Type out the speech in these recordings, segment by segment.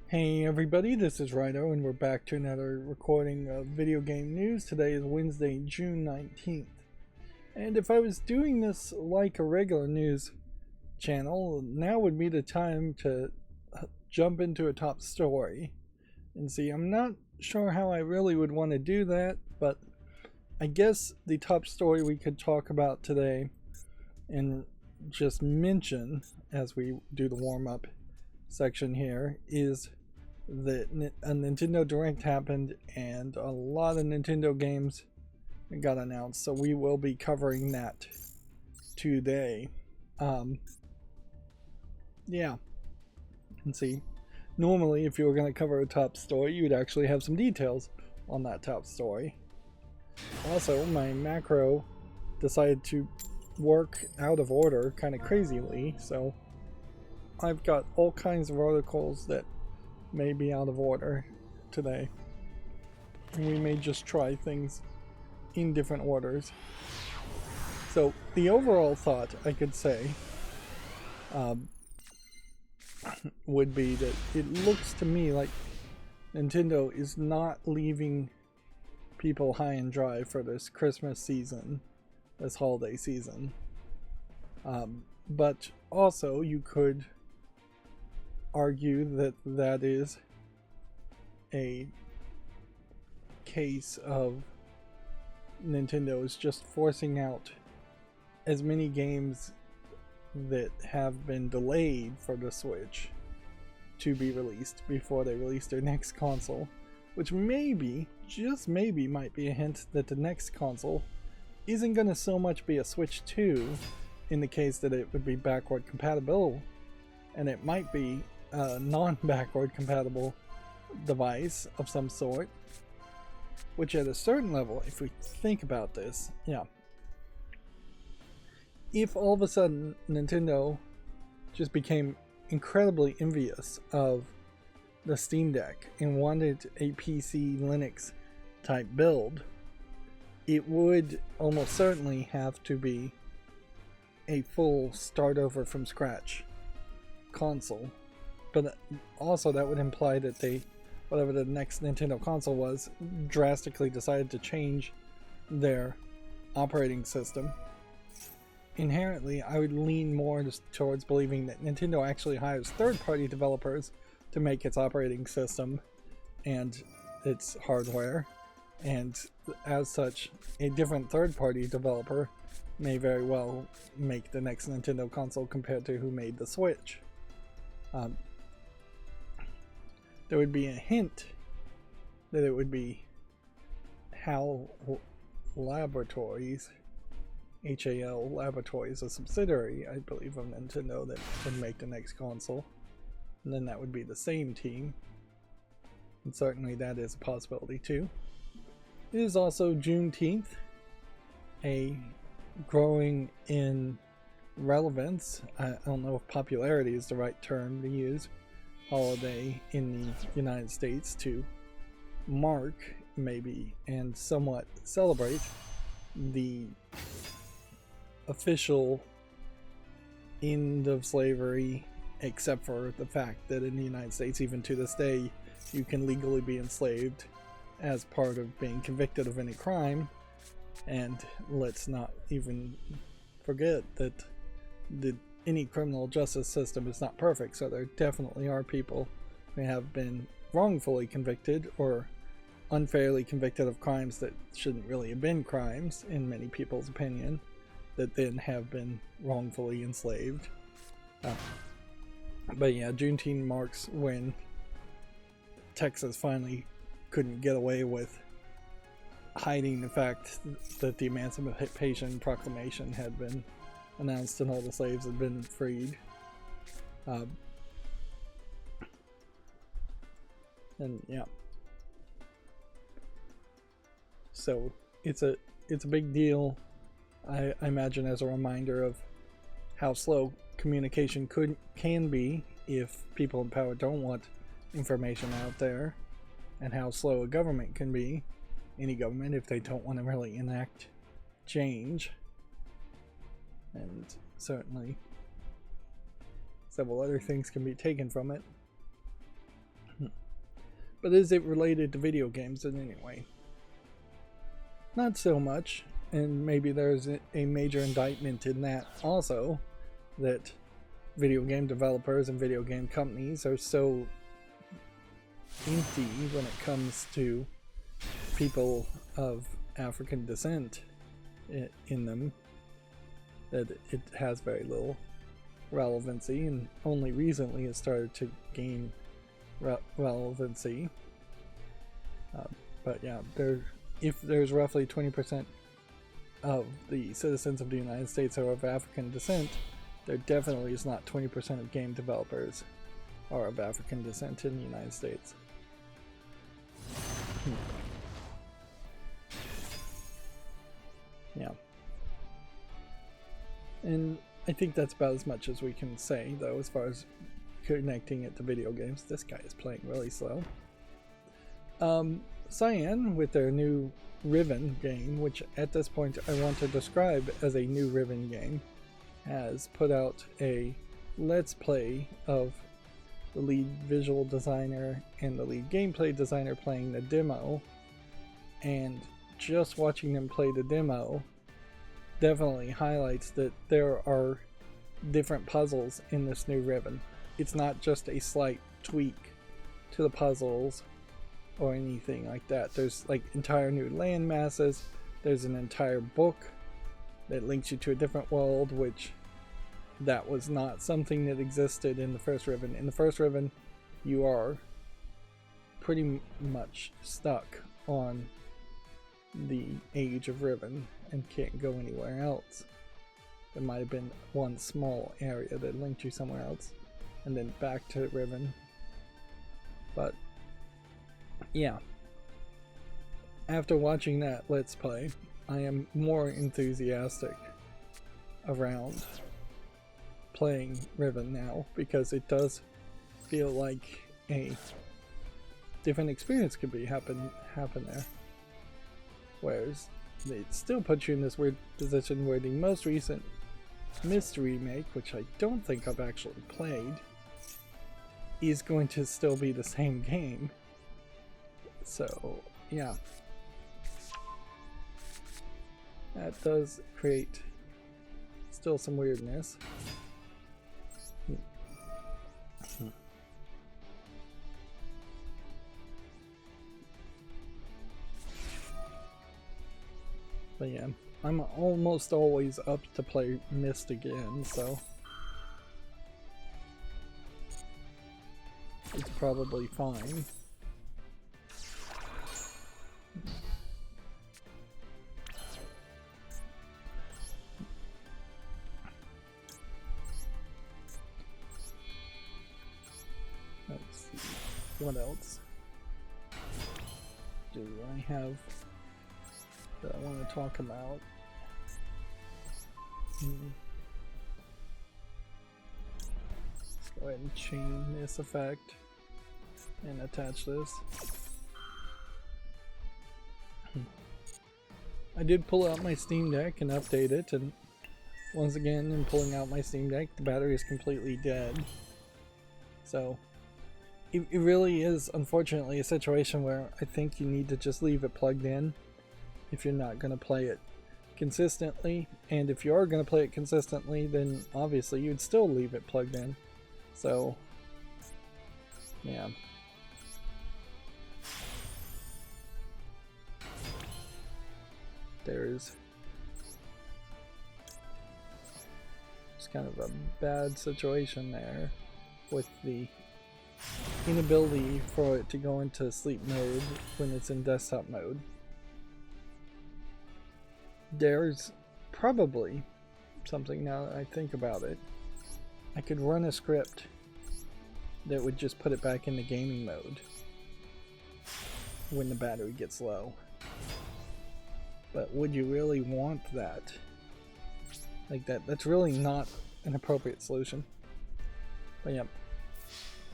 Hey everybody, this is Rydo and we're back to another recording of video game news. Today is Wednesday, June 19th. And if I was doing this like a regular news channel, now would be the time to jump into a top story. And see, I'm not sure how I really would want to do that, but I guess the top story we could talk about today and just mention as we do the warm-up section here is that a Nintendo Direct happened and a lot of Nintendo games got announced, so we will be covering that today. Yeah, and see, normally if you were going to cover a top story, you would actually have some details on that top story. Also, my macro decided to work out of order kind of crazily, so I've got all kinds of articles that may be out of order today. And we may just try things in different orders. So the overall thought I could say would be that it looks to me like Nintendo is not leaving people high and dry for this Christmas season, this holiday season. But also you could argue that that is a case of Nintendo is just forcing out as many games that have been delayed for the Switch to be released before they release their next console, which maybe, just maybe, might be a hint that the next console isn't going to so much be a Switch 2 in the case that it would be backward compatible, and it might be a non-backward compatible device of some sort, which at a certain level, if we think about this, if all of a sudden Nintendo just became incredibly envious of the Steam Deck and wanted a PC Linux type build, it would almost certainly have to be a full start over from scratch console. But also that would imply that they, whatever the next Nintendo console was, drastically decided to change their operating system. Inherently, I would lean more towards believing that Nintendo actually hires third-party developers to make its operating system and its hardware, and as such, a different third-party developer may very well make the next Nintendo console compared to who made the Switch. There would be a hint that it would be HAL Laboratories, HAL Laboratories, a subsidiary, I believe, of Nintendo that would make the next console. And then that would be the same team. And certainly that is a possibility too. It is also Juneteenth, a growing in relevance, I don't know if popularity is the right term to use, holiday in the United States to mark, maybe, and somewhat celebrate the official end of slavery, except for the fact that in the United States, even to this day, you can legally be enslaved as part of being convicted of any crime. And let's not even forget that any criminal justice system is not perfect, so there definitely are people who have been wrongfully convicted or unfairly convicted of crimes that shouldn't really have been crimes in many people's opinion, that then have been wrongfully enslaved. But yeah, Juneteenth marks when Texas finally couldn't get away with hiding the fact that the Emancipation Proclamation had been announced and all the slaves had been freed. And yeah, so it's a big deal, I imagine, as a reminder of how slow communication can be if people in power don't want information out there, and how slow a government can be, any government, if they don't want to really enact change. And certainly several other things can be taken from it. But is it related to video games in any way? Not so much, and maybe there's a major indictment in that also, that video game developers and video game companies are so empty when it comes to people of African descent in them, that it has very little relevancy, and only recently it started to gain relevancy. But yeah, if there's roughly 20% of the citizens of the United States are of African descent, there definitely is not 20% of game developers are of African descent in the United States. Yeah. And I think that's about as much as we can say, though, as far as connecting it to video games. This guy is playing really slow. Cyan, with their new Riven game, which at this point I want to describe as a new Riven game, has put out a Let's Play of the lead visual designer and the lead gameplay designer playing the demo, and just watching them play the demo definitely highlights that there are different puzzles in this new Riven. It's not just a slight tweak to the puzzles or anything like that. There's like entire new land masses. There's an entire book that links you to a different world, which that was not something that existed in the first Riven. In the first Riven, you are pretty much stuck on the age of Riven and can't go anywhere else. There might have been one small area that linked you somewhere else and then back to Riven. But yeah, after watching that Let's Play, I am more enthusiastic around playing Riven now, because it does feel like a different experience could be happen there. Whereas it still puts you in this weird position where the most recent Myst remake, which I don't think I've actually played, is going to still be the same game. So yeah, that does create still some weirdness. But yeah, I'm almost always up to play Myst again, so it's probably fine. Let's see, what else do I have that I want to talk about? Let's go ahead and chain this effect and attach this. I did pull out my Steam Deck and update it, and once again, in pulling out my Steam Deck, the battery is completely dead. So it really is, unfortunately, a situation where I think you need to just leave it plugged in if you're not going to play it consistently. And if you are going to play it consistently, then obviously you'd still leave it plugged in. So yeah. There's just kind of a bad situation there with the inability for it to go into sleep mode when it's in desktop mode. There's probably something, now that I think about it, I could run a script that would just put it back into gaming mode when the battery gets low. But would you really want that? Like that's really not an appropriate solution. But yeah,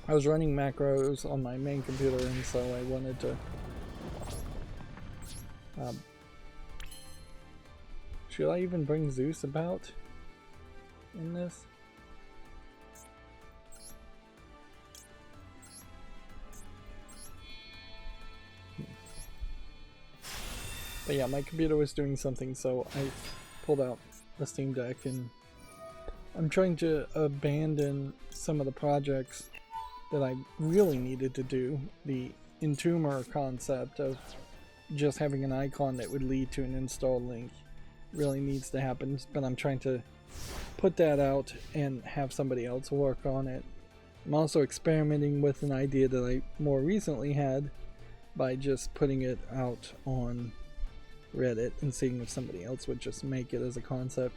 I was running macros on my main computer, and so I wanted to should I even bring Zeus about in this? But yeah, my computer was doing something, so I pulled out the Steam Deck, and I'm trying to abandon some of the projects that I really needed to do. The Entomber concept of just having an icon that would lead to an install link really needs to happen, but I'm trying to put that out and have somebody else work on it. I'm also experimenting with an idea that I more recently had by just putting it out on Reddit and seeing if somebody else would just make it as a concept.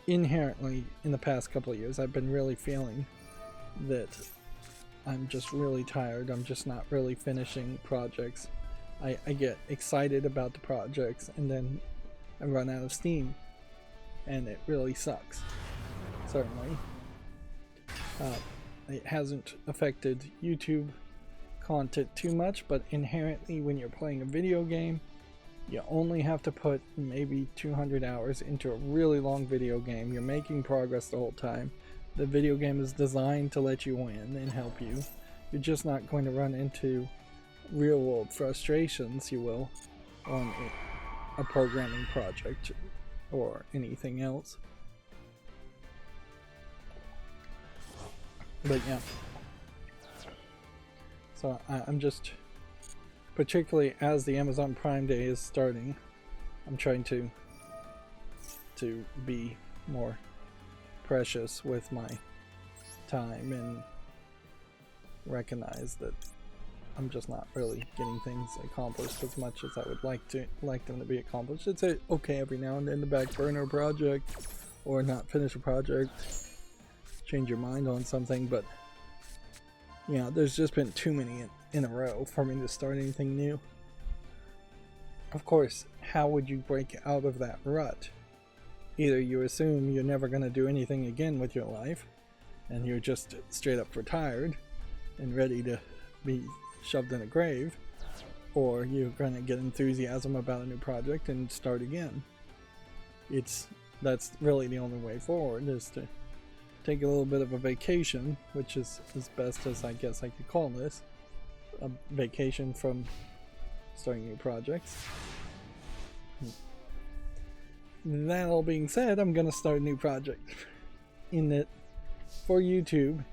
Inherently, in the past couple of years, I've been really feeling that I'm just really tired. I'm just not really finishing projects. I get excited about the projects and then I run out of steam, and it really sucks. Certainly. It hasn't affected YouTube content too much, but inherently when you're playing a video game, you only have to put maybe 200 hours into a really long video game. You're making progress the whole time. The video game is designed to let you win and help you. You're just not going to run into real world frustrations, you will, on a programming project or anything else. But yeah, so I'm just, particularly as the Amazon Prime Day is starting, I'm trying to be more precious with my time and recognize that I'm just not really getting things accomplished as much as I would like them to be accomplished. It's okay every now and then to back burner a project or not finish a project, change your mind on something, but yeah, there's just been too many in a row for me to start anything new. Of course, how would you break out of that rut? Either you assume you're never going to do anything again with your life, and you're just straight up retired and ready to be shoved in a grave, or you're going to get enthusiasm about a new project and start again. That's really the only way forward, is to take a little bit of a vacation, which is as best as I guess I could call this, a vacation from starting new projects. That all being said, I'm gonna start a new project. In that, for YouTube,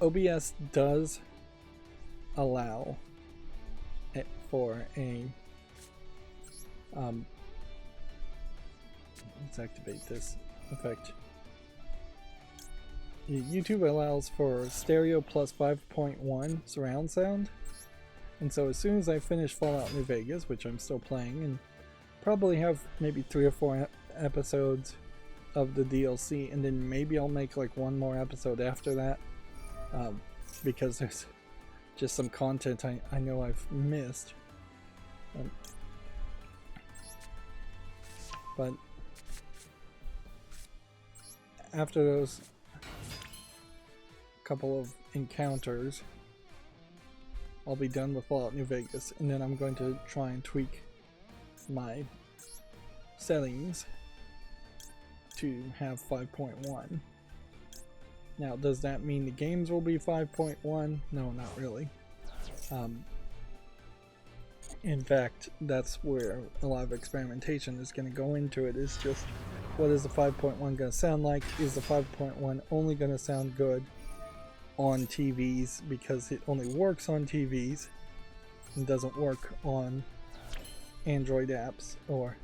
OBS does allow it for a let's activate this effect. YouTube allows for stereo plus 5.1 surround sound, and so as soon as I finish Fallout New Vegas, which I'm still playing, and probably have maybe 3 or 4 episodes of the DLC, and then maybe I'll make like one more episode after that, because there's just some content I know I've missed. But after those couple of encounters, I'll be done with Fallout New Vegas, and then I'm going to try and tweak my settings to have 5.1. Now, does that mean the games will be 5.1? No, not really. In fact, that's where a lot of experimentation is going to go into it, is just what is the 5.1 going to sound like? Is the 5.1 only going to sound good on TVs because it only works on TVs and doesn't work on Android apps or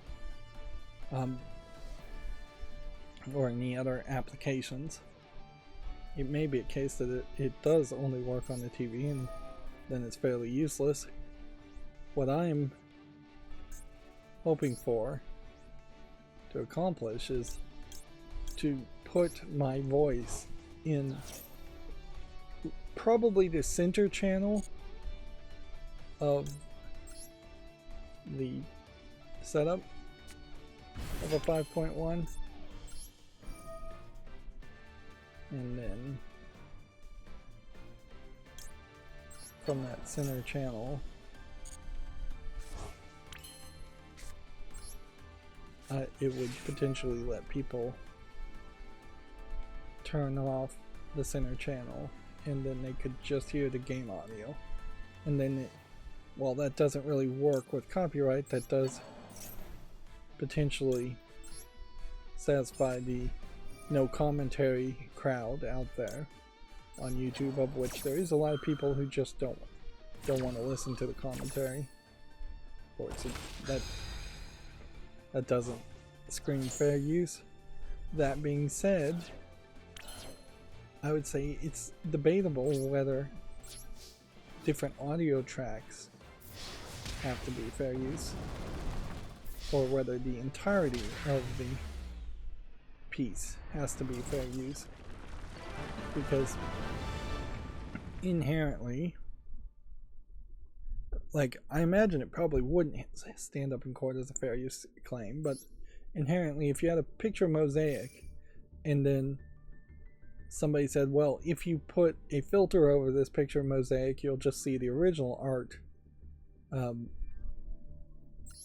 any other applications? It may be a case that it does only work on the TV, and then it's fairly useless. What I'm hoping for to accomplish is to put my voice in probably the center channel of the setup of a 5.1, and then from that center channel it would potentially let people turn off the center channel, and then they could just hear the game audio, and then while that doesn't really work with copyright, that does potentially satisfy the no commentary crowd out there on YouTube, of which there is a lot of people who just don't want to listen to the commentary. Of course, that doesn't scream fair use. That being said, I would say it's debatable whether different audio tracks have to be fair use, or whether the entirety of the piece has to be fair use, because inherently, like, I imagine it probably wouldn't stand up in court as a fair use claim, but inherently, if you had a picture mosaic and then somebody said, well, if you put a filter over this picture mosaic, you'll just see the original art,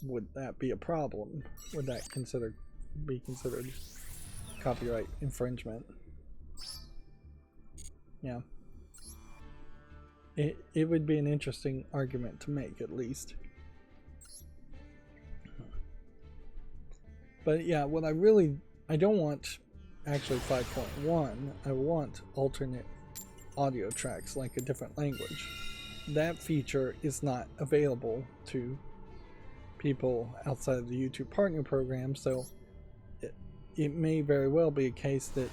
would that be a problem? Would that be considered copyright infringement? Yeah. It would be an interesting argument to make, at least. But yeah, what I don't want actually 5.1, I want alternate audio tracks, like a different language. That feature is not available to people outside of the YouTube Partner Program, so it may very well be a case that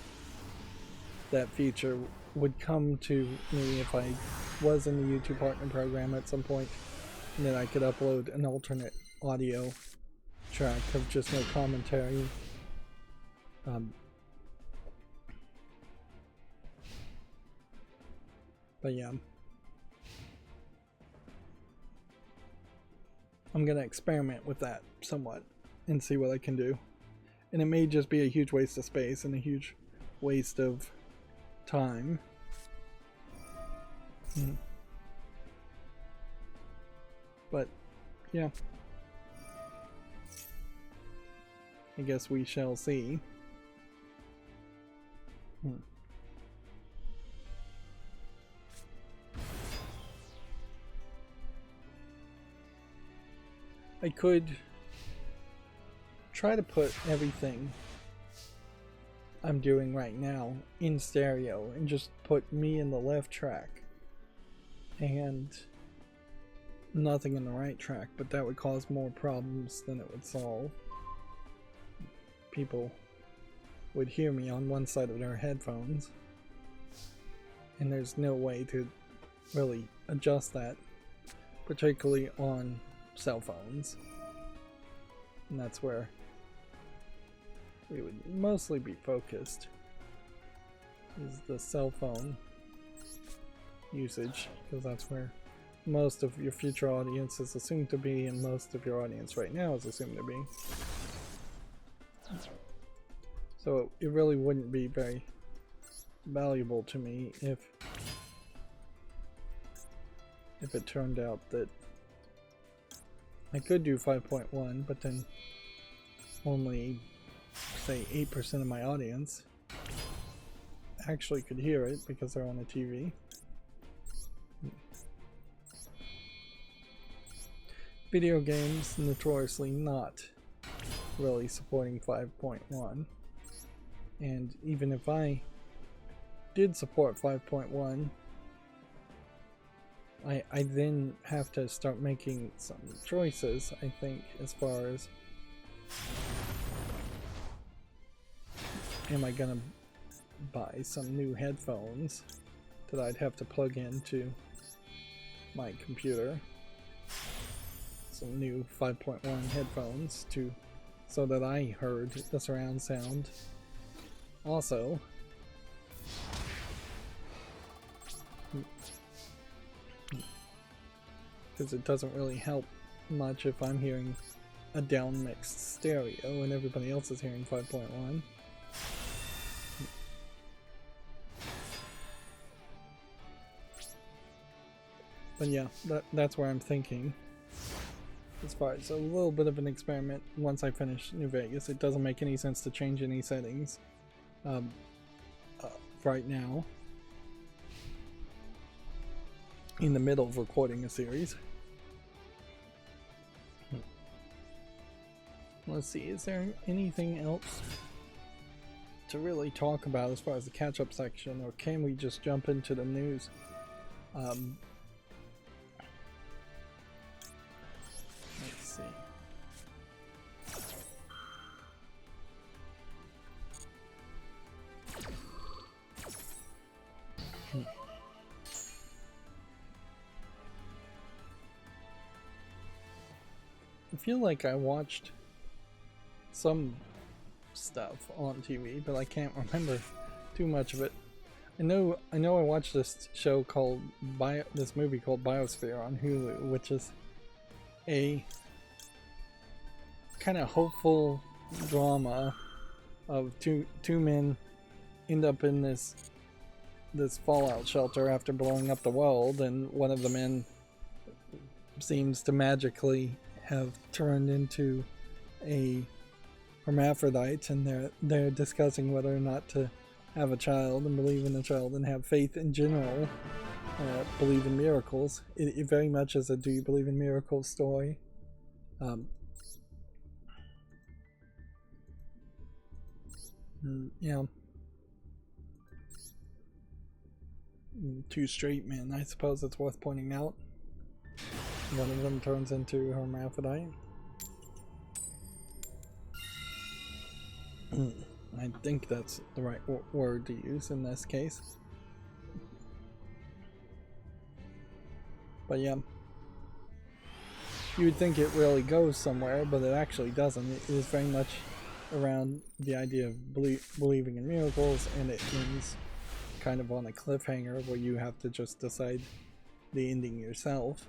that feature would come to me if I was in the YouTube Partner Program at some point, and then I could upload an alternate audio track of just no commentary. But yeah, I'm gonna experiment with that somewhat and see what I can do. And it may just be a huge waste of space and a huge waste of time. But yeah, I guess we shall see. I could try to put everything I'm doing right now in stereo and just put me in the left track and nothing in the right track, but that would cause more problems than it would solve. People would hear me on one side of their headphones, and there's no way to really adjust that, particularly on cell phones. And that's where we would mostly be focused, is the cell phone usage, because that's where most of your future audience is assumed to be, and most of your audience right now is assumed to be. So it really wouldn't be very valuable to me if it turned out that I could do 5.1, but then only, say, 8% of my audience actually could hear it because they're on a TV. Video games notoriously not really supporting 5.1, and even if I did support 5.1, I then have to start making some choices, I think, as far as, am I gonna buy some new headphones that I'd have to plug into my computer, some new 5.1 headphones so that I heard the surround sound also. Because it doesn't really help much if I'm hearing a down mixed stereo and everybody else is hearing 5.1. But yeah, that's where I'm thinking. As far as a little bit of an experiment once I finish New Vegas. It doesn't make any sense to change any settings right now, in the middle of recording a series. Let's see, is there anything else to really talk about as far as the catch-up section, or can we just jump into the news? Let's see. I feel like I watched some stuff on TV, but I can't remember too much of it. I know I watched this show called this movie called Biosphere on Hulu, which is a kind of hopeful drama of two men end up in this fallout shelter after blowing up the world, and one of the men seems to magically have turned into a hermaphrodite, and they're discussing whether or not to have a child and believe in a child and have faith in general, believe in miracles. It very much is a do you believe in miracles story. Yeah. Two straight men, I suppose it's worth pointing out. One of them turns into a hermaphrodite. I think that's the right word to use in this case. But yeah, you would think it really goes somewhere, but it actually doesn't. It is very much around the idea of believing in miracles, and it ends kind of on a cliffhanger where you have to just decide the ending yourself,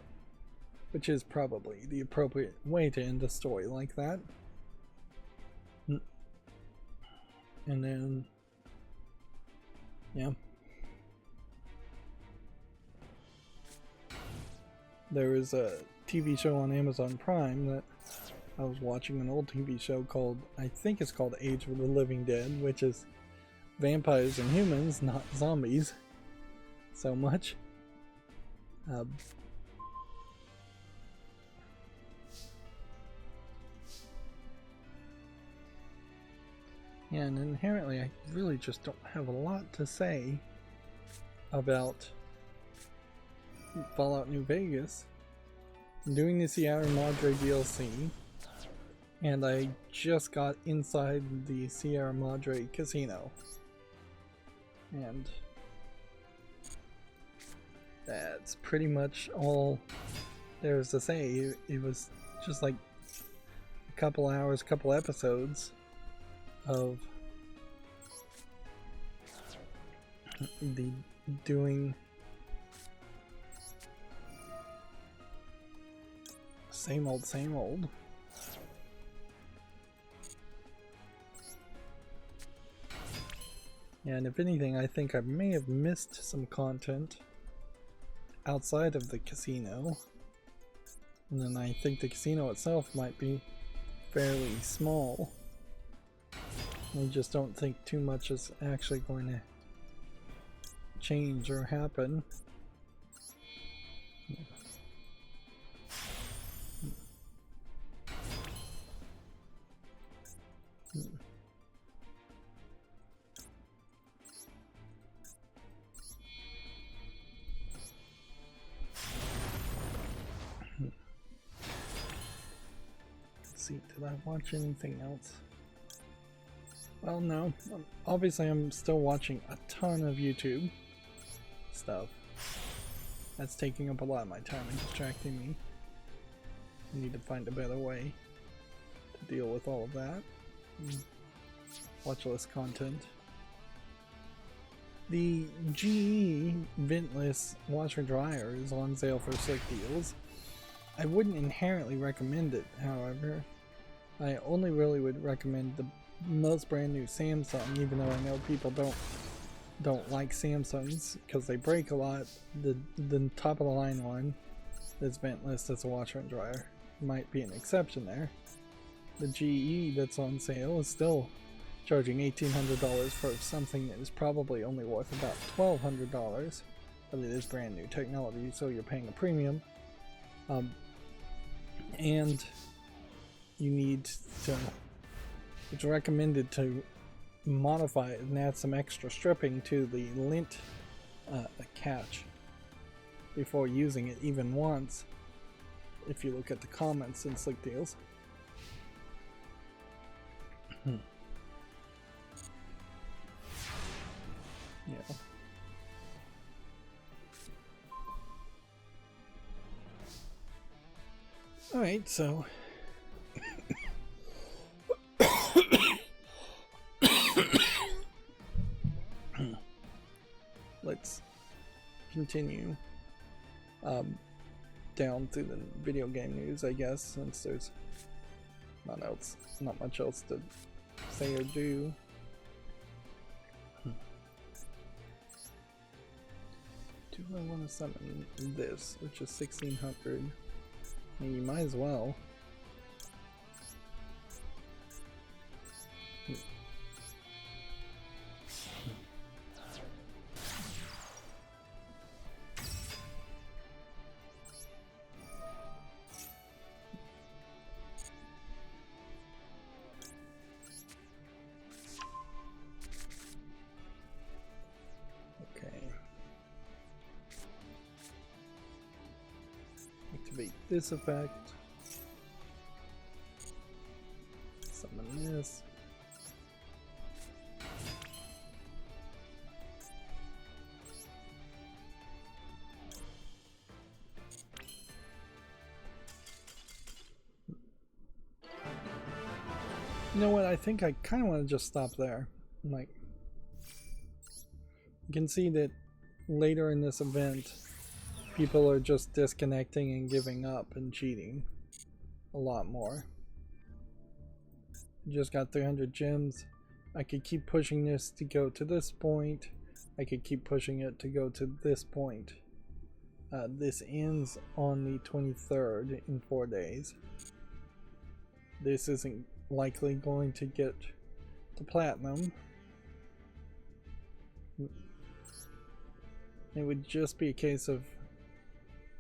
which is probably the appropriate way to end a story like that. And then, yeah, there is a TV show on Amazon Prime that I was watching, an old TV show called, I think it's called Age of the Living Dead, which is vampires and humans, not zombies so much. Yeah, and inherently I really just don't have a lot to say about Fallout New Vegas. I'm doing the Sierra Madre DLC, and I just got inside the Sierra Madre casino. And that's pretty much all there is to say. It was just like a couple hours, couple episodes of the doing same old. And if anything, I think I may have missed some content outside of the casino. And then I think the casino itself might be fairly small. I just don't think too much is actually going to change or happen. Let's see, did I watch anything else? Well, no. Obviously, I'm still watching a ton of YouTube stuff. That's taking up a lot of my time and distracting me. I need to find a better way to deal with all of that. Watch less content. The GE ventless washer dryer is on sale for slick deals. I wouldn't inherently recommend it, however. I only really would recommend the most brand new Samsung, even though I know people don't like Samsungs because they break a lot. The top of the line one that's ventless, that's a washer and dryer, might be an exception there. The GE that's on sale is still charging $1,800 for something that is probably only worth about $1,200, but it is brand new technology, so you're paying a premium. And you need to, it's recommended to modify it and add some extra stripping to the lint catch before using it even once, if you look at the comments in Slick Deals. Yeah. Alright, so let's continue down through the video game news, I guess, since there's not much else to say or do. Do I want to summon this, which is 1600? I mean, you might as well. Activate this effect. Summon this. You know what? I think I kind of want to just stop there. Like, you can see that later in this event, people are just disconnecting and giving up and cheating a lot more. Just got 300 gems. I could keep pushing this to go to this point. I could keep pushing it to go to this point. This ends on the 23rd in 4 days. This isn't likely going to get to platinum. It would just be a case of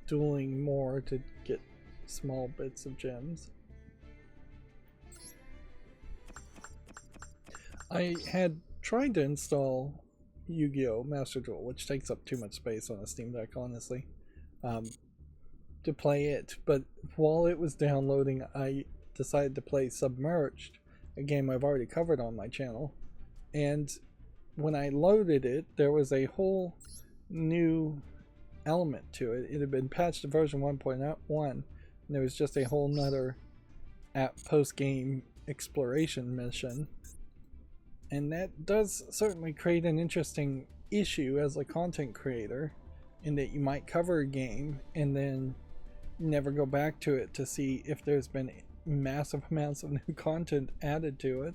dueling more to get small bits of gems. I had tried to install Yu-Gi-Oh! Master Duel, which takes up too much space on a Steam Deck, honestly, to play it, but while it was downloading, I decided to play Submerged, a game I've already covered on my channel, and when I loaded it, there was a whole new element to it. It had been patched to version 1.1, and there was just a whole nother post-game exploration mission, and that does certainly create an interesting issue as a content creator, in that you might cover a game and then never go back to it to see if there's been massive amounts of new content added to it.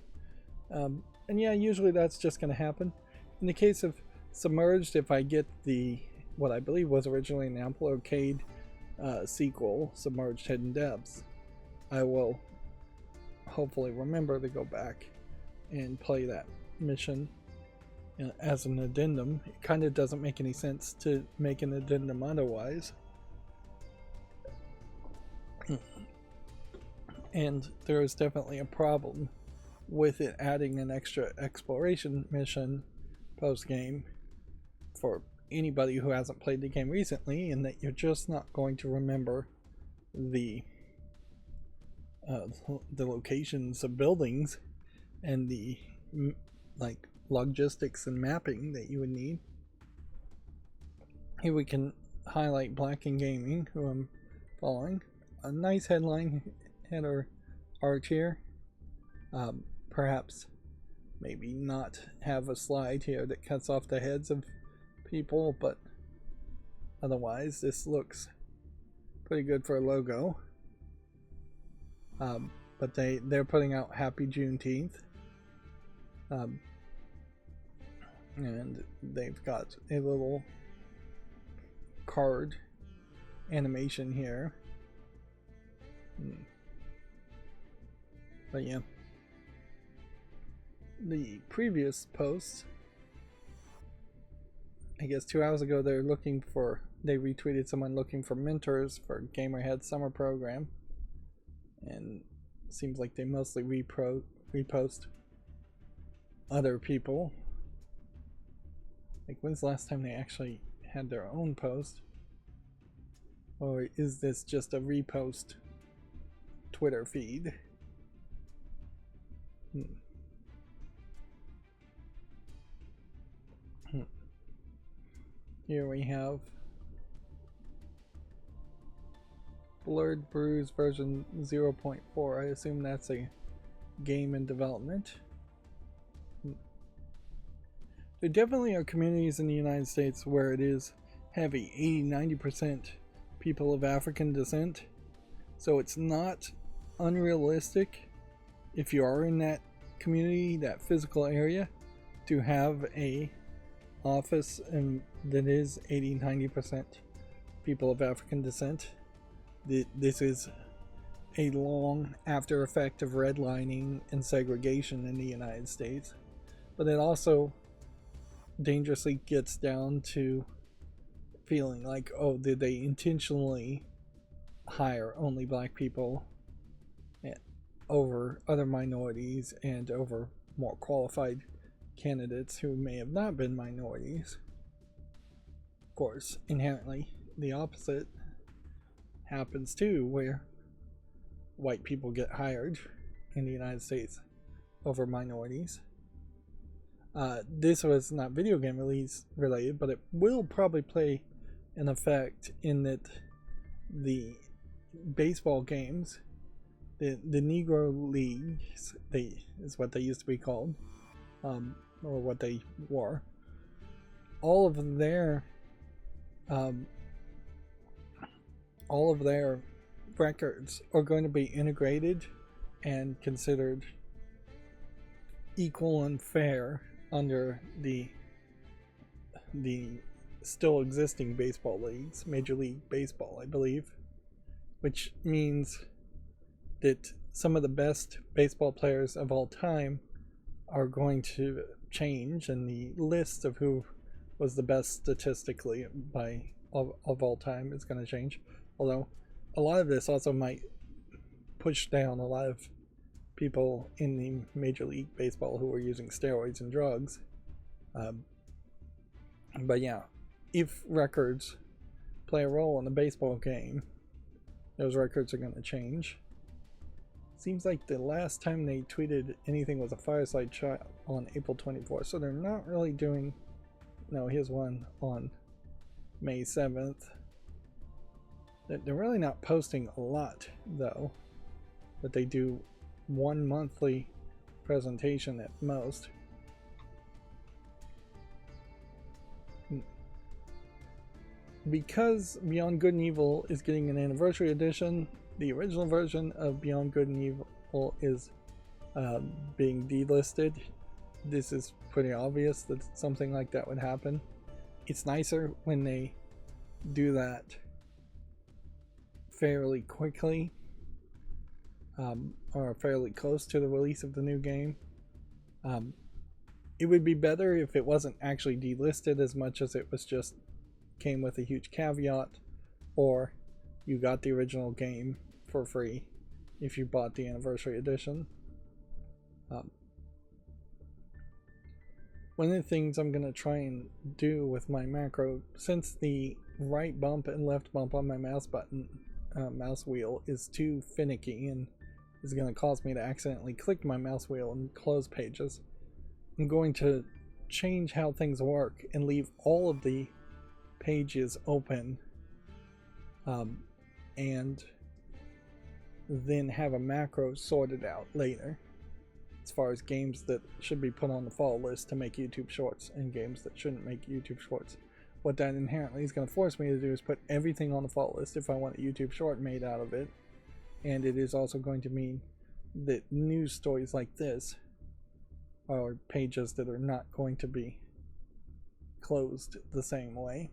And yeah, usually that's just going to happen. In the case of Submerged, if I get the what I believe was originally an Apple Arcade sequel, Submerged Hidden Depths, I will hopefully remember to go back and play that mission as an addendum. It kind of doesn't make any sense to make an addendum otherwise. And there is definitely a problem with it adding an extra exploration mission post-game for anybody who hasn't played the game recently, in that you're just not going to remember the locations of buildings and the like logistics and mapping that you would need. Here we can highlight Black and Gaming, who I'm following. A nice headline header art here. Perhaps maybe not have a slide here that cuts off the heads of people, but otherwise this looks pretty good for a logo. But they're putting out Happy Juneteenth, and they've got a little card animation here. But yeah, the previous post, I guess 2 hours ago, they retweeted someone looking for mentors for Gamerhead summer program, and Seems like they mostly repost other people. Like, when's the last time they actually had their own post? Or is this just a repost Twitter feed? Here we have Blurred Brews version 0.4. I assume that's a game in development. There definitely are communities in the United States where it is heavy, 80-90% people of African descent. So it's not unrealistic if you are in that community, that physical area, to have a office and that is 80-90% people of African descent. This is a long after effect of redlining and segregation in the United States, but it also dangerously gets down to feeling like, oh, did they intentionally hire only black people over other minorities and over more qualified candidates who may have not been minorities? Of course, inherently, the opposite happens too, where white people get hired in the United States over minorities. This was not video game release related, but it will probably play an effect in that the baseball games, the Negro Leagues, is what they used to be called, or what they were. All of their records are going to be integrated and considered equal and fair under the still existing baseball leagues, Major League Baseball, I believe, which means that some of the best baseball players of all time are going to change, and the list of who was the best statistically of all time is going to change. Although a lot of this also might push down a lot of people in the Major League Baseball who are using steroids and drugs. But yeah, if records play a role in the baseball game, those records are going to change. Seems like the last time they tweeted anything was a fireside chat on April 24th, so they're not really doing... No, here's one on May 7th. They're really not posting a lot, though, but they do one monthly presentation at most. Because Beyond Good and Evil is getting an anniversary edition, the original version of Beyond Good and Evil is being delisted. This is pretty obvious that something like that would happen. It's nicer when they do that fairly quickly, or fairly close to the release of the new game. It would be better if it wasn't actually delisted as much as it was just came with a huge caveat, or you got the original game for free if you bought the anniversary edition. One of the things I'm going to try and do with my macro, since the right bump and left bump on my mouse wheel is too finicky and is going to cause me to accidentally click my mouse wheel and close pages, I'm going to change how things work and leave all of the pages open, and then have a macro sorted out later as far as games that should be put on the fall list to make YouTube shorts and games that shouldn't make YouTube shorts. What that inherently is going to force me to do is put everything on the fall list if I want a YouTube short made out of it, and it is also going to mean that news stories like this are pages that are not going to be closed the same way.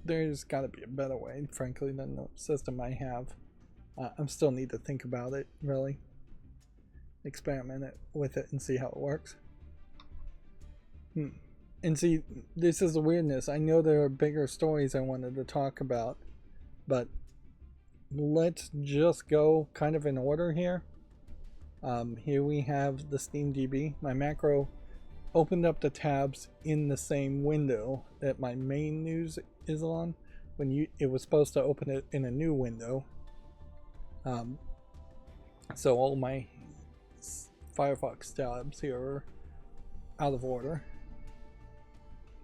There's got to be a better way, frankly, than the system I have. I still need to think about it, really. Experiment with it and see how it works. And see, this is the weirdness. I know there are bigger stories I wanted to talk about, but let's just go kind of in order here. Here we have the Steam DB. My macro opened up the tabs in the same window that my main news is on. When it was supposed to open it in a new window. So all my Firefox tabs here are out of order.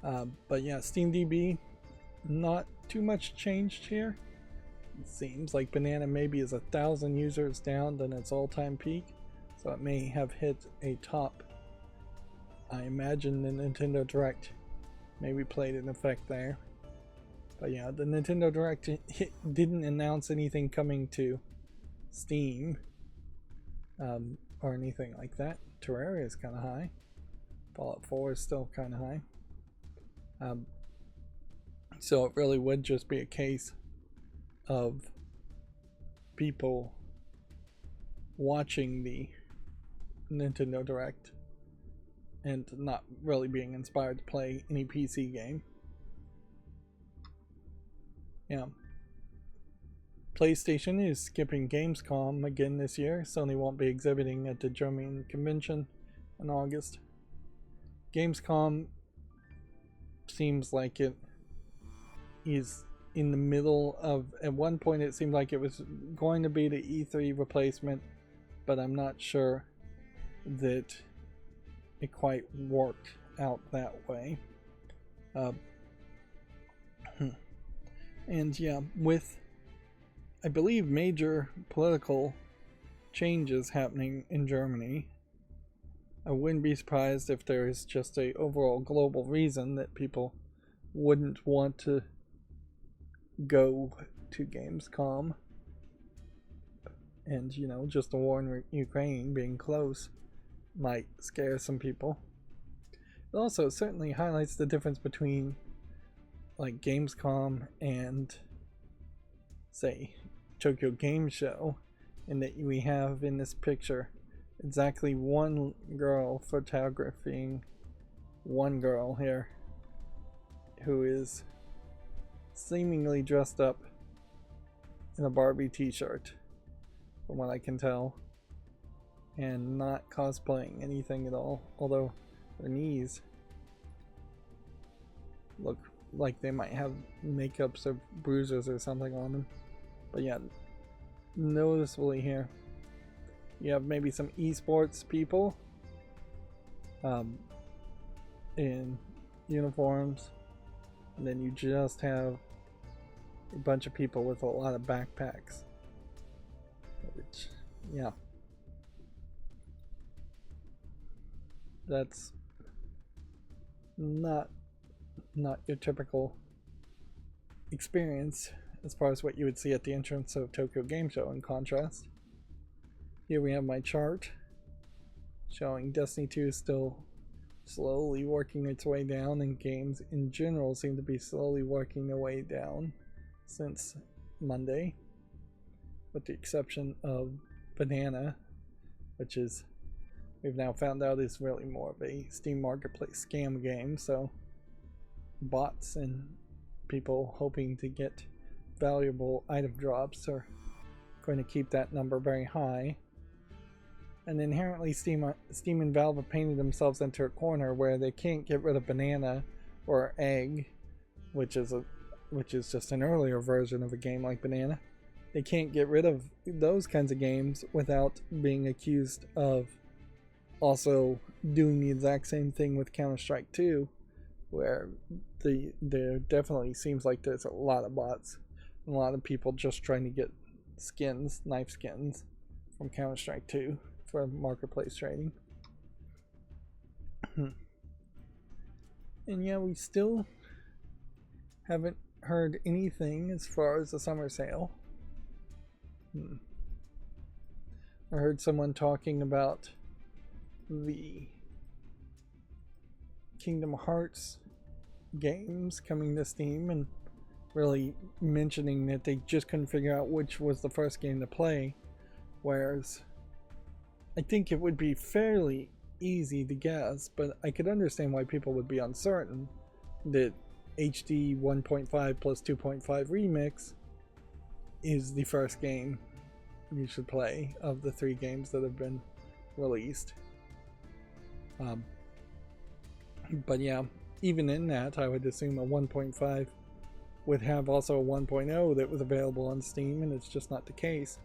But yeah, SteamDB, not too much changed here. It seems like Banana maybe is 1,000 users down than its all-time peak, so it may have hit a top. I imagine the Nintendo Direct maybe played an effect there. But yeah, the Nintendo Direct didn't announce anything coming to Steam or anything like that. Terraria is kind of high. Fallout 4 is still kind of high. So it really would just be a case of people watching the Nintendo Direct and not really being inspired to play any PC game. Yeah. PlayStation is skipping Gamescom again this year. Sony won't be exhibiting at the German convention in August. Gamescom seems like it is in the middle of, at one point it seemed like it was going to be the E3 replacement, but I'm not sure that it quite worked out that way. And yeah, with, I believe, major political changes happening in Germany, I wouldn't be surprised if there is just a overall global reason that people wouldn't want to go to Gamescom. And, you know, just the war in Ukraine being close might scare some people. It also certainly highlights the difference between like Gamescom and, say, Tokyo Game Show, in that we have in this picture exactly one girl photographing one girl here who is seemingly dressed up in a Barbie t-shirt, from what I can tell, and not cosplaying anything at all, although her knees look like they might have makeups or bruises or something on them. But yeah, noticeably here you have maybe some esports people in uniforms, and then you just have a bunch of people with a lot of backpacks, which, yeah, that's not your typical experience as far as what you would see at the entrance of Tokyo Game Show. In contrast, here we have my chart showing Destiny 2 is still slowly working its way down, and games in general seem to be slowly working their way down since Monday, with the exception of Banana, which is, we've now found out, is really more of a Steam Marketplace scam game. So bots and people hoping to get valuable item drops are going to keep that number very high. And inherently Steam and Valve have painted themselves into a corner where they can't get rid of Banana or Egg, which is just an earlier version of a game like Banana. They can't get rid of those kinds of games without being accused of also doing the exact same thing with Counter-Strike 2, where there definitely seems like there's a lot of bots and a lot of people just trying to get skins, knife skins from Counter-Strike 2 for marketplace trading. And yeah, we still haven't heard anything as far as the summer sale. I heard someone talking about the Kingdom Hearts games coming to Steam and really mentioning that they just couldn't figure out which was the first game to play, whereas I think it would be fairly easy to guess, but I could understand why people would be uncertain that HD 1.5 plus 2.5 remix is the first game you should play of the 3 games that have been released. But yeah, even in that, I would assume a 1.5 would have also a 1.0 that was available on Steam, and it's just not the case.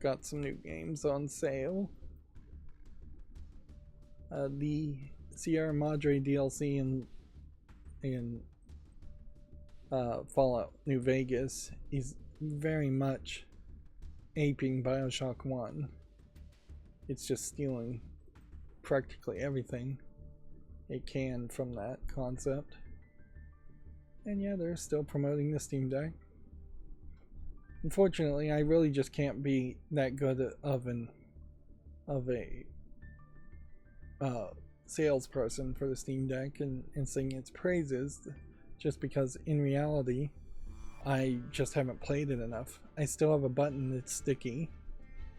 Got some new games on sale. The Sierra Madre DLC in Fallout New Vegas is very much aping Bioshock 1. It's just stealing practically everything it can from that concept. And yeah, they're still promoting the Steam Deck. Unfortunately, I really just can't be that good of a salesperson for the Steam Deck and sing its praises, just because in reality I just haven't played it enough. I still have a button that's sticky.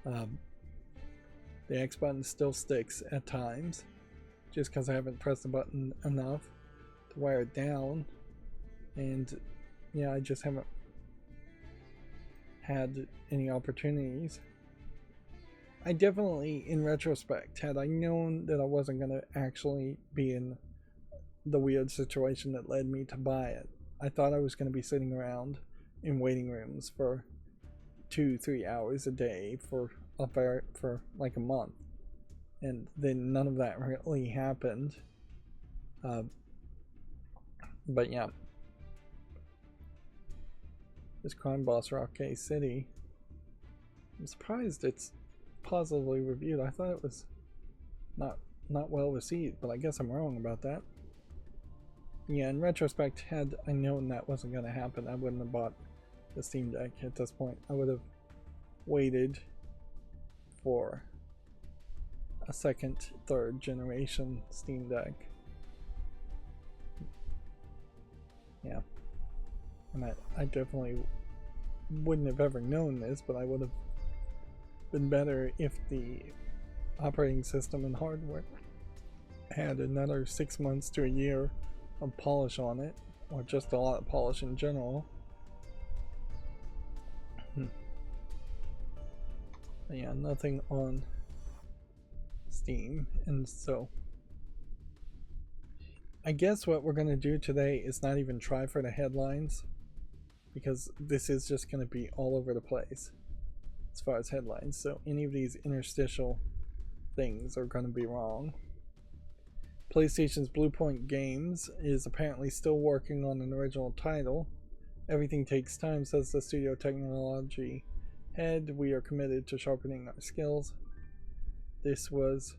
The X button still sticks at times, just because I haven't pressed the button enough to wear it down. And yeah, I just haven't had any opportunities. I definitely, in retrospect, had I known that I wasn't going to actually be in the weird situation that led me to buy it, I thought I was going to be sitting around in waiting rooms for 2-3 hours a day for like a month, and then none of that really happened. But yeah, this crime boss Rock Case City, I'm surprised it's positively reviewed. I thought it was not well received, but I guess I'm wrong about that. Yeah, in retrospect, had I known that wasn't going to happen, I wouldn't have bought the Steam Deck at this point. I would have waited for a second, third generation Steam Deck. Yeah, and I definitely wouldn't have ever known this, but I would have been better if the operating system and hardware had another 6 months to a year of polish on it, or just a lot of polish in general. But yeah, nothing on Steam, and so I guess what we're going to do today is not even try for the headlines, because this is just going to be all over the place as far as headlines, so any of these interstitial things are going to be wrong. PlayStation's Bluepoint Games is apparently still working on an original title. Everything takes time, says the studio technology head. We are committed to sharpening our skills. This was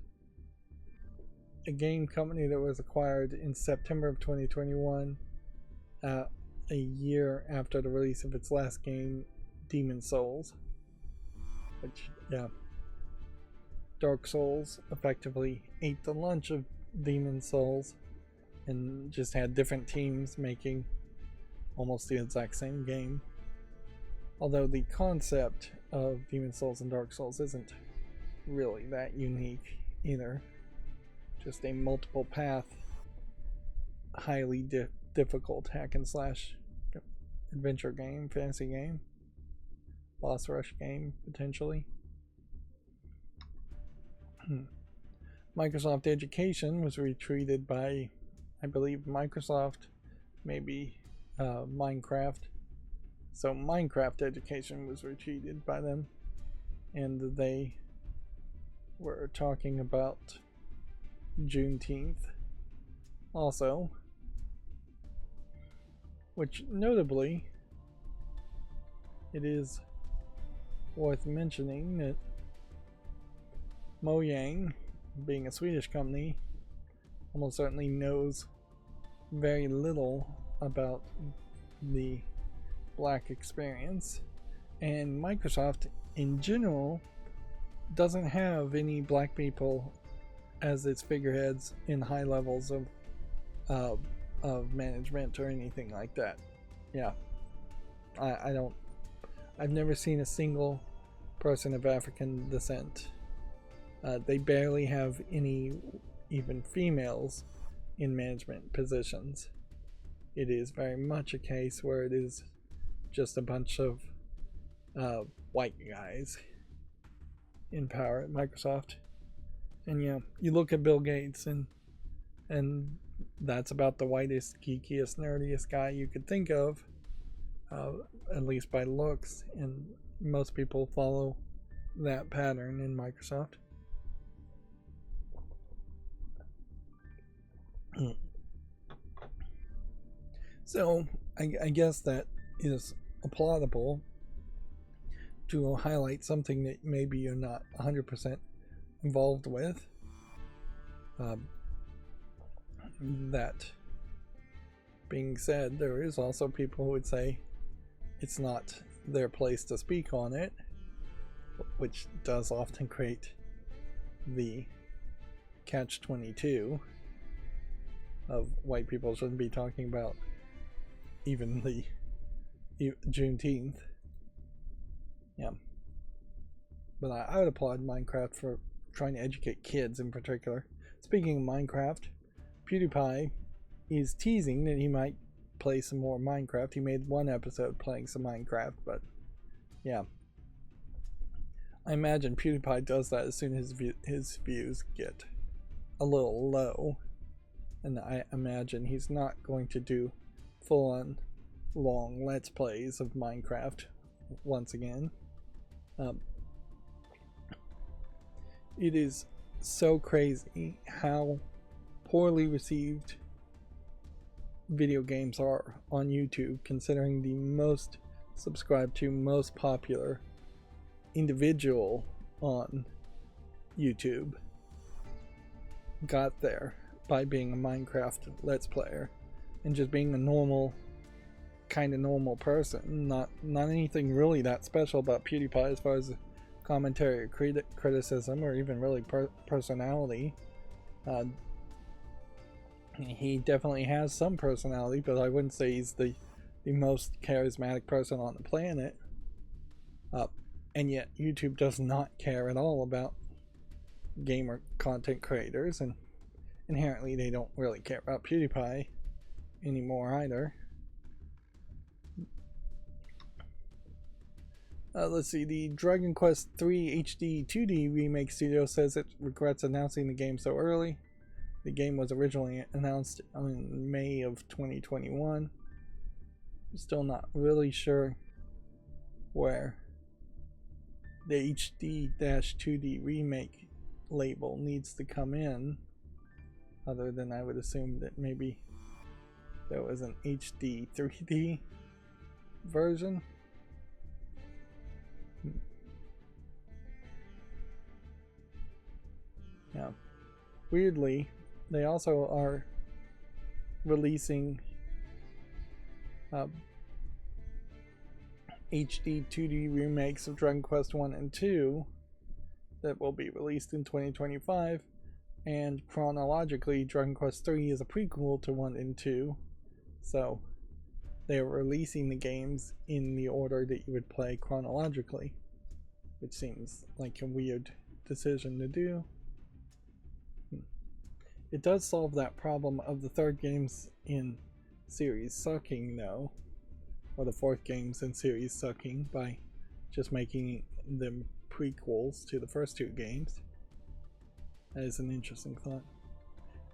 a game company that was acquired in September of 2021, a year after the release of its last game, Demon Souls. Which, yeah, Dark Souls effectively ate the lunch of Demon Souls and just had different teams making almost the exact same game. Although the concept of Demon Souls and Dark Souls isn't really that unique either. Just a multiple path, highly difficult hack and slash adventure game, fantasy game, boss rush game, potentially. Microsoft Education was retweeted by, I believe, Microsoft, maybe Minecraft. So Minecraft Education was retweeted by them, and they were talking about Juneteenth also, which notably it is worth mentioning that Mojang, being a Swedish company, almost certainly knows very little about the black experience, and Microsoft in general doesn't have any black people as its figureheads in high levels of management or anything like that. Yeah, I've never seen a single person of African descent. They barely have any even females in management positions. It is very much a case where it is just a bunch of white guys in power at Microsoft. And you look at Bill Gates, and that's about the whitest, geekiest, nerdiest guy you could think of, at least by looks, and most people follow that pattern in Microsoft. So I guess that is applaudable to highlight something that maybe you're not 100% involved with. That being said, there is also people who would say it's not their place to speak on it, which does often create the catch-22 of white people shouldn't be talking about even the Juneteenth. Yeah. But I would applaud Minecraft for trying to educate kids in particular. Speaking of Minecraft, PewDiePie is teasing that he might play some more Minecraft. He made one episode playing some Minecraft, but yeah. I imagine PewDiePie does that as soon as his views get a little low. And I imagine he's not going to do full-on long Let's Plays of Minecraft once again. It is so crazy how poorly received video games are on YouTube, considering the most subscribed to, most popular individual on YouTube got there by being a Minecraft Let's Player and just being a normal person. Not anything really that special about PewDiePie as far as commentary or criticism or even really personality. He definitely has some personality, but I wouldn't say he's the most charismatic person on the planet. And yet YouTube does not care at all about gamer content creators, and inherently they don't really care about PewDiePie anymore either. Let's see, the Dragon Quest III HD 2D remake studio says it regrets announcing the game so early. The game was originally announced in May of 2021. I'm still not really sure where the HD-2D remake label needs to come in, other than I would assume that maybe there was an HD 3D version. Yeah. Weirdly, they also are releasing HD 2D remakes of Dragon Quest 1 and 2 that will be released in 2025, and chronologically Dragon Quest 3 is a prequel to 1 and 2, so they are releasing the games in the order that you would play chronologically, which seems like a weird decision to do. It does solve that problem of the third games in series sucking, though, or the fourth games in series sucking, by just making them prequels to the first two games. That is an interesting thought.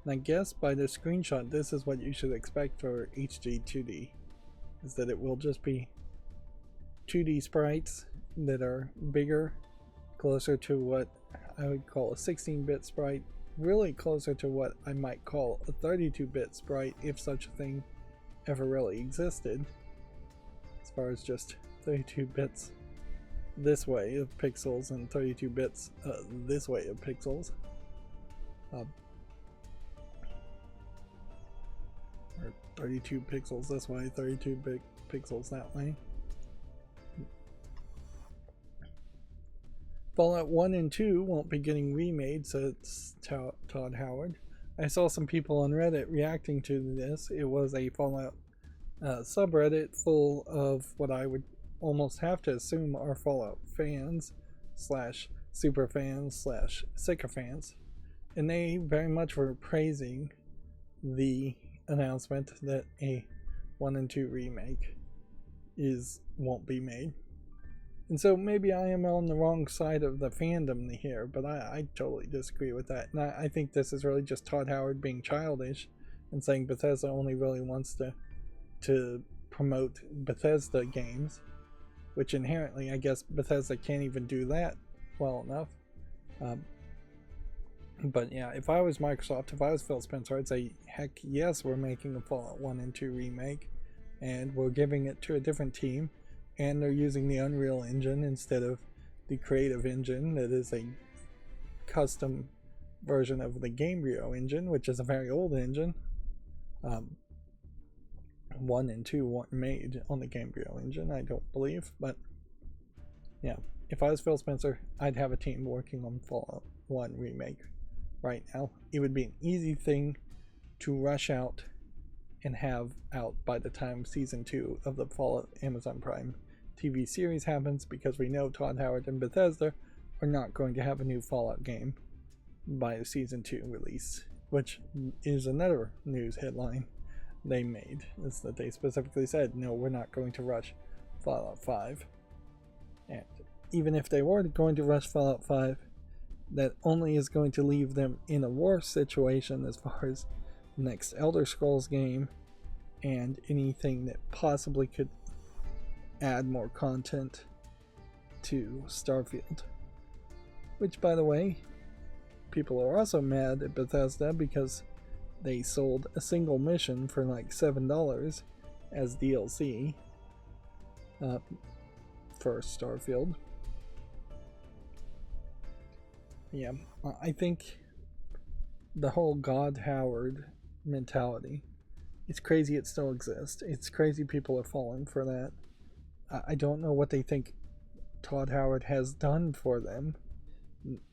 And I guess by the screenshot, this is what you should expect for HD 2D, is that it will just be 2D sprites that are bigger, closer to what I would call a 16-bit sprite, really closer to what I might call a 32-bit sprite, if such a thing ever really existed, as far as just 32 bits this way of pixels and 32 bits this way of pixels. Or 32 pixels this way, 32 big pixels that way. Fallout 1 and 2 won't be getting remade, says Todd Howard. I saw some people on Reddit reacting to this. It was a Fallout subreddit full of what I would almost have to assume are Fallout fans slash super fans slash sycophants, and they very much were praising the announcement that a 1 and 2 remake won't be made. And so maybe I am on the wrong side of the fandom here, but I totally disagree with that. And I think this is really just Todd Howard being childish and saying Bethesda only really wants to promote Bethesda games, which inherently I guess Bethesda can't even do that well enough. But yeah, if I was Microsoft, if I was Phil Spencer, I'd say, heck yes, we're making a Fallout 1 and 2 remake, and we're giving it to a different team, and they're using the Unreal Engine instead of the Creative Engine that is a custom version of the Gamebryo engine, which is a very old engine. 1 and 2 weren't made on the Gamebryo engine, I don't believe, but yeah, if I was Phil Spencer, I'd have a team working on Fallout 1 remake right now. It would be an easy thing to rush out and have out by the time season 2 of the Fallout Amazon Prime TV series happens, because we know Todd Howard and Bethesda are not going to have a new Fallout game by season 2 release, which is another news headline they made, is that they specifically said, no, we're not going to rush Fallout 5. And even if they were going to rush Fallout 5, that only is going to leave them in a worse situation as far as the next Elder Scrolls game and anything that possibly could add more content to Starfield. Which, by the way, people are also mad at Bethesda because they sold a single mission for like $7 as DLC for Starfield. Yeah, I think the whole God Howard mentality, it's crazy it still exists. It's crazy people are falling for that. I don't know what they think Todd Howard has done for them.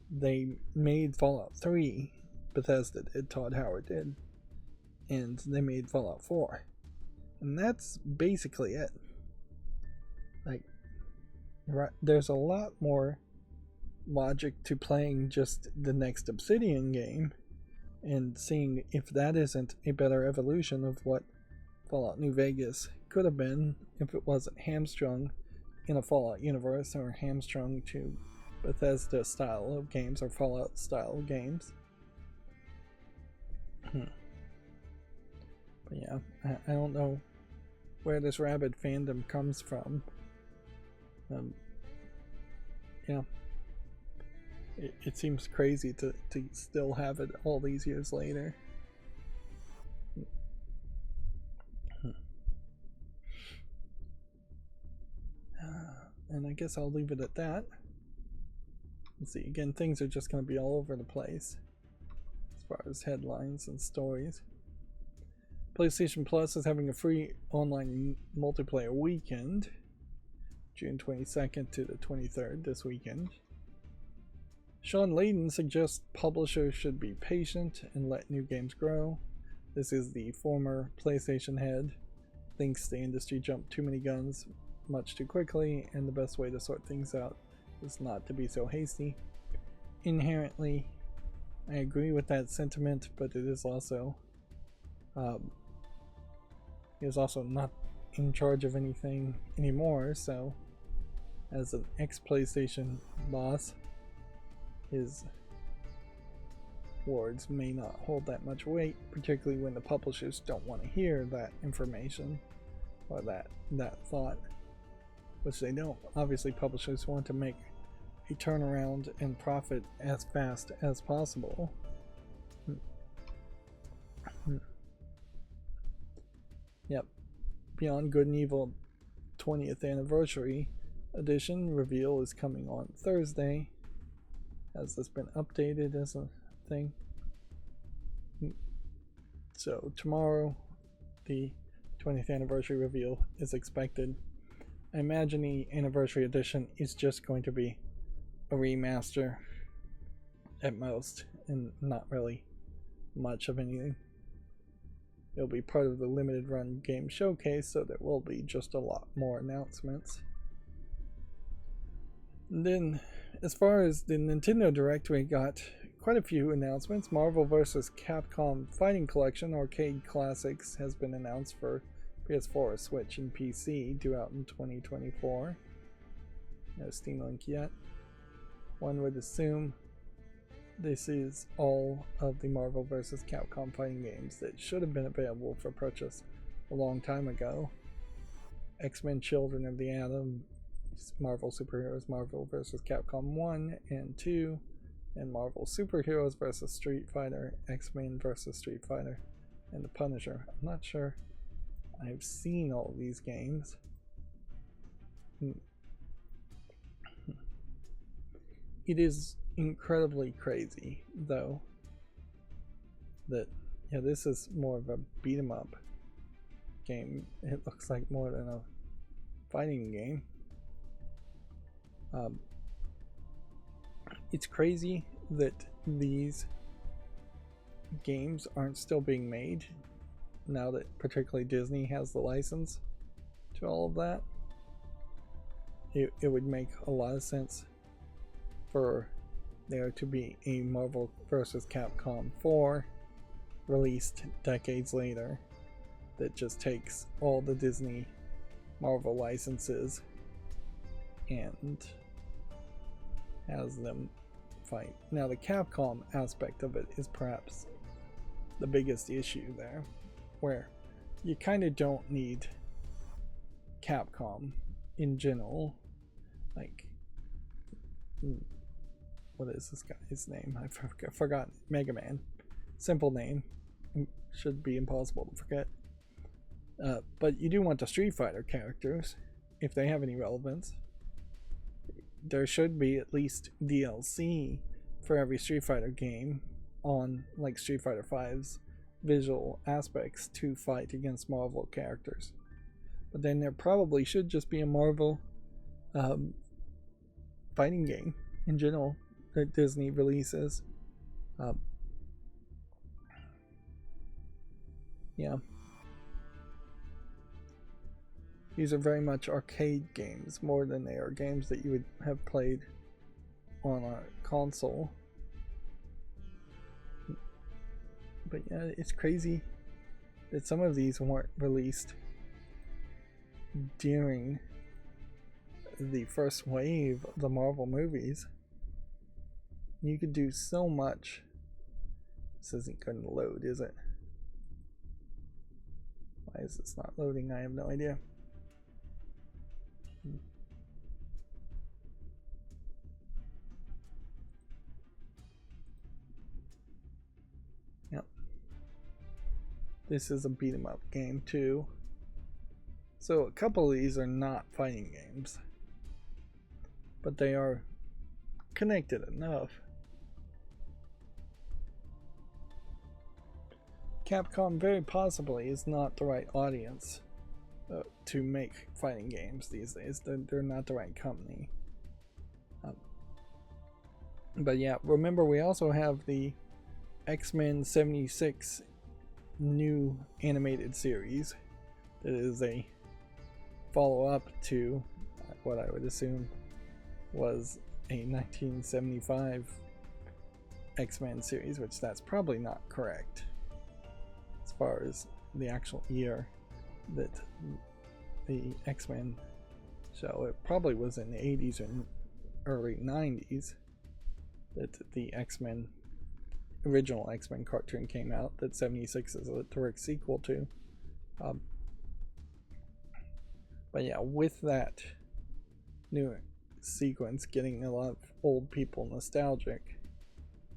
They made Fallout 3, Bethesda did, Todd Howard did, and they made Fallout 4. And that's basically it. Like, there's a lot more logic to playing just the next Obsidian game and seeing if that isn't a better evolution of what Fallout New Vegas could have been if it wasn't hamstrung in a Fallout universe or hamstrung to Bethesda style of games or Fallout style games. But yeah, I don't know where this rabid fandom comes from. Yeah, it seems crazy to still have it all these years later. And I guess I'll leave it at that. Let's see, again, things are just going to be all over the place as far as headlines and stories. PlayStation Plus is having a free online multiplayer weekend, June 22nd to the 23rd, this weekend. Sean Layden suggests publishers should be patient and let new games grow. This is the former PlayStation head. Thinks the industry jumped too many guns much too quickly, and the best way to sort things out is not to be so hasty. Inherently, I agree with that sentiment, but it is also he is also not in charge of anything anymore, so as an ex-PlayStation boss, his words may not hold that much weight, particularly when the publishers don't want to hear that information or that thought, which they don't. Obviously, publishers want to make a turnaround and profit as fast as possible. Yep. Beyond Good and Evil 20th Anniversary Edition reveal is coming on Thursday. Has this been updated as a thing? So tomorrow, the 20th Anniversary reveal is expected. I imagine the Anniversary Edition is just going to be a remaster at most, and not really much of anything. It'll be part of the limited run game showcase, so there will be just a lot more announcements. And then, as far as the Nintendo Direct, we got quite a few announcements. Marvel vs. Capcom Fighting Collection Arcade Classics has been announced for PS4, Switch, and PC, due out in 2024. No Steam link yet. One would assume this is all of the Marvel vs. Capcom fighting games that should have been available for purchase a long time ago. X-Men Children of the Atom, Marvel Superheroes, Marvel vs. Capcom 1 and 2, and Marvel Superheroes vs. Street Fighter, X-Men vs. Street Fighter, and The Punisher. I'm not sure I've seen all of these games. It is incredibly crazy, though, that, yeah, this is more of a beat 'em up game. It looks like more than a fighting game. It's crazy that these games aren't still being made now that particularly Disney has the license to all of that. It would make a lot of sense for there to be a Marvel vs. Capcom 4 released decades later that just takes all the Disney Marvel licenses and has them fight. Now, the Capcom aspect of it is perhaps the biggest issue there, where you kind of don't need Capcom in general. Like, what is this guy's name? I forgot. Mega Man. Simple name. Should be impossible to forget. But you do want the Street Fighter characters, if they have any relevance. There should be at least DLC for every Street Fighter game on, like, Street Fighter V's visual aspects to fight against Marvel characters. But then there probably should just be a Marvel fighting game in general that Disney releases. Yeah. These are very much arcade games more than they are games that you would have played on a console. But yeah, it's crazy that some of these weren't released during the first wave of the Marvel movies. You could do so much. This isn't going to load, is it? Why is this not loading? I have no idea. Yep. This is a beat 'em up game too. So a couple of these are not fighting games, but they are connected enough. Capcom very possibly is not the right audience to make fighting games these days. They're not the right company. But yeah, remember we also have the X-Men 76 new animated series that is a follow-up to what I would assume was a 1975 X-Men series, which that's probably not correct as far as the actual year that the X-Men show. It probably was in the 80s or early 90s that the X-Men, original X-Men cartoon came out, that 76 is a direct sequel to. But yeah, with that new sequence getting a lot of old people nostalgic,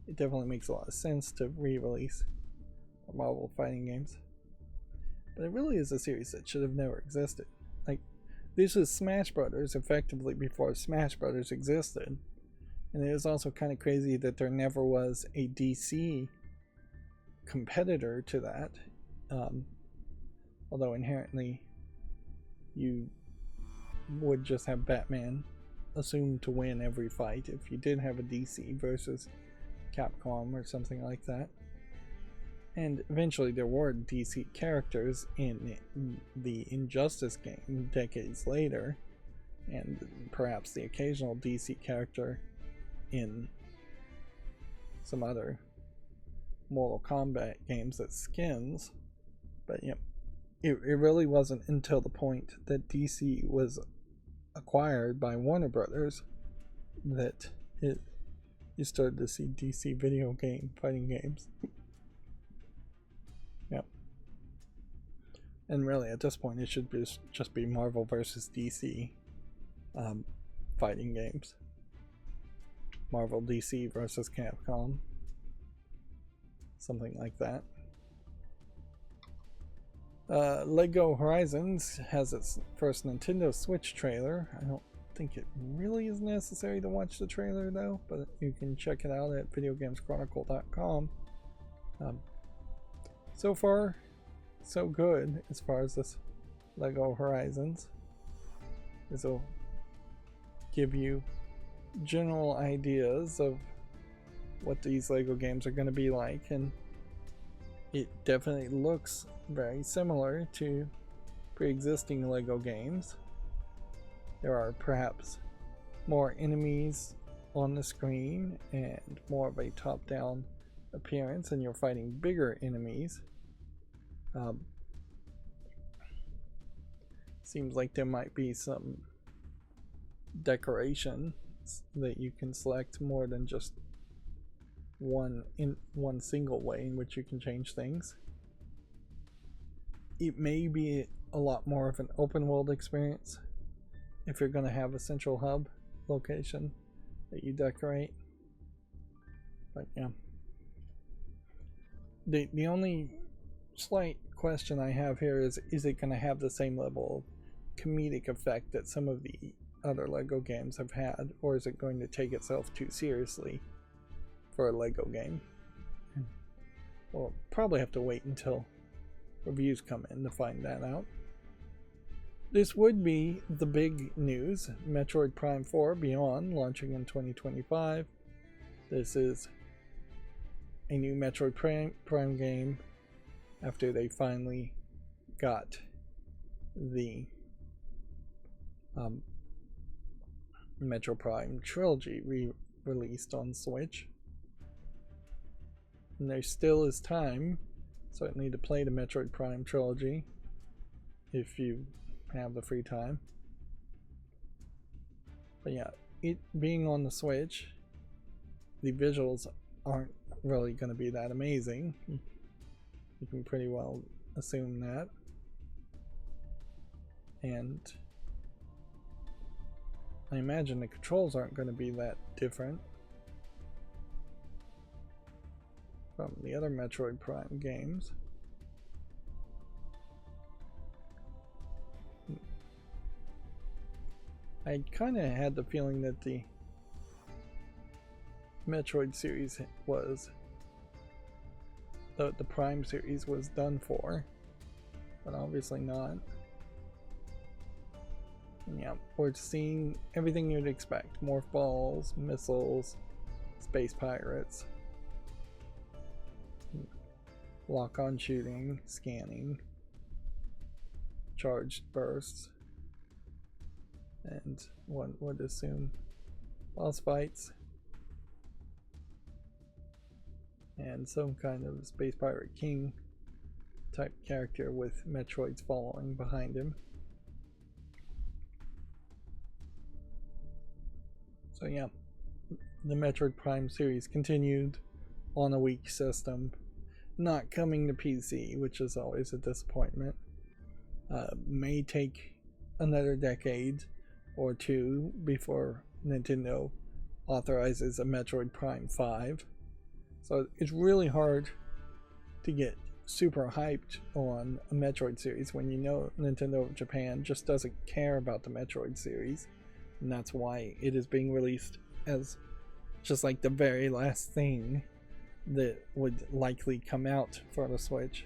it definitely makes a lot of sense to re-release Marvel fighting games. But it really is a series that should have never existed. Like, this was Smash Brothers effectively before Smash Brothers existed. And it is also kind of crazy that there never was a DC competitor to that. Although inherently you would just have Batman assumed to win every fight if you did have a DC versus Capcom or something like that. And eventually there were DC characters in the Injustice game decades later, and perhaps the occasional DC character in some other Mortal Kombat games as skins. But yeah, it really wasn't until the point that DC was acquired by Warner Brothers that you started to see DC video game fighting games. Yep. And really, at this point, it should just be Marvel versus DC fighting games. Marvel DC versus Capcom. Something like that. Lego Horizons has its first Nintendo Switch trailer. I don't think it really is necessary to watch the trailer though, but you can check it out at videogameschronicle.com. So far, so good as far as this Lego Horizons. This will give you general ideas of what these Lego games are going to be like, and it definitely looks very similar to pre-existing Lego games. There are perhaps more enemies on the screen and more of a top-down appearance, and you're fighting bigger enemies. Seems like there might be some decorations that you can select more than just one single way in which you can change things. It may be a lot more of an open world experience if you're going to have a central hub location that you decorate. But yeah, the only slight question I have here is it going to have the same level of comedic effect that some of the other Lego games have had, or is it going to take itself too seriously for a Lego game? We'll probably have to wait until reviews come in to find that out. This would be the big news: Metroid Prime 4 Beyond launching in 2025. This is a new Metroid Prime game after they finally got the Metroid Prime trilogy released on Switch. And there still is time, certainly, to play the Metroid Prime trilogy if you have the free time. But yeah, it being on the Switch, the visuals aren't really going to be that amazing. You can pretty well assume that. And I imagine the controls aren't going to be that different from the other Metroid Prime games. I kind of had the feeling that the Metroid series was the Prime series was done for, but obviously not. And yeah, we're seeing everything you'd expect: morph balls, missiles, space pirates, lock-on shooting, scanning, charged bursts, and one would assume boss fights, and some kind of Space Pirate King type character with Metroids following behind him. So yeah, the Metroid Prime series continued on a weak system, not coming to PC, which is always a disappointment. May take another decade or two before Nintendo authorizes a Metroid Prime 5. So it's really hard to get super hyped on a Metroid series when you know Nintendo of Japan just doesn't care about the Metroid series. And that's why it is being released as just like the very last thing that would likely come out for the Switch.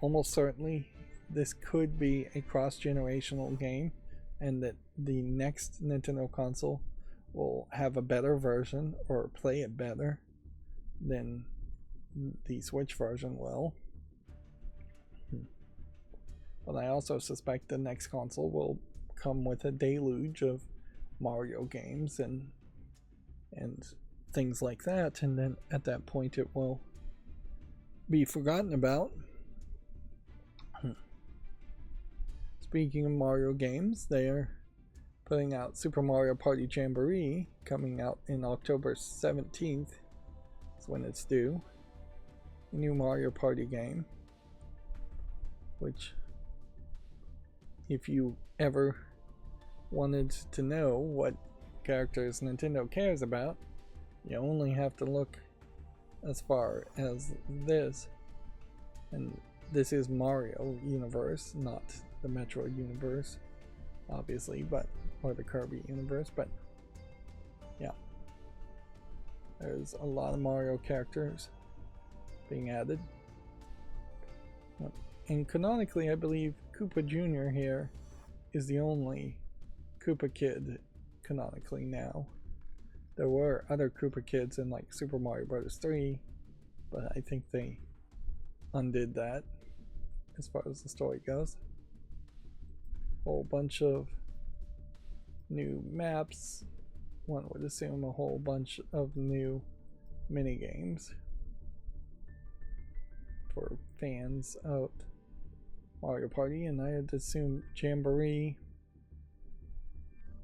Almost certainly this could be a cross-generational game, and that the next Nintendo console will have a better version or play it better than the Switch version will. But I also suspect the next console will come with a deluge of Mario games and things like that, and then at that point it will be forgotten about. Speaking of Mario games, they are putting out Super Mario Party Jamboree, coming out in October 17th. That's when it's due. A new Mario Party game, which, if you ever wanted to know what characters Nintendo cares about, you only have to look as far as this. And this is Mario universe, not the Metroid universe, obviously, but or the Kirby universe, but yeah. There's a lot of Mario characters being added. And canonically, I believe Koopa Jr. here is the only Koopa Kid canonically now. There were other Koopa Kids in like Super Mario Bros. 3, but I think they undid that as far as the story goes. Whole bunch of new maps. One would assume a whole bunch of new mini games for fans of Mario Party, and I had assumed Jamboree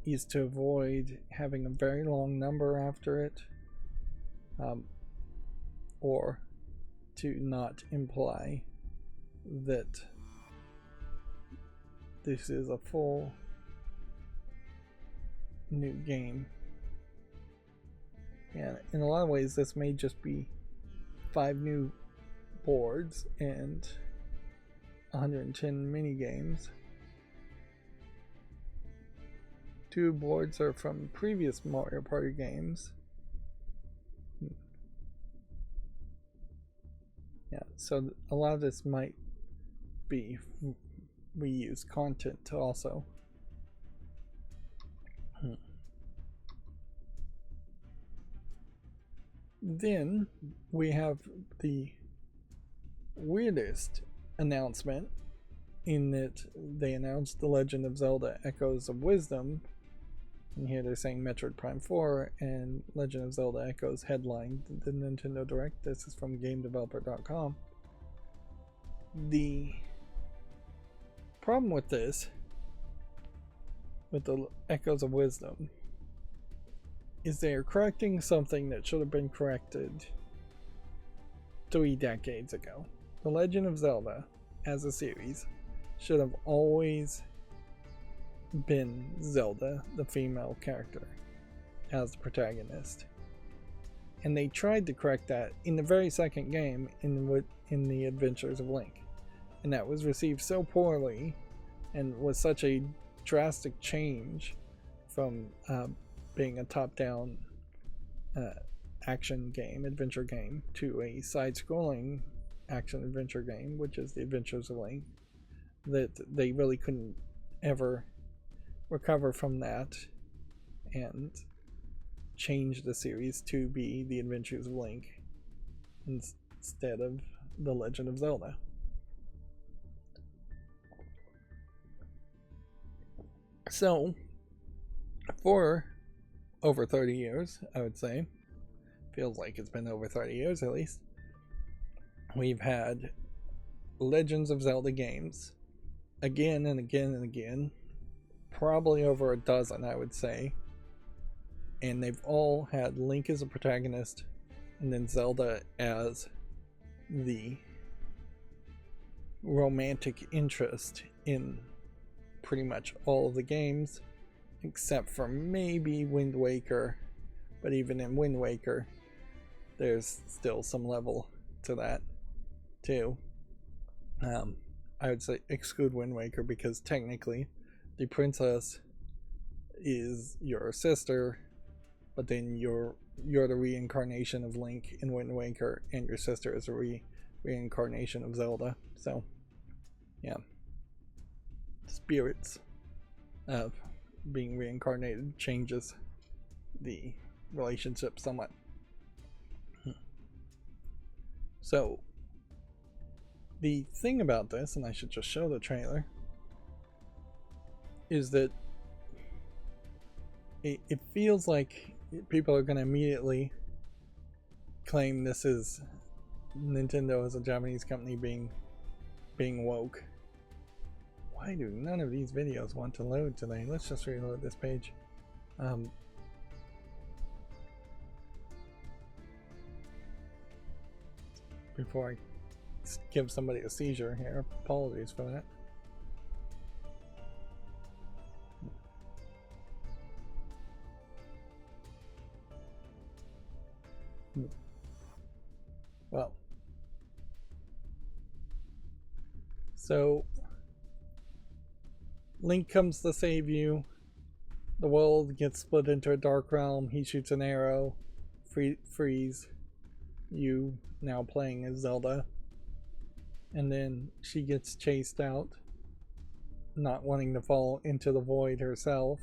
is to avoid having a very long number after it, or to not imply that this is a full new game. And in a lot of ways, this may just be 5 new boards and 110 mini games. 2 boards are from previous Mario Party games. Yeah, so a lot of this might be reused content to also. Then we have the weirdest announcement, in that they announced The Legend of Zelda Echoes of Wisdom, and here they're saying Metroid Prime 4 and Legend of Zelda Echoes headlined the Nintendo Direct. This is from GameDeveloper.com. The problem with this, with the Echoes of Wisdom, is they are correcting something that should have been corrected 3 decades ago. The Legend of Zelda, as a series, should have always been Zelda, the female character, as the protagonist. And they tried to correct that in the very second game in the Adventures of Link. And that was received so poorly and was such a drastic change from being a top-down action game, adventure game, to a side-scrolling action-adventure game, which is the Adventures of Link, that they really couldn't ever recover from that and change the series to be the Adventures of Link instead of The Legend of Zelda. So, for over 30 years, I would say, feels like it's been over 30 years at least, we've had Legends of Zelda games again and again and again, probably over a dozen, I would say, and they've all had Link as a protagonist and then Zelda as the romantic interest in pretty much all of the games, except for maybe Wind Waker. But even in Wind Waker, there's still some level to that too. I would say exclude Wind Waker, because technically the princess is your sister, but then you're the reincarnation of Link in Wind Waker, and your sister is a reincarnation of Zelda. So yeah, spirits of being reincarnated changes the relationship somewhat. So the thing about this, and I should just show the trailer, is that it feels like people are going to immediately claim this is Nintendo as a Japanese company being woke. Why do none of these videos want to load today? Let's just reload this page. Before I give somebody a seizure here, apologies for that. Well, so Link comes to save you. The world gets split into a dark realm. He shoots an arrow, frees you, now playing as Zelda. And then she gets chased out, not wanting to fall into the void herself.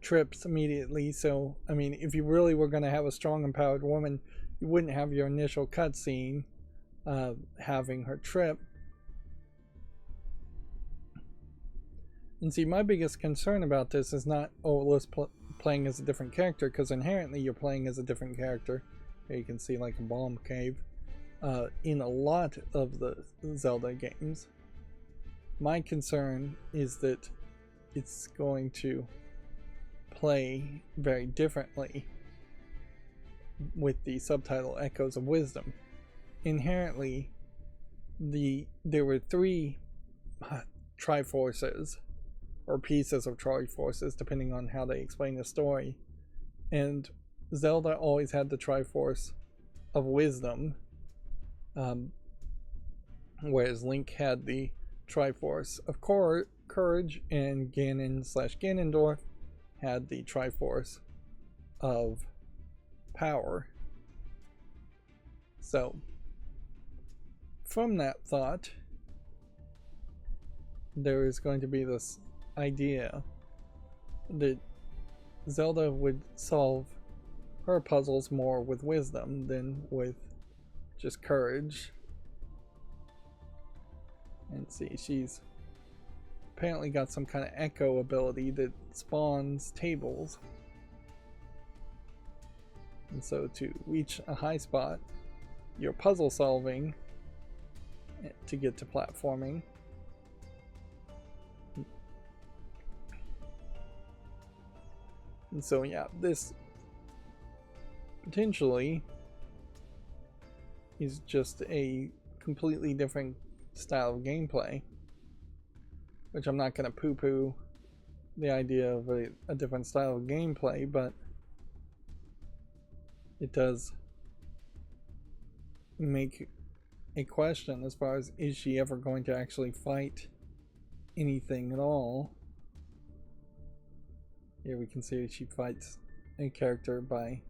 Trips immediately. So, I mean, if you really were going to have a strong, empowered woman, you wouldn't have your initial cutscene having her trip. And see, my biggest concern about this is not, oh, let's playing as a different character, because inherently you're playing as a different character. Here you can see like a bomb cave in a lot of the Zelda games. My concern is that it's going to play very differently with the subtitle Echoes of Wisdom. Inherently, there were 3 Triforces, or pieces of Triforces, depending on how they explain the story. And Zelda always had the Triforce of Wisdom, whereas Link had the Triforce of Courage, and Ganon/Ganondorf had the Triforce of Power. So, from that thought, there is going to be this idea that Zelda would solve her puzzles more with wisdom than with just courage. And see, she's apparently got some kind of echo ability that spawns tables. And so to reach a high spot, you're puzzle solving to get to platforming. And so yeah, this potentially is just a completely different style of gameplay, which I'm not going to poo-poo the idea of a different style of gameplay, but it does make a question as far as, is she ever going to actually fight anything at all? Here we can see she fights a character by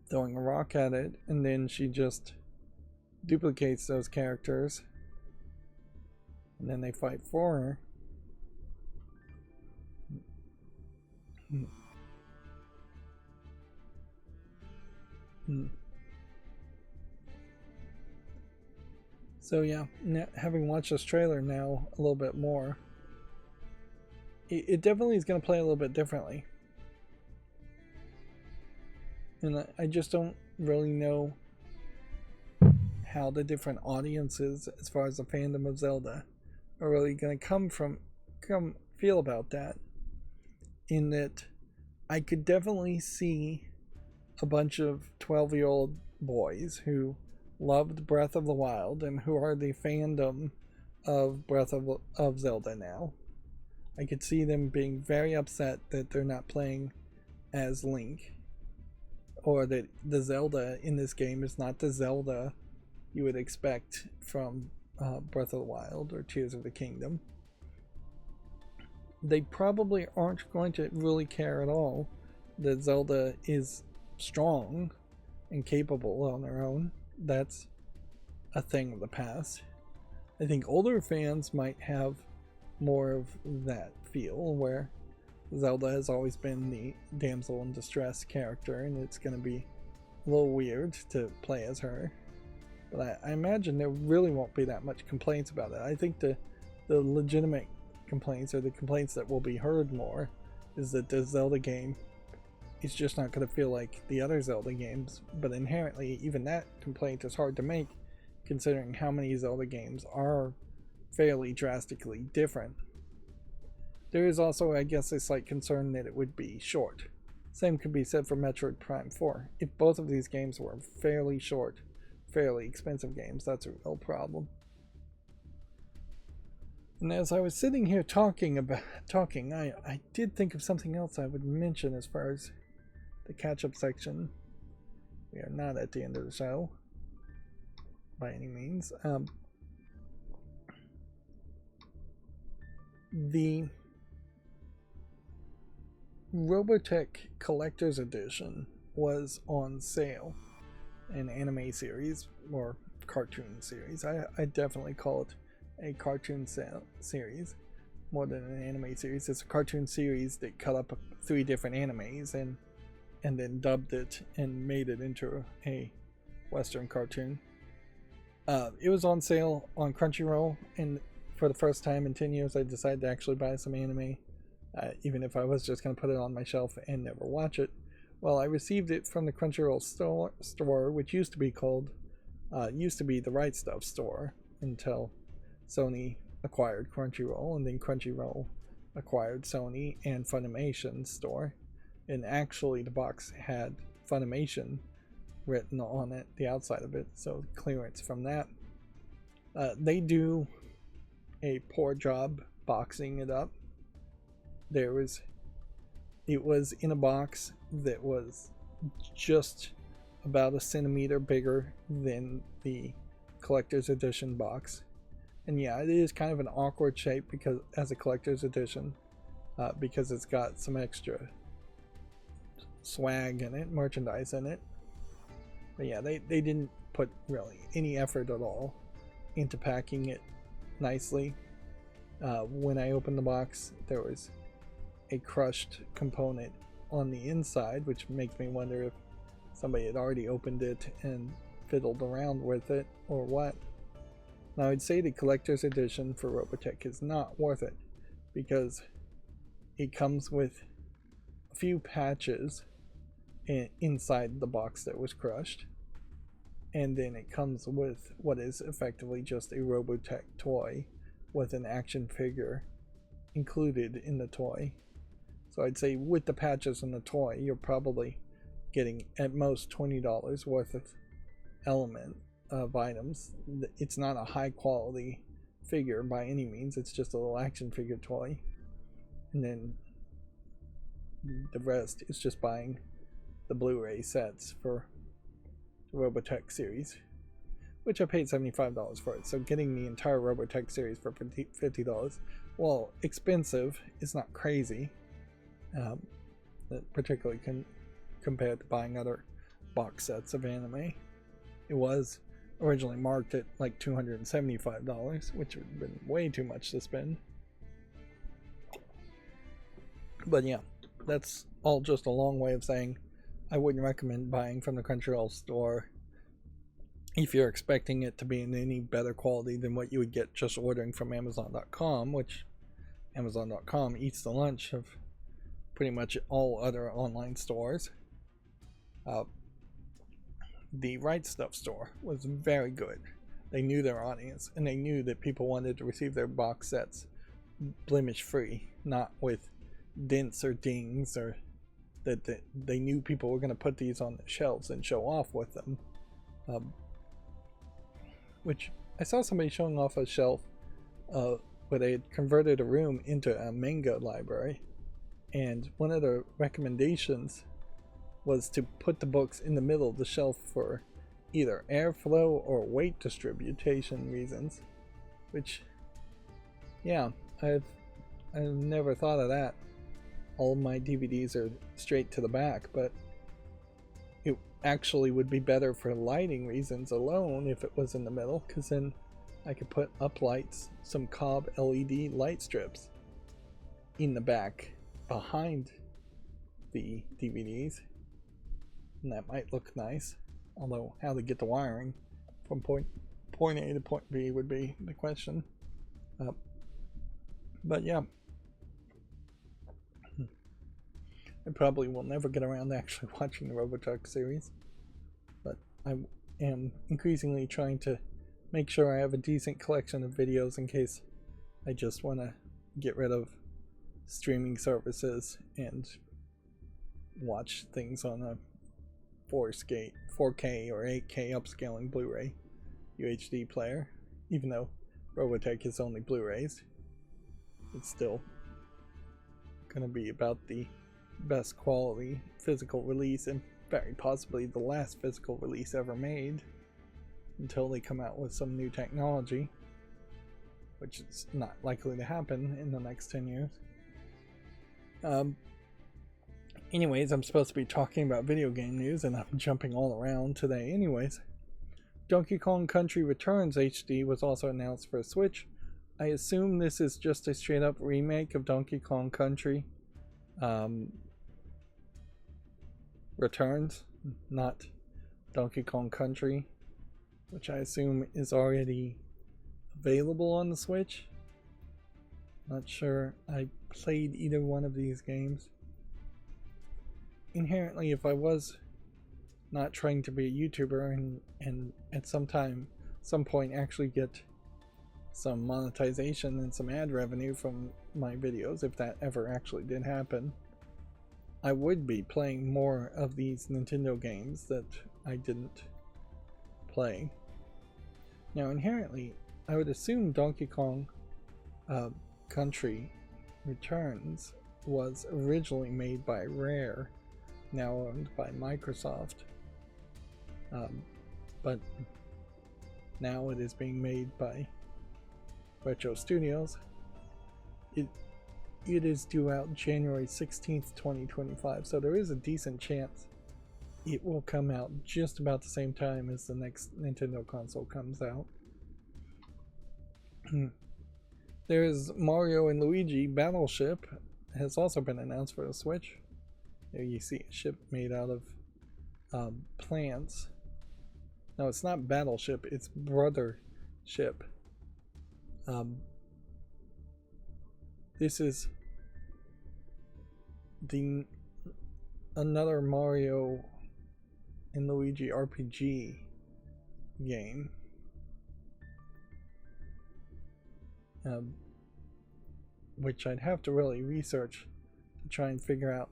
throwing a rock at it, and then she just duplicates those characters, and then they fight for her. So yeah, having watched this trailer now a little bit more, it definitely is going to play a little bit differently. And I just don't really know how the different audiences, as far as the fandom of Zelda, are really going to come feel about that. In that, I could definitely see a bunch of 12-year-old boys who loved Breath of the Wild and who are the fandom of Breath of Zelda now. I could see them being very upset that they're not playing as Link, or that the Zelda in this game is not the Zelda you would expect from Breath of the Wild or Tears of the Kingdom. They probably aren't going to really care at all that Zelda is strong and capable on their own. That's a thing of the past. I think older fans might have more of that feel, where Zelda has always been the damsel in distress character, and it's going to be a little weird to play as her. But I imagine there really won't be that much complaints about it. I think the legitimate complaints, or the complaints that will be heard more, is that the Zelda game is just not going to feel like the other Zelda games. But inherently, even that complaint is hard to make, considering how many Zelda games are fairly drastically different. There is also, I guess, a slight concern that it would be short. Same could be said for Metroid Prime 4. If both of these games were fairly short, fairly expensive games, that's a real problem. And as I was sitting here talking, I did think of something else I would mention as far as the catch-up section. We are not at the end of the show, by any means. The Robotech Collector's Edition was on sale. An anime series, or cartoon series. I definitely call it a cartoon series more than an anime series. It's a cartoon series that cut up 3 different animes and then dubbed it and made it into a Western cartoon. It was on sale on Crunchyroll, and for the first time in 10 years I decided to actually buy some anime, even if I was just going to put it on my shelf and never watch it. Well, I received it from the Crunchyroll store, which used to be the Right Stuff store until Sony acquired Crunchyroll, and then Crunchyroll acquired Sony and Funimation's store. And actually, the box had Funimation written on it, the outside of it, so clearance from that. They do a poor job boxing it up. It was in a box that was just about a centimeter bigger than the collector's edition box. And yeah, it is kind of an awkward shape because as a collector's edition, because it's got some extra swag in it, merchandise in it. But yeah, they didn't put really any effort at all into packing it nicely. When I opened the box, there was a crushed component on the inside, which makes me wonder if somebody had already opened it and fiddled around with it or what. Now, I'd say the collector's edition for Robotech is not worth it because it comes with a few patches inside the box that was crushed, and then it comes with what is effectively just a Robotech toy with an action figure included in the toy. So I'd say with the patches and the toy, you're probably getting at most $20 worth of element of items. It's not a high quality figure by any means, it's just a little action figure toy. And then the rest is just buying the Blu-ray sets for the Robotech series, which I paid $75 for it. So getting the entire Robotech series for $50, while expensive, is not crazy, particularly compared to buying other box sets of anime. It was originally marked at like $275, which would have been way too much to spend. But yeah, that's all just a long way of saying I wouldn't recommend buying from the Crunchyroll store if you're expecting it to be in any better quality than what you would get just ordering from Amazon.com, which Amazon.com eats the lunch of pretty much all other online stores. The Right Stuff store was very good. They knew their audience, and they knew that people wanted to receive their box sets blemish free, not with dents or dings, or that they knew people were going to put these on the shelves and show off with them. Which I saw somebody showing off a shelf where they had converted a room into a manga library, and one of the recommendations was to put the books in the middle of the shelf for either airflow or weight distribution reasons, which, yeah, I've never thought of that. All my DVDs are straight to the back, but it actually would be better for lighting reasons alone if it was in the middle, because then I could put up lights, some cob LED light strips in the back behind the DVDs, and that might look nice. Although how to get the wiring from point A to point B would be the question. But yeah, I probably will never get around to actually watching the Robotech series, but I am increasingly trying to make sure I have a decent collection of videos in case I just want to get rid of streaming services and watch things on a 4K or 8K upscaling Blu-ray UHD player. Even though Robotech is only Blu-rays, it's still going to be about the best quality physical release, and very possibly the last physical release ever made, until they come out with some new technology, which is not likely to happen in the next 10 years. Anyways, I'm supposed to be talking about video game news, and I'm jumping all around today. Anyways, Donkey Kong Country Returns HD was also announced for Switch. I assume this is just a straight up remake of Donkey Kong Country Returns, not Donkey Kong Country, which I assume is already available on the Switch. Not sure I played either one of these games. Inherently, if I was not trying to be a YouTuber and at some point actually get some monetization and some ad revenue from my videos, if that ever actually did happen, I would be playing more of these Nintendo games that I didn't play. Now, inherently, I would assume Donkey Kong Country Returns was originally made by Rare, now owned by Microsoft, but now it is being made by Retro Studios. It is due out January 16th, 2025, so there is a decent chance it will come out just about the same time as the next Nintendo console comes out. There's Mario and Luigi Battleship has also been announced for the Switch. There you see a ship made out of plants. No, it's not Battleship, it's Brother Ship. This is another Mario and Luigi RPG game. Which I'd have to really research to try and figure out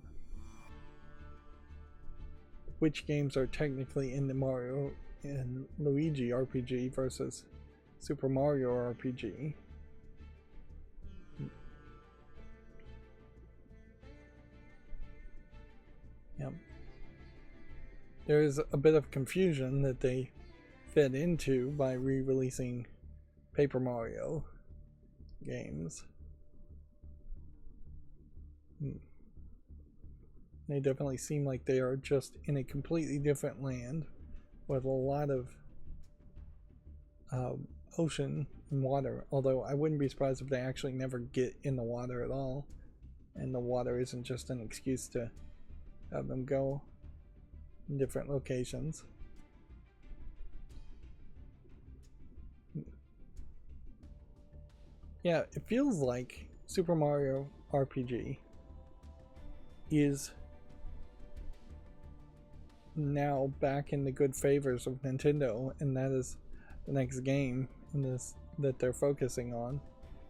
which games are technically in the Mario and Luigi RPG versus Super Mario RPG. Yep. There's a bit of confusion that they fed into by re-releasing Paper Mario games. They definitely seem like they are just in a completely different land with a lot of ocean and water, although I wouldn't be surprised if they actually never get in the water at all, and the water isn't just an excuse to have them go in different locations. Yeah, it feels like Super Mario RPG is now back in the good favors of Nintendo, and that is the next game in this that they're focusing on.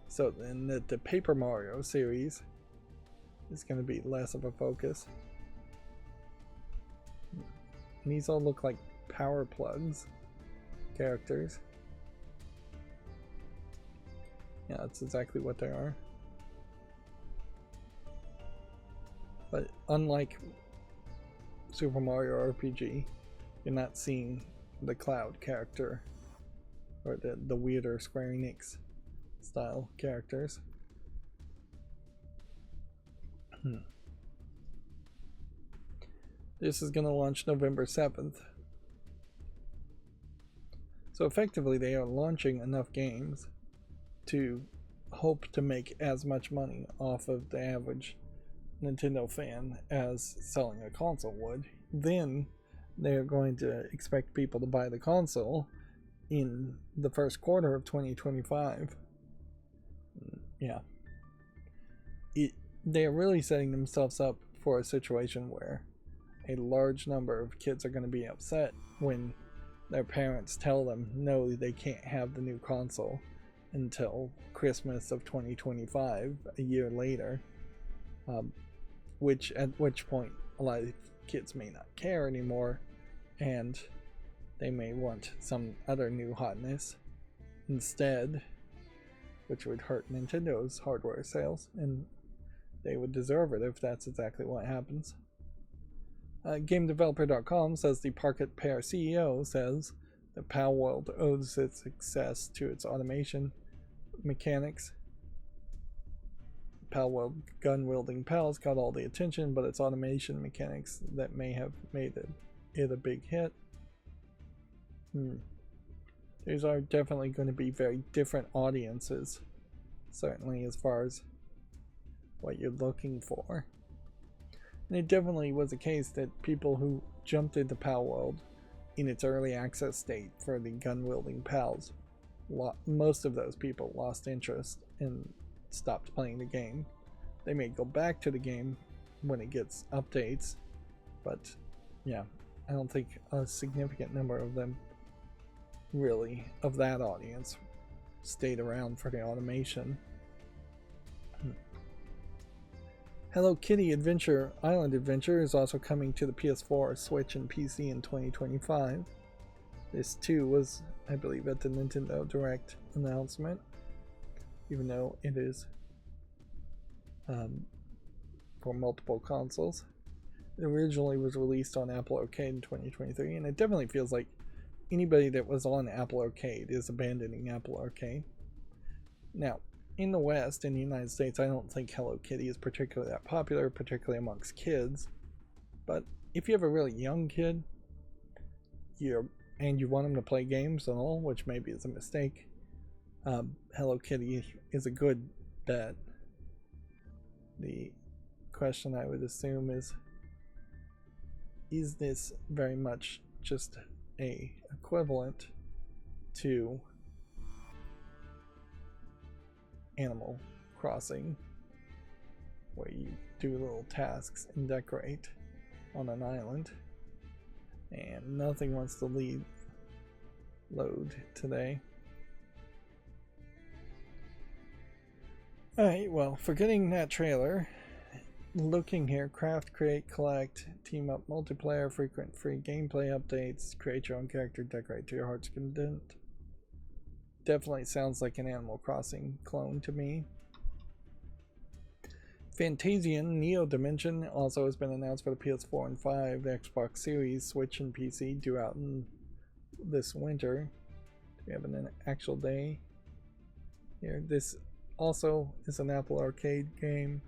So then the Paper Mario series is going to be less of a focus. And these all look like power plugs characters. Yeah, that's exactly what they are. But unlike Super Mario RPG, you're not seeing the Cloud character or the weirder Square Enix style characters. This is going to launch November 7th. So effectively they are launching enough games to hope to make as much money off of the average Nintendo fan as selling a console would. Then they're going to expect people to buy the console in the first quarter of 2025. Yeah. they're really setting themselves up for a situation where a large number of kids are going to be upset when their parents tell them no, they can't have the new console until Christmas of 2025, a year later. At which point a lot of kids may not care anymore, and they may want some other new hotness instead, which would hurt Nintendo's hardware sales, and they would deserve it if that's exactly what happens. GameDeveloper.com says the Parket Pair CEO says that Palworld owes its success to its automation mechanics. Palworld gun-wielding pals got all the attention, but its automation mechanics that may have made it a big hit. These are definitely going to be very different audiences, certainly as far as what you're looking for. And it definitely was a case that people who jumped into Palworld in its early access state for the gun-wielding pals, most of those people lost interest and stopped playing the game. They may go back to the game when it gets updates, but yeah, I don't think a significant number of them really, of that audience, stayed around for the automation. Hello Kitty Adventure Island Adventure is also coming to the PS4, Switch, and PC in 2025. This too was, I believe, at the Nintendo Direct announcement, even though it is for multiple consoles. It originally was released on Apple Arcade in 2023, and it definitely feels like anybody that was on Apple Arcade is abandoning Apple Arcade. Now, in the West, in the United States, I don't think Hello Kitty is particularly that popular, particularly amongst kids. But if you have a really young kid, and you want them to play games and all, which maybe is a mistake, Hello Kitty is a good bet. The question I would assume is this very much just a equivalent to Animal Crossing, where you do little tasks and decorate on an island, and nothing wants to load today. Alright, well, forgetting that trailer, looking here, craft, create, collect, team up multiplayer, frequent free gameplay updates, create your own character, decorate to your heart's content. Definitely sounds like an Animal Crossing clone to me. Fantasian Neo Dimension also has been announced for the PS4 and 5, the Xbox Series, Switch, and PC, due out in this winter. Do we have an actual day here? This also is an Apple Arcade game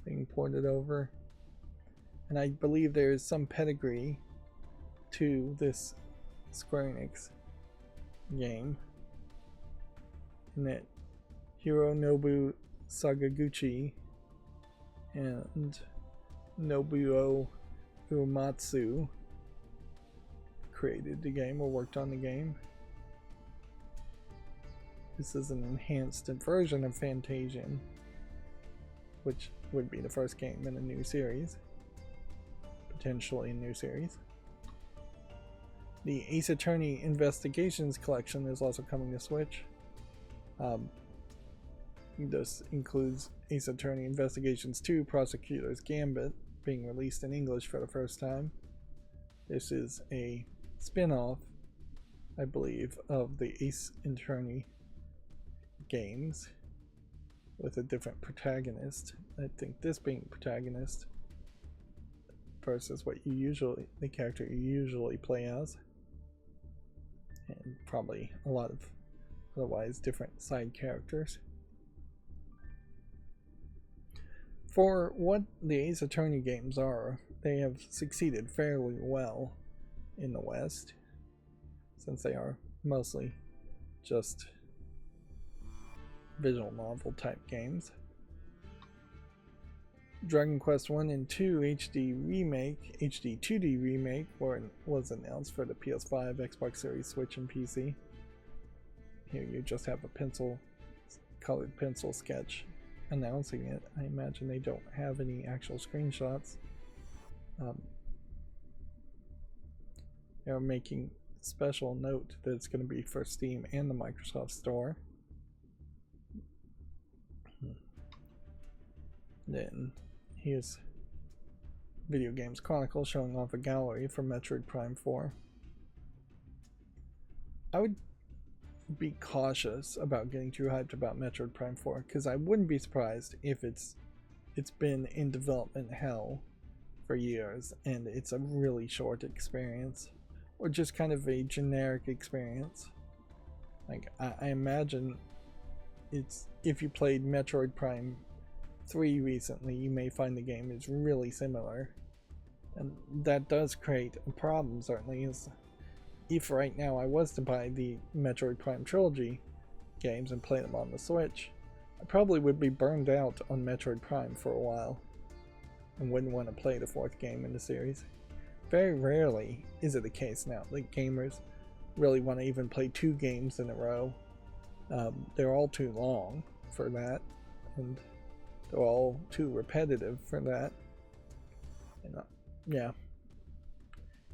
being ported over, and I believe there is some pedigree to this Square Enix game, in that Hironobu Sakaguchi and Nobuo Uematsu created the game or worked on the game. This is an enhanced version of Fantasian, which would be the first game in a new series, potentially a new series. The Ace Attorney Investigations collection is also coming to Switch. This includes Ace Attorney Investigations 2 Prosecutor's Gambit being released in English for the first time. This is a spin-off, I believe, of the Ace Attorney games with a different protagonist. I think this being protagonist versus what the character you usually play as, and probably a lot of otherwise different side characters. For what the Ace Attorney games are, they have succeeded fairly well in the West, since they are mostly just visual novel type games. Dragon Quest 1 and 2 HD 2D remake was announced for the PS5, Xbox Series, Switch, and PC. Here you just have a pencil colored pencil sketch announcing it. I imagine they don't have any actual screenshots. They're making special note that it's going to be for Steam and the Microsoft Store. Then here's Video Games Chronicle showing off a gallery for Metroid Prime 4. I would be cautious about getting too hyped about Metroid Prime 4 because I wouldn't be surprised if it's been in development hell for years and it's a really short experience or just kind of a generic experience. Like I imagine it's, if you played Metroid Prime 3 recently, you may find the game is really similar, and that does create a problem. Certainly, is if right now I was to buy the Metroid Prime trilogy games and play them on the Switch, I probably would be burned out on Metroid Prime for a while and wouldn't want to play the fourth game in the series. Very rarely is it the case now that gamers really want to even play 2 games in a row. They're all too long for that, and they're all too repetitive for that. And, yeah.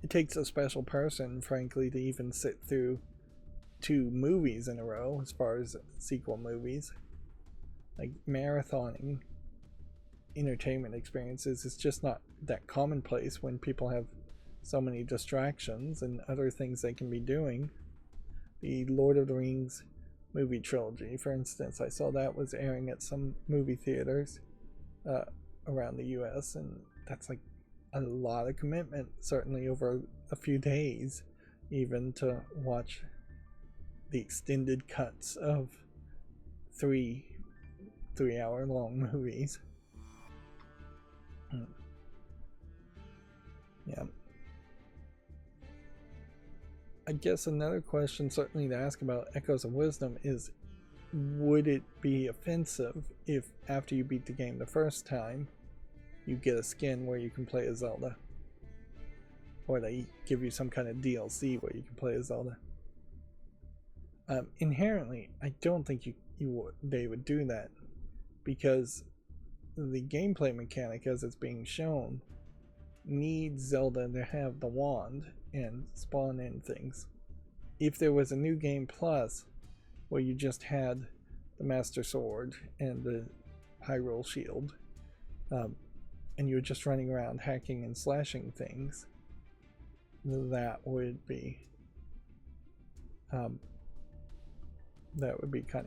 It takes a special person, frankly, to even sit through 2 movies in a row as far as sequel movies. Like, marathoning entertainment experiences is just not that commonplace when people have so many distractions and other things they can be doing. The Lord of the Rings movie trilogy, for instance, I saw that was airing at some movie theaters around the US, and that's like a lot of commitment, certainly over a few days, even to watch the extended cuts of 3-hour long movies. Yeah. I guess another question certainly to ask about Echoes of Wisdom is, would it be offensive if after you beat the game the first time you get a skin where you can play as Zelda? Or they give you some kind of DLC where you can play as Zelda? Inherently, I don't think they would do that, because the gameplay mechanic as it's being shown needs Zelda to have the wand and spawn in things. If there was a new game plus where you just had the Master Sword and the Hyrule Shield, and you were just running around hacking and slashing things, that would be kind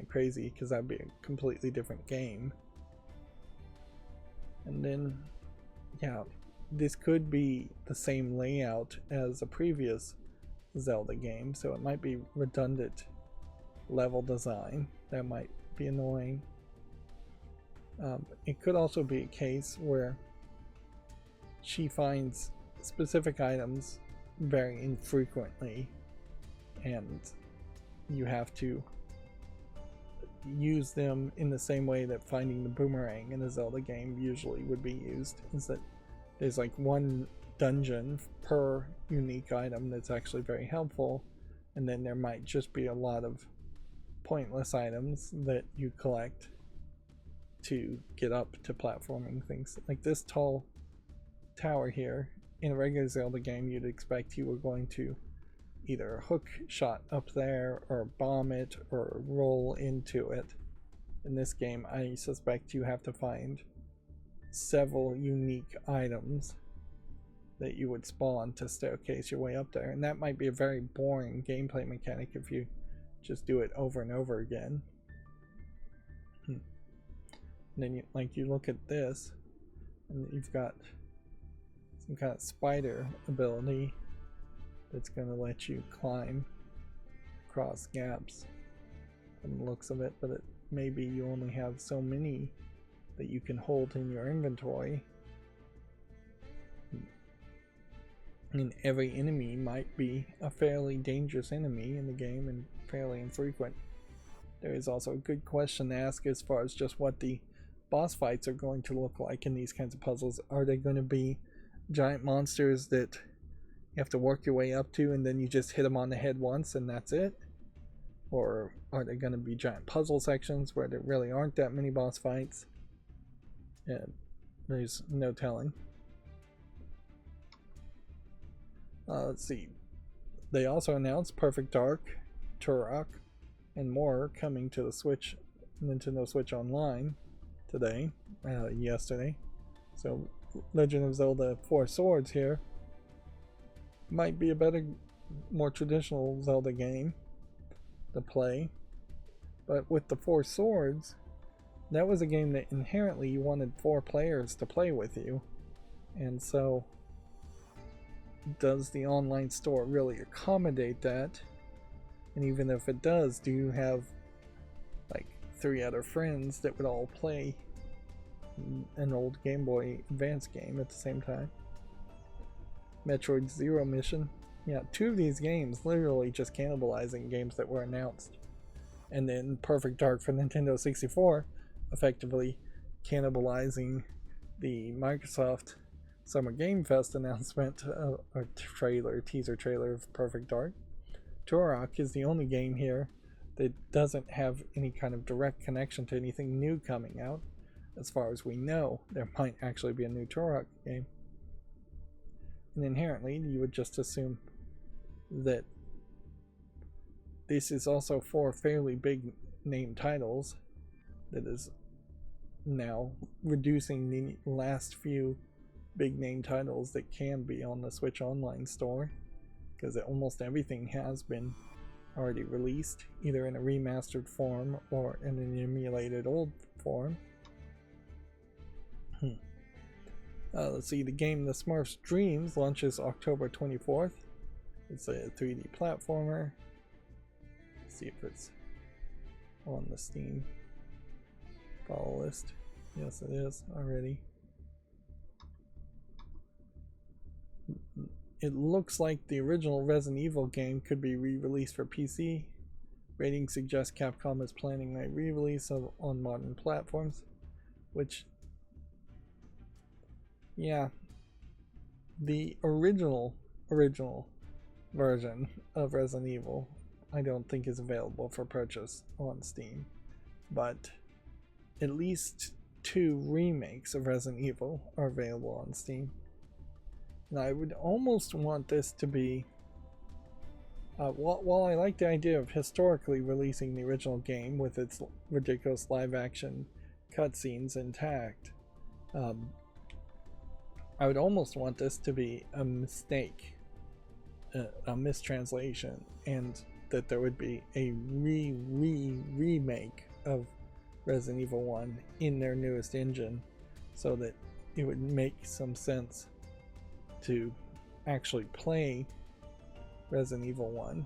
of crazy, because that would be a completely different game. And then, yeah, this could be the same layout as a previous Zelda game, so it might be redundant level design. That might be annoying. It could also be a case where she finds specific items very infrequently, and you have to use them in the same way that finding the boomerang in a Zelda game usually would be used. Is that there's like one dungeon per unique item that's actually very helpful, and then there might just be a lot of pointless items that you collect to get up to platforming things. Like this tall tower here, in a regular Zelda game you'd expect you were going to either hook shot up there or bomb it or roll into it. In this game, I suspect you have to find several unique items that you would spawn to staircase your way up there, and that might be a very boring gameplay mechanic if you just do it over and over again. And then you look at this, and you've got some kind of spider ability that's going to let you climb across gaps from the looks of it, but maybe you only have so many that you can hold in your inventory, and every enemy might be a fairly dangerous enemy in the game and fairly infrequent. There is also a good question to ask as far as just what the boss fights are going to look like in these kinds of puzzles. Are they going to be giant monsters that you have to work your way up to, and then you just hit them on the head once and that's it? Or are they going to be giant puzzle sections where there really aren't that many boss fights? And there's no telling. Let's see. They also announced Perfect Dark, Turok, and more coming to the Switch, Nintendo Switch Online yesterday. So Legend of Zelda Four Swords here might be a better, more traditional Zelda game to play. But with the Four Swords, that was a game that inherently you wanted 4 players to play with you. And so, does the online store really accommodate that? And even if it does, do you have like 3 other friends that would all play an old Game Boy Advance game at the same time? Metroid Zero Mission. Yeah, 2 of these games literally just cannibalizing games that were announced. And then Perfect Dark for Nintendo 64 effectively cannibalizing the Microsoft Summer Game Fest announcement, or teaser trailer of Perfect Dark. Turok is the only game here that doesn't have any kind of direct connection to anything new coming out. As far as we know, there might actually be a new Turok game. And inherently, you would just assume that this is also 4 fairly big name titles that is now reducing the last few big name titles that can be on the Switch Online store, because almost everything has been already released, either in a remastered form or in an emulated old form. Let's see, the game The Smurfs Dreams launches October 24th. It's a 3D platformer. Let's see if it's on the Steam follow list. Yes, it is already. It looks like the original Resident Evil game could be re-released for PC. Ratings suggest Capcom is planning a re-release on modern platforms, which, yeah, the original version of Resident Evil I don't think is available for purchase on Steam, but at least 2 remakes of Resident Evil are available on Steam. And I would almost want this to be, while I like the idea of historically releasing the original game with its ridiculous live action cutscenes intact, I would almost want this to be a mistake, a mistranslation, and that there would be a remake of Resident Evil 1 in their newest engine, so that it would make some sense to actually play Resident Evil 1.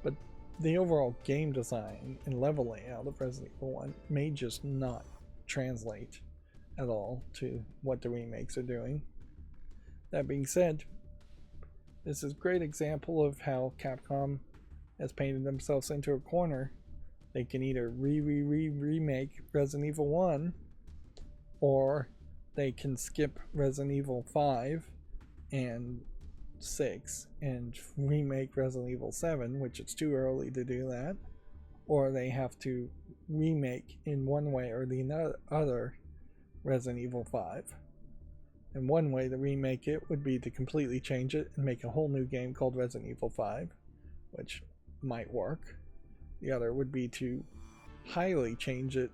But the overall game design and level layout of Resident Evil 1 may just not translate at all to what the remakes are doing. That being said, this is a great example of how Capcom has painted themselves into a corner. They can either remake Resident Evil 1, or they can skip Resident Evil 5 and 6 and remake Resident Evil 7, which it's too early to do that, or they have to remake in one way or the other Resident Evil 5. And one way to remake it would be to completely change it and make a whole new game called Resident Evil 5, which might work. The other would be to highly change it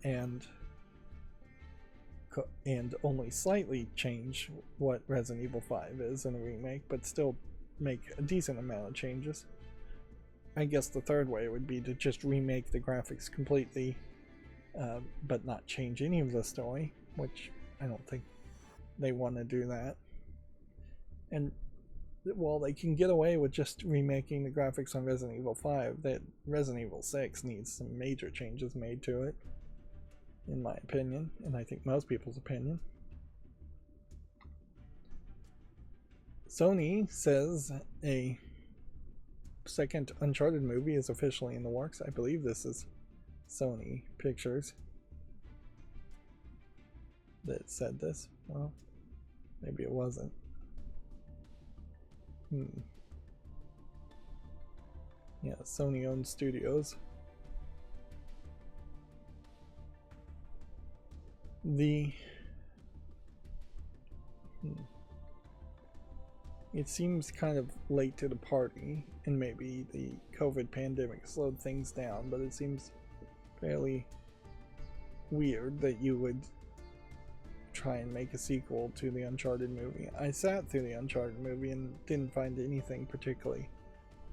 and only slightly change what Resident Evil 5 is in a remake, but still make a decent amount of changes. I guess the third way would be to just remake the graphics completely, but not change any of the story, which I don't think they want to do that. And while they can get away with just remaking the graphics on Resident Evil 5, that Resident Evil 6 needs some major changes made to it, in my opinion, and I think most people's opinion. Sony says a second Uncharted movie is officially in the works. I believe this is Sony Pictures that said this. Well, maybe it wasn't. Yeah, Sony owned studios. It seems kind of late to the party, and maybe the COVID pandemic slowed things down, but it seems fairly weird that you would try and make a sequel to the Uncharted movie. I sat through the Uncharted movie and didn't find anything particularly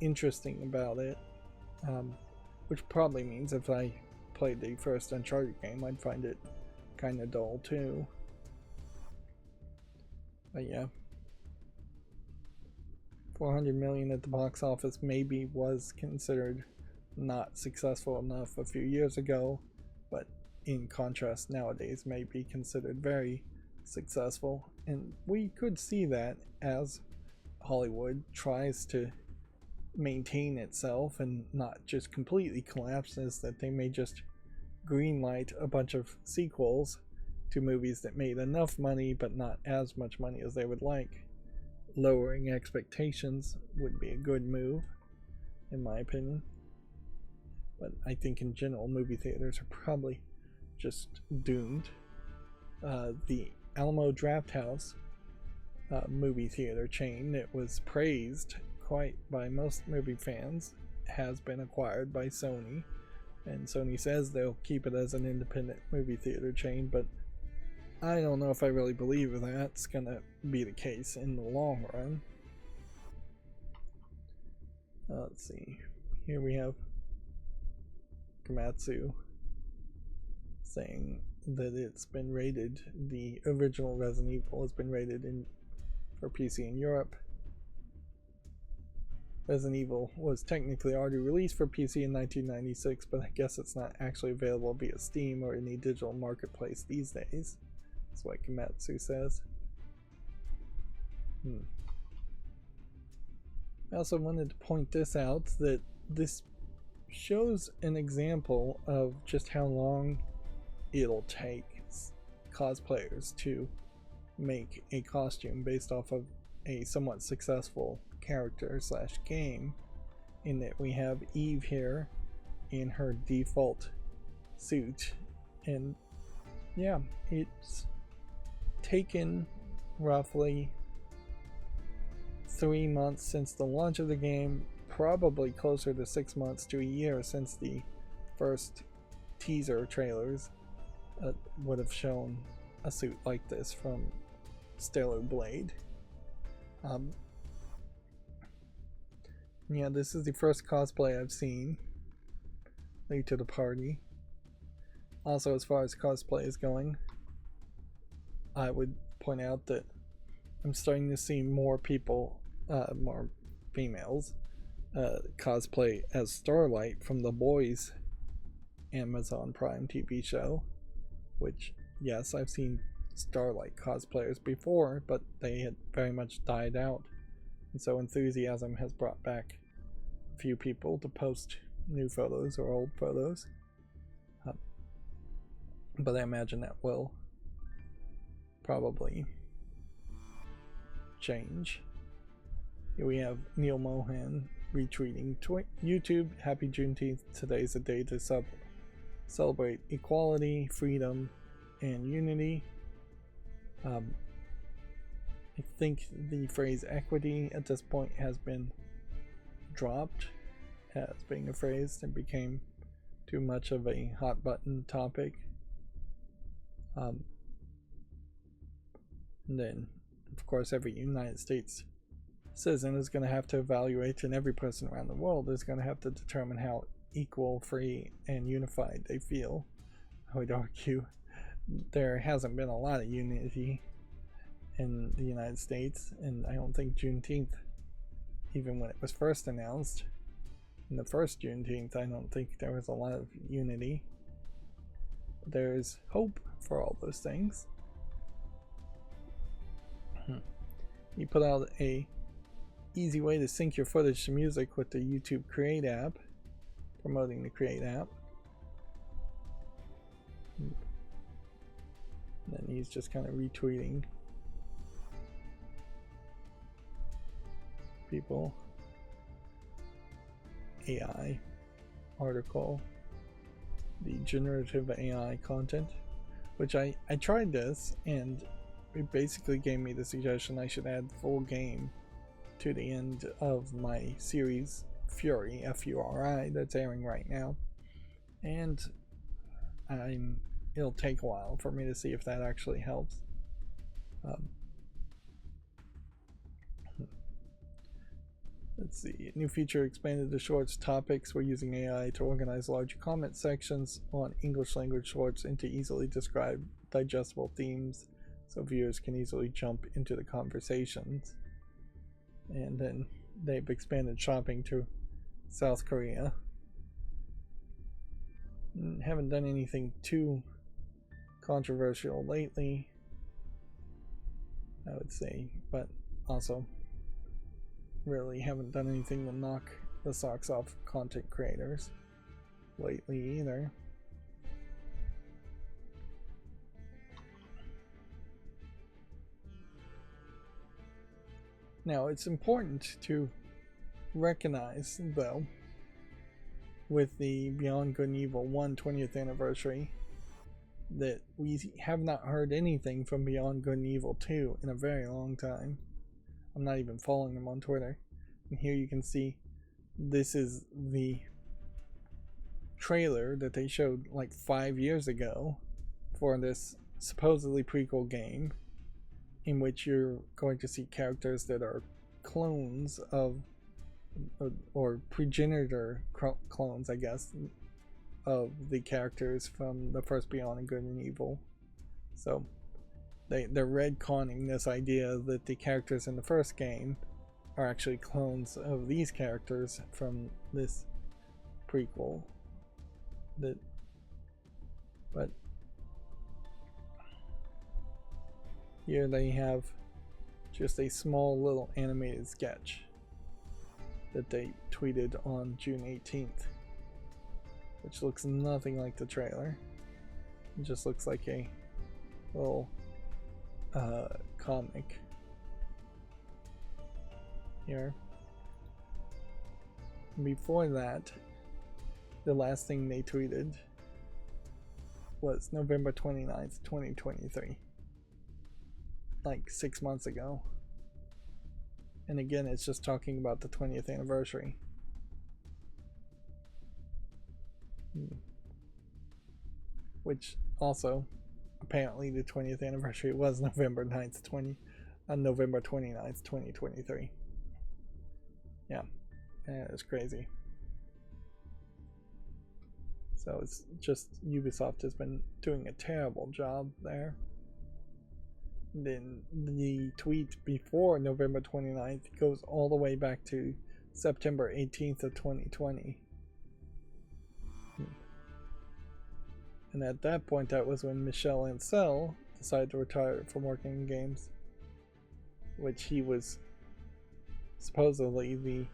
interesting about it, which probably means if I played the first Uncharted game, I'd find it kind of dull too. But yeah, 400 million at the box office maybe was considered not successful enough a few years ago, but in contrast nowadays may be considered very successful, and we could see that as Hollywood tries to maintain itself and not just completely collapses, that they may just greenlight a bunch of sequels to movies that made enough money but not as much money as they would like. Lowering expectations would be a good move, in my opinion. But I think in general, movie theaters are probably just doomed. The Alamo Drafthouse movie theater chain that was praised quite by most movie fans has been acquired by Sony, and Sony says they'll keep it as an independent movie theater chain, but I don't know if I really believe that's gonna be the case in the long run. Let's see. Here we have Komatsu saying that it's been rated, the original Resident Evil has been rated for PC in Europe. Resident Evil was technically already released for PC in 1996, but I guess it's not actually available via Steam or any digital marketplace these days. That's what Komatsu says. I also wanted to point this out, that this shows an example of just how long it'll take cosplayers to make a costume based off of a somewhat successful character slash game, in that we have Eve here in her default suit, and yeah, it's taken roughly 3 months since the launch of the game, probably closer to 6 months to a year since the first teaser trailers would have shown a suit like this from Stellar Blade. Yeah, this is the first cosplay I've seen late to the party. Also, as far as cosplay is going, I would point out that I'm starting to see more people, more females, cosplay as Starlight from The Boys Amazon Prime TV show, which, yes, I've seen Starlight cosplayers before, but they had very much died out, and so Enthusiasm has brought back a few people to post new photos or old photos, but I imagine that will probably change. Here we have Neil Mohan retweeting YouTube, Happy Juneteenth, today's a day to celebrate equality, freedom, and unity. I think the phrase equity at this point has been dropped as being a phrase that became too much of a hot button topic. And then, of course, every United States citizen is going to have to evaluate, and every person around the world is going to have to determine how equal, free, and unified they feel. I would argue there hasn't been a lot of unity in the United States, and I don't think Juneteenth, even when it was first announced, in the first Juneteenth, I don't think there was a lot of unity. There's hope for all those things. You put out a easy way to sync your footage to music with the YouTube Create app, promoting the Create app. And then he's just kind of retweeting people. AI article, the generative AI content, which I tried this, and it basically gave me the suggestion I should add full game to the end of my series Fury, F-U-R-I, that's airing right now. And it'll take a while for me to see if that actually helps. Let's see. New feature expanded the shorts topics. We're using AI to organize large comment sections on English language shorts into easily described, digestible themes so viewers can easily jump into the conversations. And then they've expanded shopping to South Korea. Haven't done anything too controversial lately, I would say, but also really haven't done anything to knock the socks off content creators lately either. Now, it's important to recognize, though, with the Beyond Good and Evil 1 20th anniversary, that we have not heard anything from Beyond Good and Evil 2 in a very long time. I'm not even following them on Twitter. And here you can see this is the trailer that they showed like 5 years ago for this supposedly prequel game, in which you're going to see characters that are clones of, or progenitor clones, I guess, of the characters from the first Beyond Good and Evil. So they're retconning this idea that the characters in the first game are actually clones of these characters from this prequel. But here they have just a small little animated sketch that they tweeted on June 18th, which looks nothing like the trailer. It just looks like a little comic here. Before that, the last thing they tweeted was November 29th, 2023. Like 6 months ago. And again, it's just talking about the 20th anniversary. Which also, apparently the 20th anniversary was November 29th, 2023. Yeah, it's crazy. So it's just Ubisoft has been doing a terrible job there. Then the tweet before November 29th goes all the way back to September 18th of 2020. And at that point, that was when Michel Ancel decided to retire from working in games, which he was supposedly the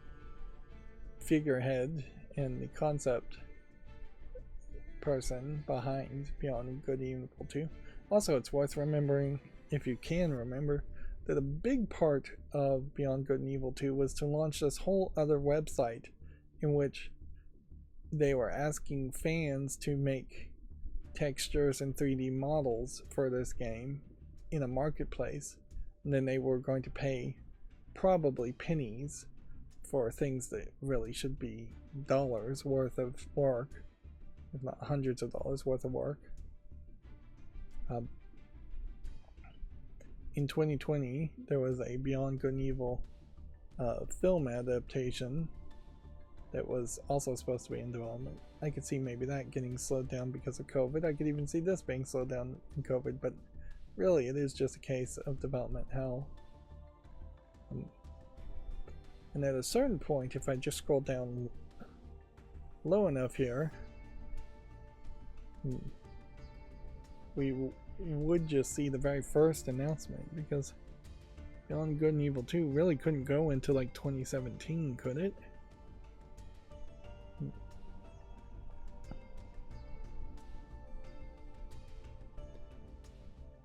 figurehead and the concept person behind Beyond Good and Evil 2. Also, it's worth remembering, if you can remember, that a big part of Beyond Good and Evil 2 was to launch this whole other website in which they were asking fans to make textures and 3D models for this game in a marketplace, and then they were going to pay probably pennies for things that really should be dollars worth of work, if not hundreds of dollars worth of work. In 2020, there was a Beyond Good and Evil film adaptation that was also supposed to be in development. I could see maybe that getting slowed down because of COVID. I could even see this being slowed down in COVID, but really it is just a case of development hell. And at a certain point, if I just scroll down low enough here, we would just see the very first announcement, because Beyond Good and Evil 2 really couldn't go into like 2017, could it?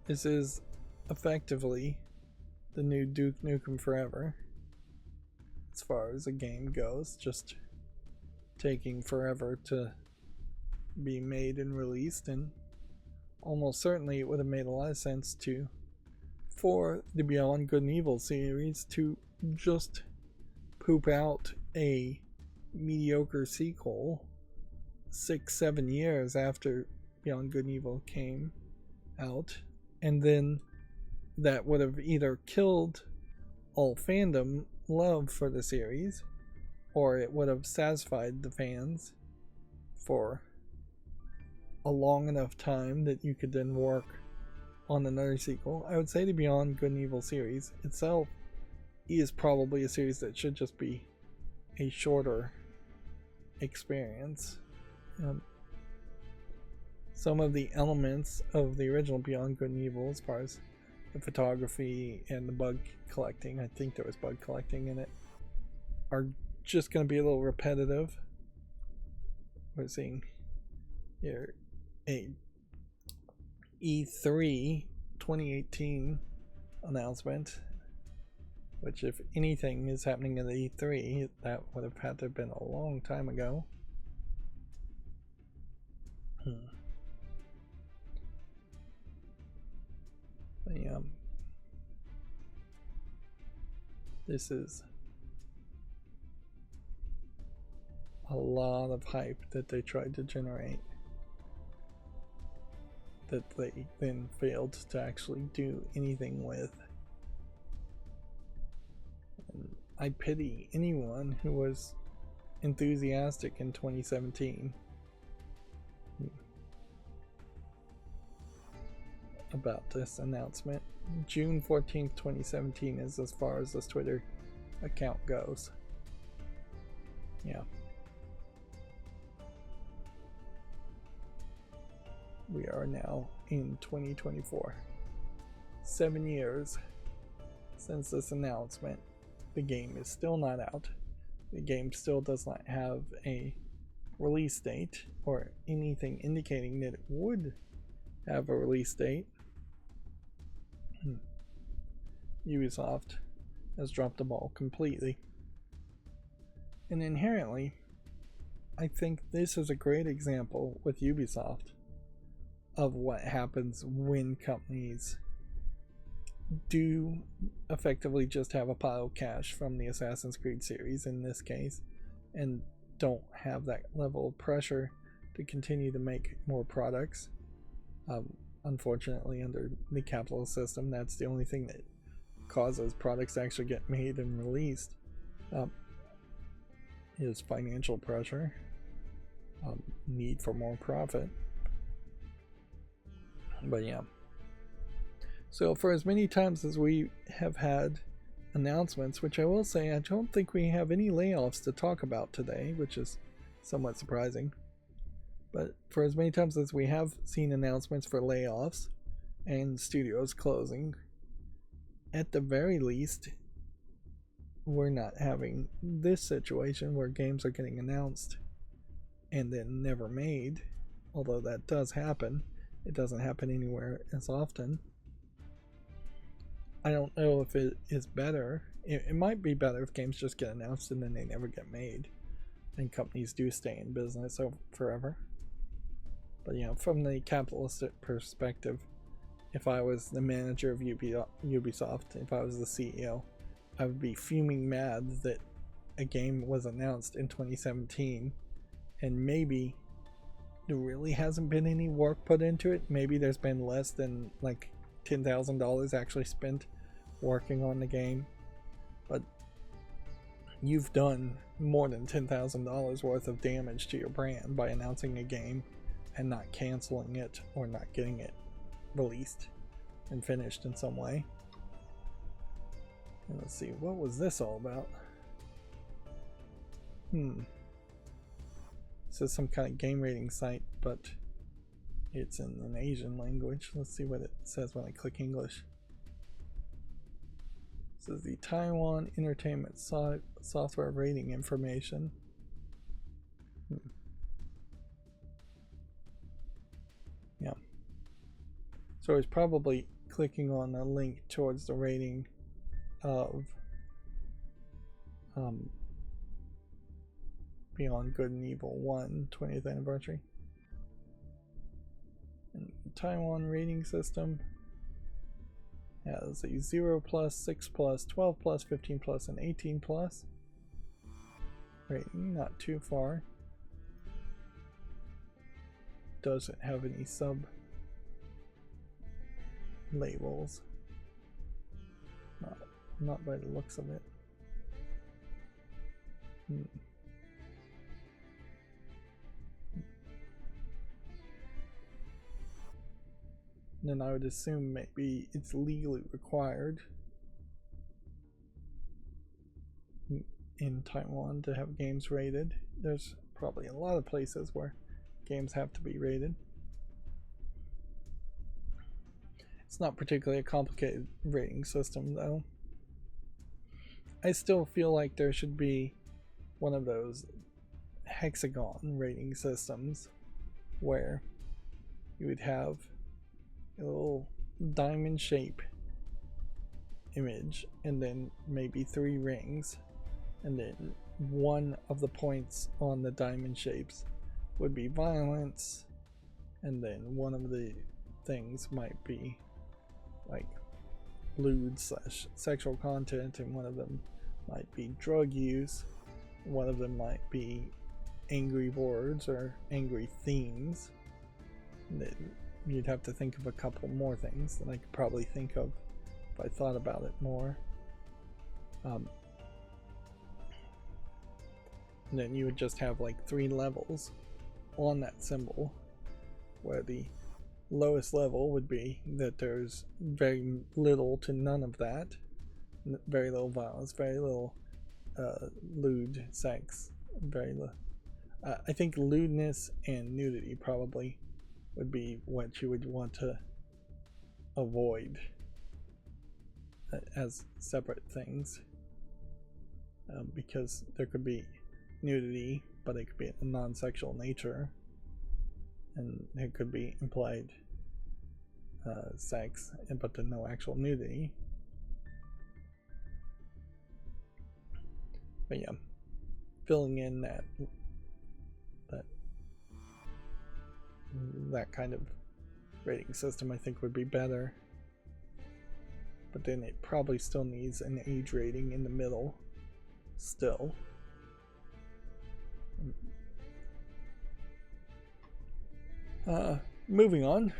This is effectively the new Duke Nukem Forever as far as a game goes, just taking forever to be made and released, and almost certainly it would have made a lot of sense for the Beyond Good and Evil series to just poop out a mediocre sequel 6-7 years after Beyond Good and Evil came out, and then that would have either killed all fandom love for the series, or it would have satisfied the fans for a long enough time that you could then work on another sequel. I would say the Beyond Good and Evil series itself is probably a series that should just be a shorter experience. Some of the elements of the original Beyond Good and Evil, as far as the photography and the bug collecting, I think there was bug collecting in it, are just going to be a little repetitive. We're seeing here a E3 2018 announcement, which, if anything is happening in the E3, that would have had to have been a long time ago. But yeah, this is a lot of hype that they tried to generate that they then failed to actually do anything with. And I pity anyone who was enthusiastic in 2017 about this announcement. June 14th, 2017 is as far as this Twitter account goes. Yeah. We are now in 2024. 7 years since this announcement. The game is still not out. The game still does not have a release date or anything indicating that it would have a release date. Ubisoft has dropped the ball completely. And inherently, I think this is a great example with Ubisoft of what happens when companies do effectively just have a pile of cash from the Assassin's Creed series in this case, and don't have that level of pressure to continue to make more products. Unfortunately, under the capitalist system, that's the only thing that causes products to actually get made and released, is financial pressure, need for more profit. But yeah, so for as many times as we have had announcements, which I will say I don't think we have any layoffs to talk about today, which is somewhat surprising, but for as many times as we have seen announcements for layoffs and studios closing, at the very least we're not having this situation where games are getting announced and then never made, although that does happen. It doesn't happen anywhere as often. I don't know if it is better. It might be better if games just get announced and then they never get made, and companies do stay in business forever. But you know, from the capitalistic perspective, if I was the manager of Ubisoft, if I was the CEO, I would be fuming mad that a game was announced in 2017 and maybe there really hasn't been any work put into it. Maybe there's been less than like $10,000 actually spent working on the game, but you've done more than $10,000 worth of damage to your brand by announcing a game and not canceling it or not getting it released and finished in some way. And let's see, what was this all about? This is some kind of game rating site, but it's in an Asian language. Let's see what it says when I click English. This is the Taiwan Entertainment Software Rating Information. Yeah. So it's probably clicking on a link towards the rating of Beyond Good and Evil 1 20th anniversary. And the Taiwan rating system has a 0+, 6+, 12+, 15+, and 18+ rating, not too far. Doesn't have any sub labels. Not by the looks of it. Then I would assume maybe it's legally required in Taiwan to have games rated. There's probably a lot of places where games have to be rated. It's not particularly a complicated rating system though. I still feel like there should be one of those hexagon rating systems where you would have a little diamond shape image and then maybe 3 rings, and then one of the points on the diamond shapes would be violence, and then one of the things might be like lewd / sexual content, and one of them might be drug use, one of them might be angry words or angry themes. You'd have to think of a couple more things that I could probably think of if I thought about it more. And then you would just have like 3 levels on that symbol, where the lowest level would be that there's very little to none of that, very little violence, very little lewd sex, very little. I think lewdness and nudity probably would be what you would want to avoid as separate things, because there could be nudity, but it could be a non-sexual nature, and it could be implied sex, but then no actual nudity. But yeah, filling in that kind of rating system I think would be better, but then it probably still needs an age rating in the middle still. Moving on,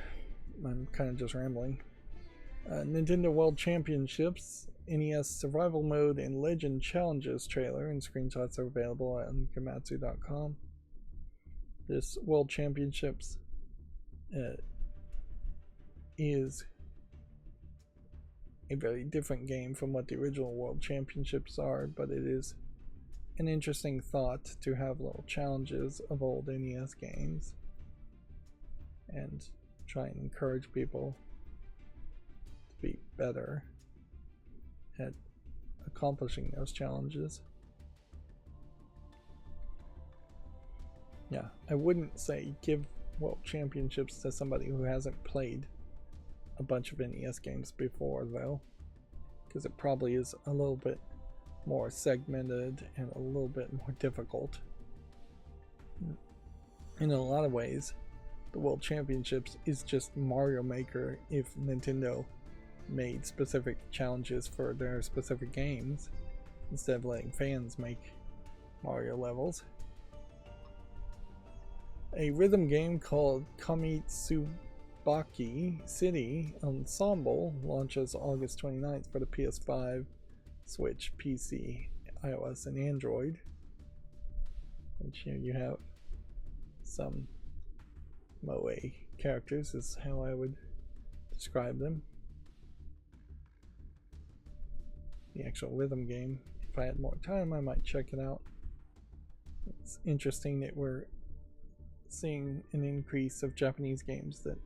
I'm kind of just rambling. Nintendo World Championships NES Survival Mode and Legend Challenges trailer and screenshots are available on Gematsu.com. This World Championships is a very different game from what the original World Championships are, but it is an interesting thought to have little challenges of old NES games and try and encourage people to be better at accomplishing those challenges. Yeah, I wouldn't say give World Championships to somebody who hasn't played a bunch of NES games before though, because it probably is a little bit more segmented and a little bit more difficult. In a lot of ways, the World Championships is just Mario Maker if Nintendo made specific challenges for their specific games instead of letting fans make Mario levels. A rhythm game called Kamitsubaki City Ensemble launches August 29th for the PS5, Switch, PC, iOS, and Android. And here you have some Moe characters, is how I would describe them. The actual rhythm game, if I had more time, I might check it out. It's interesting that we're seeing an increase of Japanese games that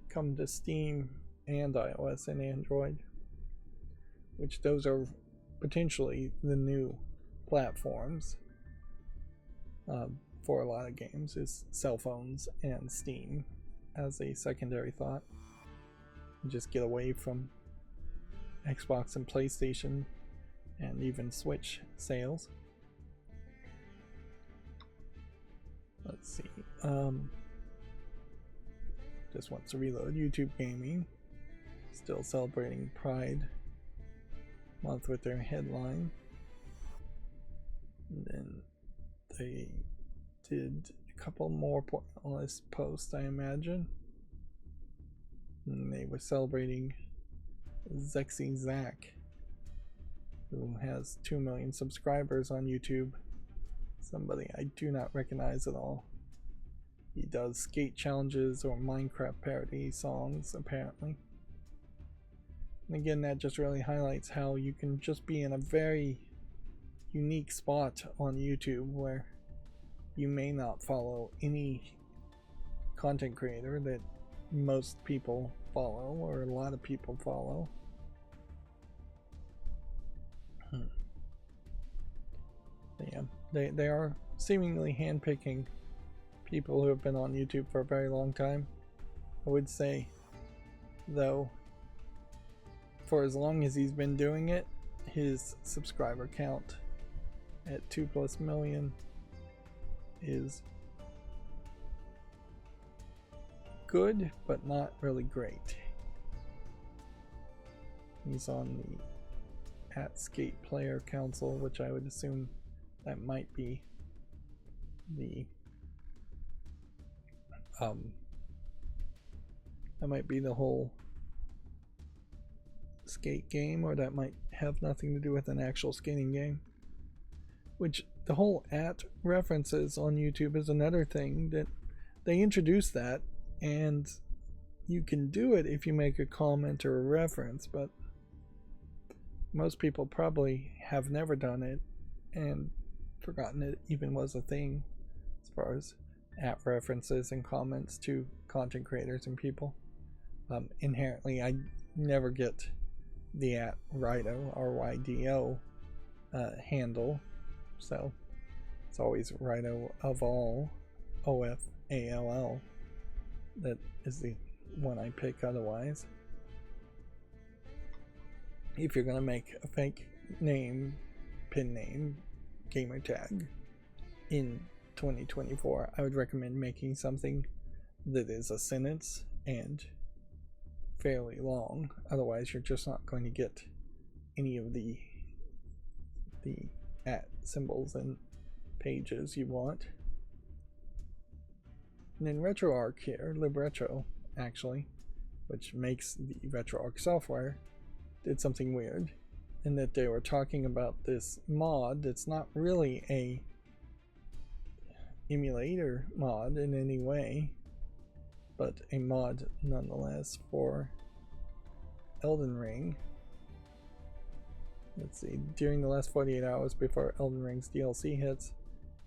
come to Steam and iOS and Android, which those are potentially the new platforms for a lot of games, is cell phones and Steam as a secondary thought. Just get away from Xbox and PlayStation and even Switch sales. Let's see. Just wants to reload. YouTube Gaming. Still celebrating Pride Month with their headline. And then they did a couple more pointless posts, I imagine. And they were celebrating Zexy Zach, who has 2 million subscribers on YouTube. Somebody I do not recognize at all. He does skate challenges or Minecraft parody songs, apparently. And again, that just really highlights how you can just be in a very unique spot on YouTube where you may not follow any content creator that most people follow or a lot of people follow. Yeah, they are seemingly handpicking people who have been on YouTube for a very long time. I would say, though, for as long as he's been doing it, his subscriber count at 2+ million is good, but not really great. He's on the @Skate Player Council, which I would assume that might be the whole skate game, or that might have nothing to do with an actual skating game. Which the whole references on YouTube is another thing that they introduced that, and you can do it if you make a comment or a reference, but most people probably have never done it and forgotten it even was a thing as far as references and comments to content creators and people. Inherently, I never get the @Rydo, RYDO handle, so it's always Rydo of all, OFALL. That is the one I pick otherwise. If you're gonna make a fake name, pin name, gamer tag in 2024, I would recommend making something that is a sentence and fairly long. Otherwise, you're just not going to get any of the symbols and pages you want. And then RetroArch here, LibRetro actually, which makes the RetroArch software, did something weird in that they were talking about this mod that's not really a emulator mod in any way, but a mod nonetheless for Elden Ring. Let's see, during the last 48 hours before Elden Ring's DLC hits,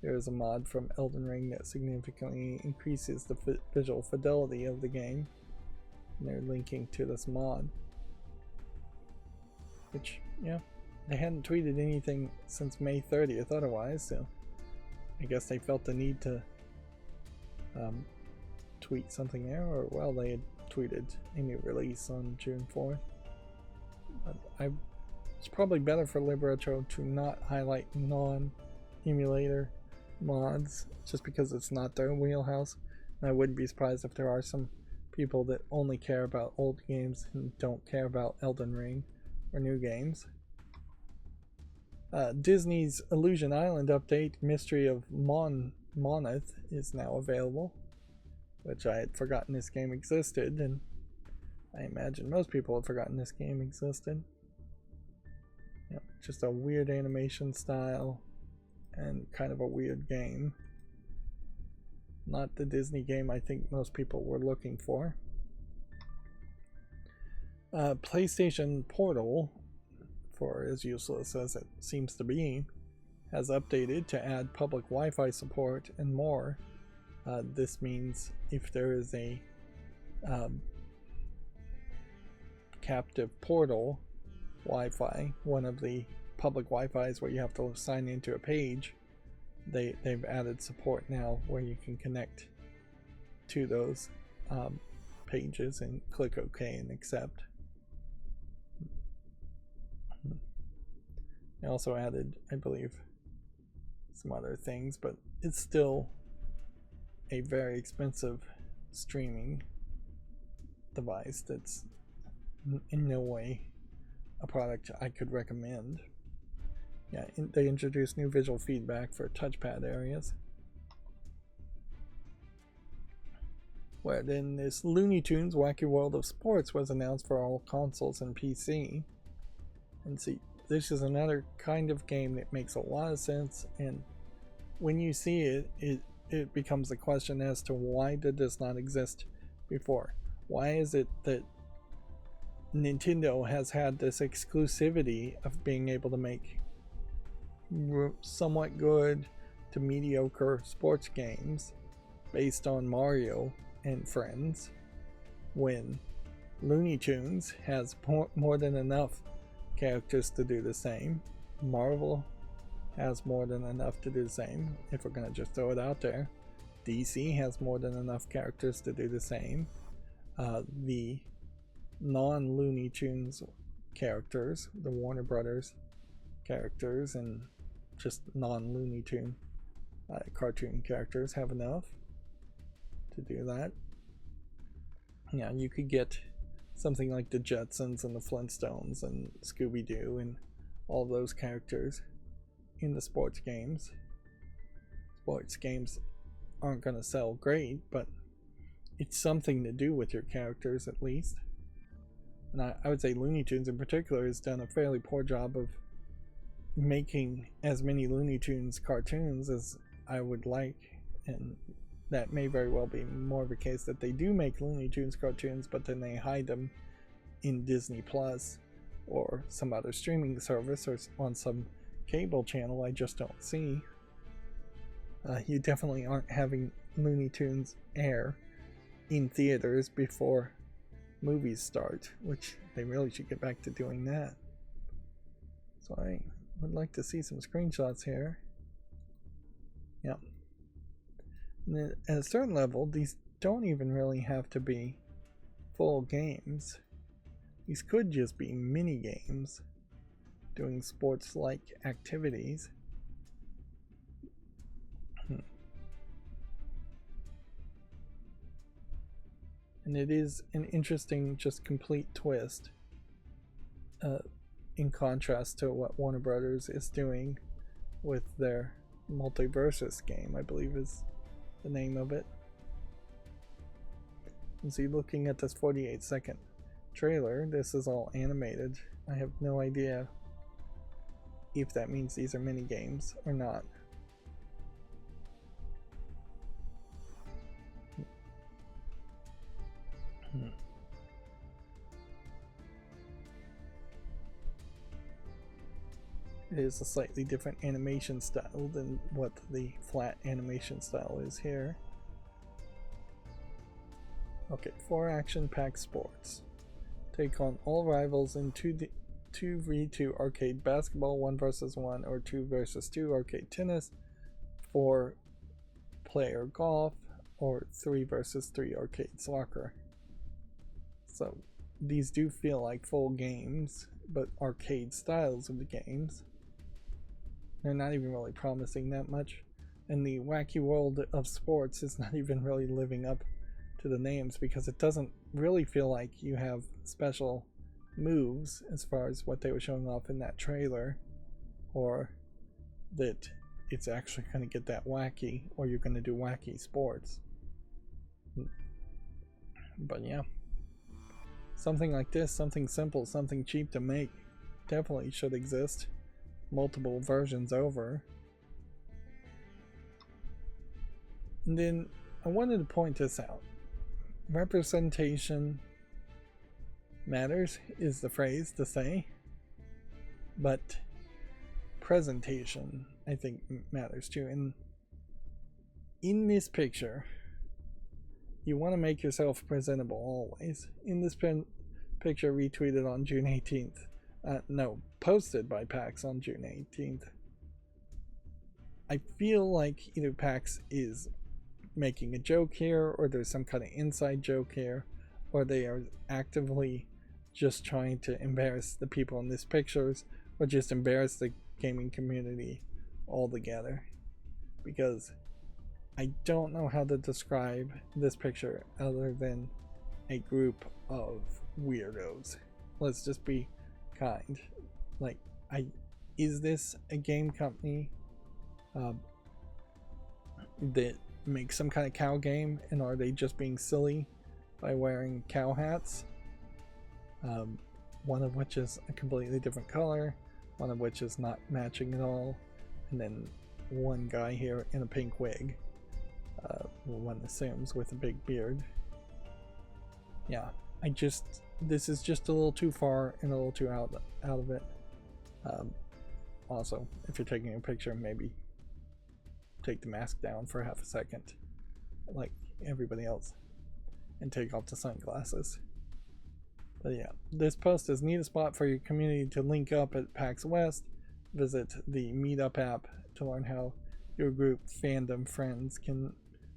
there is a mod from Elden Ring that significantly increases the visual fidelity of the game. And they're linking to this mod. Which, yeah, they hadn't tweeted anything since May 30th otherwise, so I guess they felt the need to tweet something there, or well, they had tweeted a new release on June 4th. But it's probably better for LibRetro to not highlight non-emulator mods, just because it's not their wheelhouse. And I wouldn't be surprised if there are some people that only care about old games and don't care about Elden Ring or new games. Disney's Illusion Island update, Mystery of Moneth, is now available, which I had forgotten this game existed, and I imagine most people have forgotten this game existed. Yep, just a weird animation style and kind of a weird game. Not the Disney game I think most people were looking for. PlayStation Portal, for as useless as it seems to be, has updated to add public Wi-Fi support and more. This means if there is a captive portal Wi-Fi, one of the public Wi-Fi's where you have to sign into a page, they've added support now where you can connect to those pages and click OK and accept. They also added, I believe, some other things, but it's still a very expensive streaming device that's in no way a product I could recommend. Yeah, they introduced new visual feedback for touchpad areas. Where then this Looney Tunes Wacky World of Sports was announced for all consoles and PC. And see, this is another kind of game that makes a lot of sense, and when you see it, it becomes a question as to why did this not exist before? Why is it that Nintendo has had this exclusivity of being able to make somewhat good to mediocre sports games based on Mario and friends, when Looney Tunes has more than enough characters to do the same? Marvel has more than enough to do the same, if we're gonna just throw it out there. DC has more than enough characters to do the same. The non-Looney Tunes characters, the Warner Brothers characters, and just non-Looney Tune cartoon characters have enough to do that. Yeah, you could get something like the Jetsons and the Flintstones and Scooby-Doo and all those characters in the sports games. Sports games aren't going to sell great, but it's something to do with your characters at least. And I would say Looney Tunes in particular has done a fairly poor job of making as many Looney Tunes cartoons as I would like, and that may very well be more of a case that they do make Looney Tunes cartoons, but then they hide them in Disney Plus or some other streaming service or on some cable channel I just don't see. You definitely aren't having Looney Tunes air in theaters before movies start, which they really should get back to doing that. So I would like to see some screenshots here. Yeah. And at a certain level, these don't even really have to be full games. These could just be mini games doing sports-like activities. And it is an interesting, just complete twist in contrast to what Warner Brothers is doing with their Multiversus game, I believe is the name of it. And see, looking at this 48-second trailer, this is all animated. I have no idea if that means these are mini games or not. It is a slightly different animation style than what the flat animation style is here. Okay, 4 action-packed sports. Take on all rivals in 2v2 arcade basketball, 1 vs 1 or 2 vs 2 arcade tennis, 4 player golf, or 3 vs 3 arcade soccer. So these do feel like full games, but arcade styles of the games. They're not even really promising that much, and the Wacky World of Sports is not even really living up to the names, because it doesn't really feel like you have special moves as far as what they were showing off in that trailer, or that it's actually going to get that wacky, or you're going to do wacky sports. But yeah, something like this, something simple, something cheap to make, definitely should exist multiple versions over. And then I wanted to point this out. Representation matters is the phrase to say, but presentation I think matters too. And in this picture, you want to make yourself presentable always. In this picture retweeted on June 18th, posted by PAX on June 18th, I feel like either PAX is making a joke here, or there's some kind of inside joke here, or they are actively just trying to embarrass the people in these pictures, or just embarrass the gaming community altogether. Because I don't know how to describe this picture other than a group of weirdos. Let's just be kind. Like, is this a game company that makes some kind of cow game, and are they just being silly by wearing cow hats? One of which is a completely different color, one of which is not matching at all, and then one guy here in a pink wig. One assumes with a big beard. Yeah, this is just a little too far and a little too out of it. Also, if you're taking a picture, maybe take the mask down for half a second, like everybody else, and take off the sunglasses. But yeah, this post is need a spot for your community to link up at PAX West. Visit the Meetup app to learn how your group fandom friends can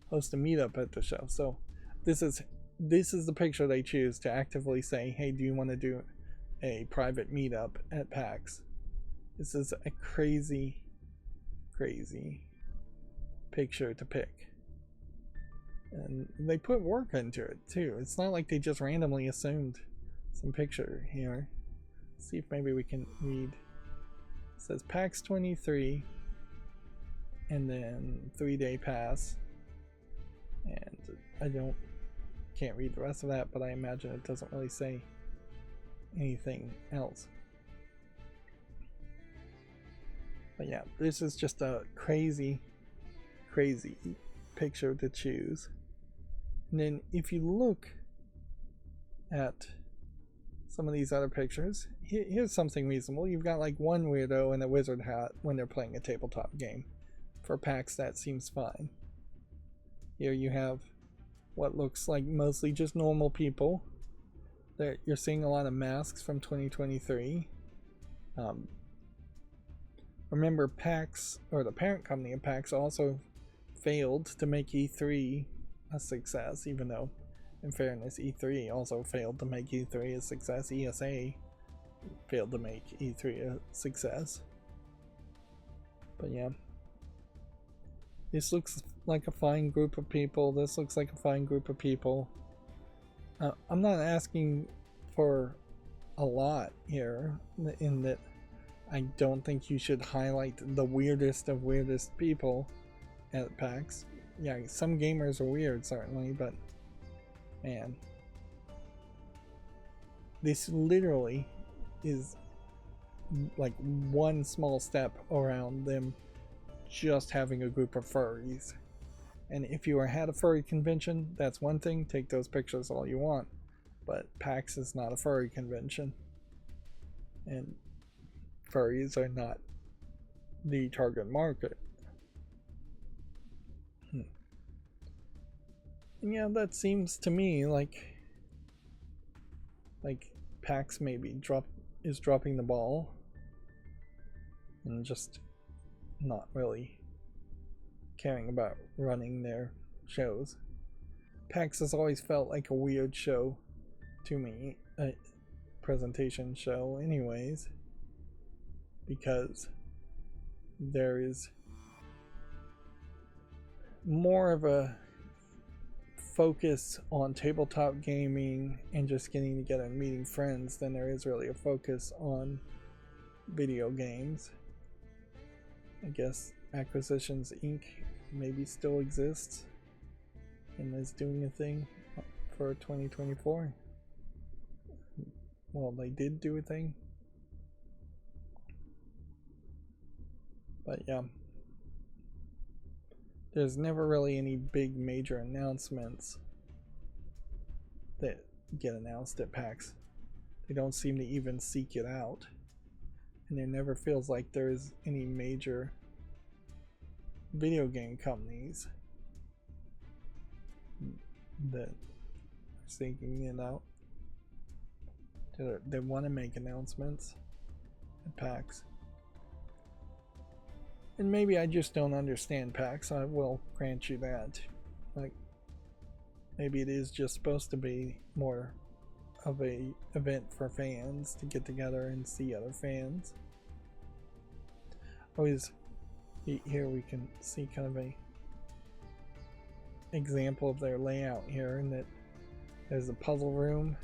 host a meetup at the show. So this is the picture they choose to actively say, hey, do you want to do a private meetup at PAX? This is a crazy picture to pick. And they put work into it too. It's not like they just randomly assumed some picture here. Let's see if maybe we can read. It says PAX 23 and then 3-day pass. And I can't read the rest of that, but I imagine it doesn't really say anything else. But yeah, this is just a crazy picture to choose. And then if you look at some of these other pictures, here's something reasonable. You've got like one weirdo in a wizard hat when they're playing a tabletop game. For PAX, that seems fine. Here you have what looks like mostly just normal people. You're seeing a lot of masks from 2023. Remember, PAX, or the parent company of PAX, also failed to make E3 a success, even though, in fairness, E3 also failed to make E3 a success. ESA failed to make E3 a success. But yeah, this looks like a fine group of people. This looks like a fine group of people. I'm not asking for a lot here, in that I don't think you should highlight the weirdest of weirdest people at PAX. Yeah, some gamers are weird, certainly, but man, this literally is like one small step around them just having a group of furries. And if you are at a furry convention, that's one thing, take those pictures all you want, but PAX is not a furry convention, and furries are not the target market. And yeah, that seems to me like PAX maybe is dropping the ball and just not really caring about running their shows. PAX has always felt like a weird show to me, a presentation show anyways, because there is more of a focus on tabletop gaming and just getting together and meeting friends than there is really a focus on video games. I guess Acquisitions Inc. maybe still exists and is doing a thing for 2024. Well, they did do a thing. But yeah, there's never really any big major announcements that get announced at PAX. They don't seem to even seek it out. And there never feels like there's any major video game companies that are seeking it out. They want to make announcements at PAX. And maybe I just don't understand PAX, I will grant you that. Like, maybe it is just supposed to be more of a event for fans to get together and see other fans. Always, here we can see kind of a example of their layout here, in that there's a puzzle room,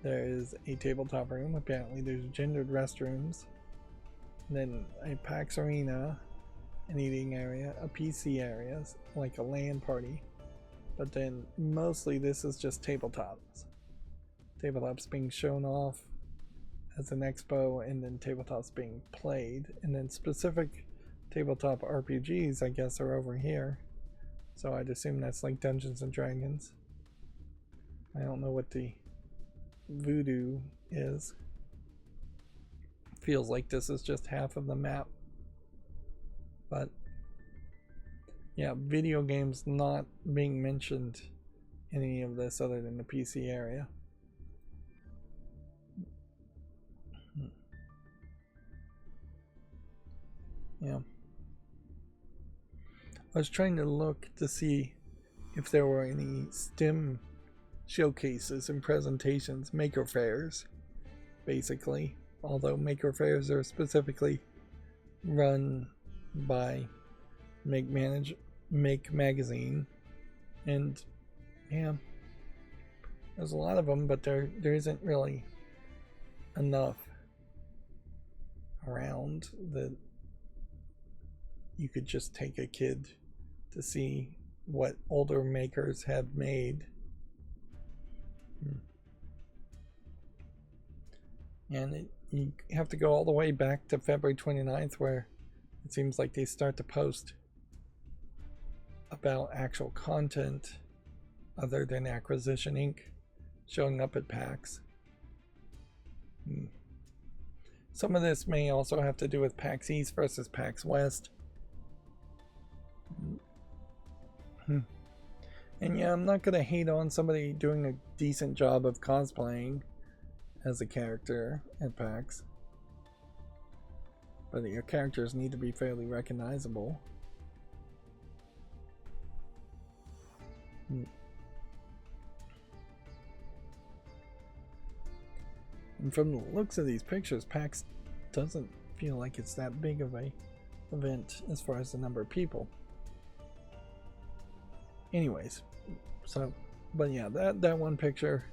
there is a tabletop room, apparently there's gendered restrooms, then a PAX arena, an eating area, a PC area, like a LAN party, but then mostly this is just tabletops. Tabletops being shown off as an expo, and then tabletops being played, and then specific tabletop RPGs, I guess, are over here. So I'd assume that's like Dungeons and Dragons. I don't know what the voodoo is. Feels like this is just half of the map. But yeah, video games not being mentioned in any of this other than the PC area. Yeah. I was trying to look to see if there were any STEM showcases and presentations, maker fairs, basically. Although maker fairs are specifically run by Make Magazine, and yeah, there's a lot of them, but there isn't really enough around that you could just take a kid to see what older makers have made. And you have to go all the way back to February 29th, where it seems like they start to post about actual content other than Acquisition Inc. showing up at PAX. Some of this may also have to do with PAX East versus PAX West. And yeah, I'm not going to hate on somebody doing a decent job of cosplaying as a character at PAX. But your characters need to be fairly recognizable. And from the looks of these pictures, PAX doesn't feel like it's that big of a event as far as the number of people. Anyways, so, but yeah, that one picture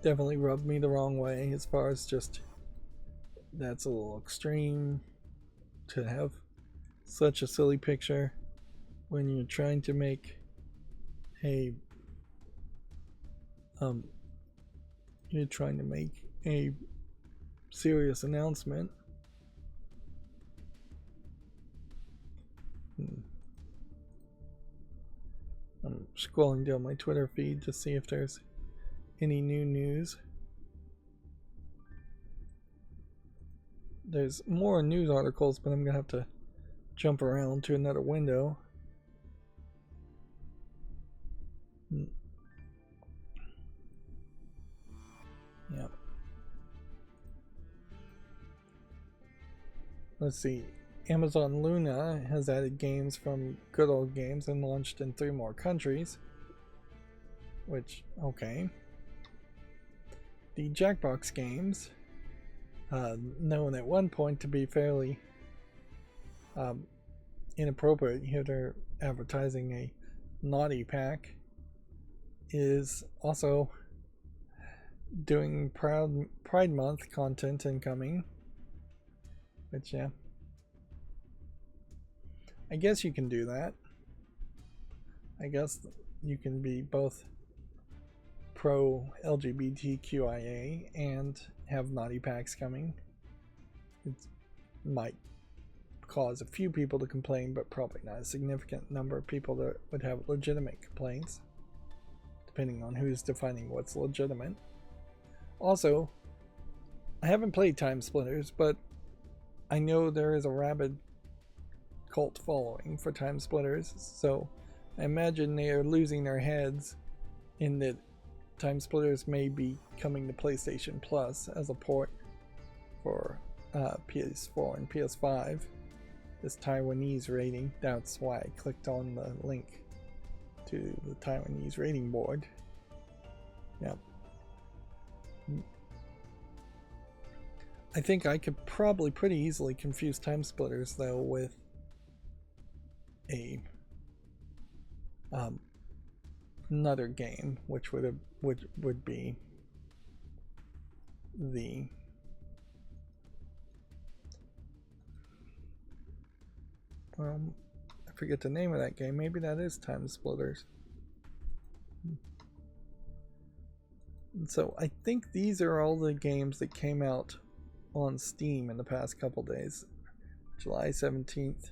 definitely rubbed me the wrong way, as far as just, that's a little extreme to have such a silly picture when you're trying to make a serious announcement. I'm scrolling down my Twitter feed to see if there's any new news. There's more news articles, but I'm gonna have to jump around to another window. Yeah. Let's see. Amazon Luna has added games from Good Old Games and launched in 3 more countries. Which, okay. The Jackbox games, known at one point to be fairly inappropriate, here they're advertising a naughty pack, is also doing Pride Month content incoming. Which, yeah, I guess you can do that. I guess you can be both pro LGBTQIA and have naughty packs coming. It might cause a few people to complain, but probably not a significant number of people that would have legitimate complaints, depending on who's defining what's legitimate. Also, I haven't played Time Splitters, but I know there is a rabid cult following for Time Splitters, so I imagine they are losing their heads in that Time Splitters may be coming to PlayStation Plus as a port for PS4 and PS5. This Taiwanese rating, that's why I clicked on the link to the Taiwanese rating board. Yep. I think I could probably pretty easily confuse Time Splitters though with a another game, which would be the I forget the name of that game. Maybe that is Time Splitters. And so I think these are all the games that came out on Steam in the past couple days. July 17th.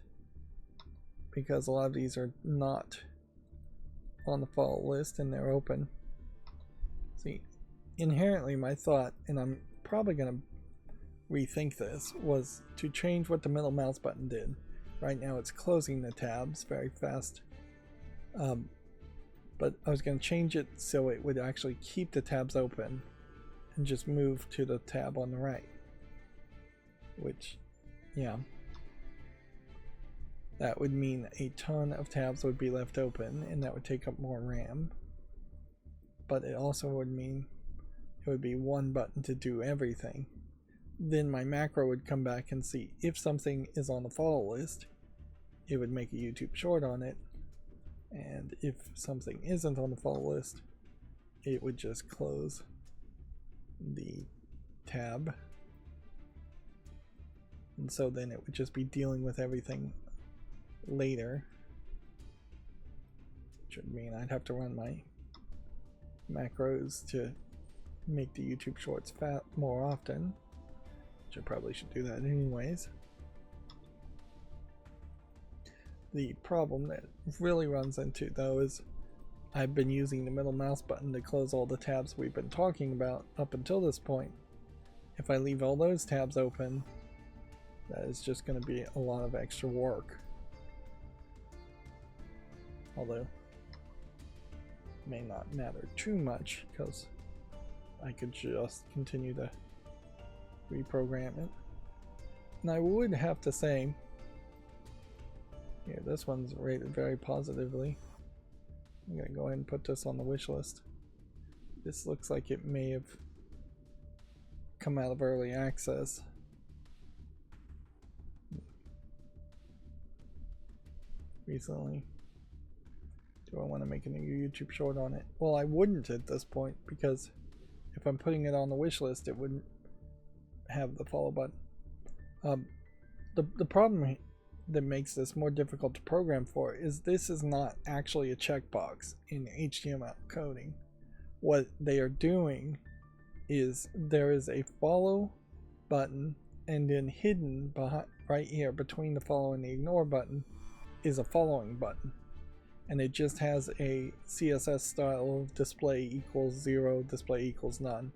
Because a lot of these are not on the fall list and they're open. See, inherently my thought, and I'm probably going to rethink this, was to change what the middle mouse button did. Right now it's closing the tabs very fast. But I was going to change it so it would actually keep the tabs open and just move to the tab on the right. Which, yeah. That would mean a ton of tabs would be left open and that would take up more RAM. But it also would mean it would be one button to do everything. Then my macro would come back and see if something is on the follow list, it would make a YouTube short on it. And if something isn't on the follow list, it would just close the tab. And so then it would just be dealing with everything later. Which would mean I'd have to run my macros to make the YouTube shorts fat more often. Which I probably should do that anyways. The problem that really runs into though is I've been using the middle mouse button to close all the tabs we've been talking about up until this point. If I leave all those tabs open, that is just going to be a lot of extra work. Although, it may not matter too much because I could just continue to reprogram it. And I would have to say, here, this one's rated very positively. I'm going to go ahead and put this on the wish list. This looks like it may have come out of early access. Recently. Do I want to make a new YouTube short on it? Well, I wouldn't at this point because if I'm putting it on the wish list, it wouldn't have the follow button. The problem that makes this more difficult to program for is this is not actually a checkbox in HTML coding. What they are doing is there is a follow button and then hidden behind, right here between the follow and the ignore button is a following button. And it just has a CSS style of display equals 0, display equals none.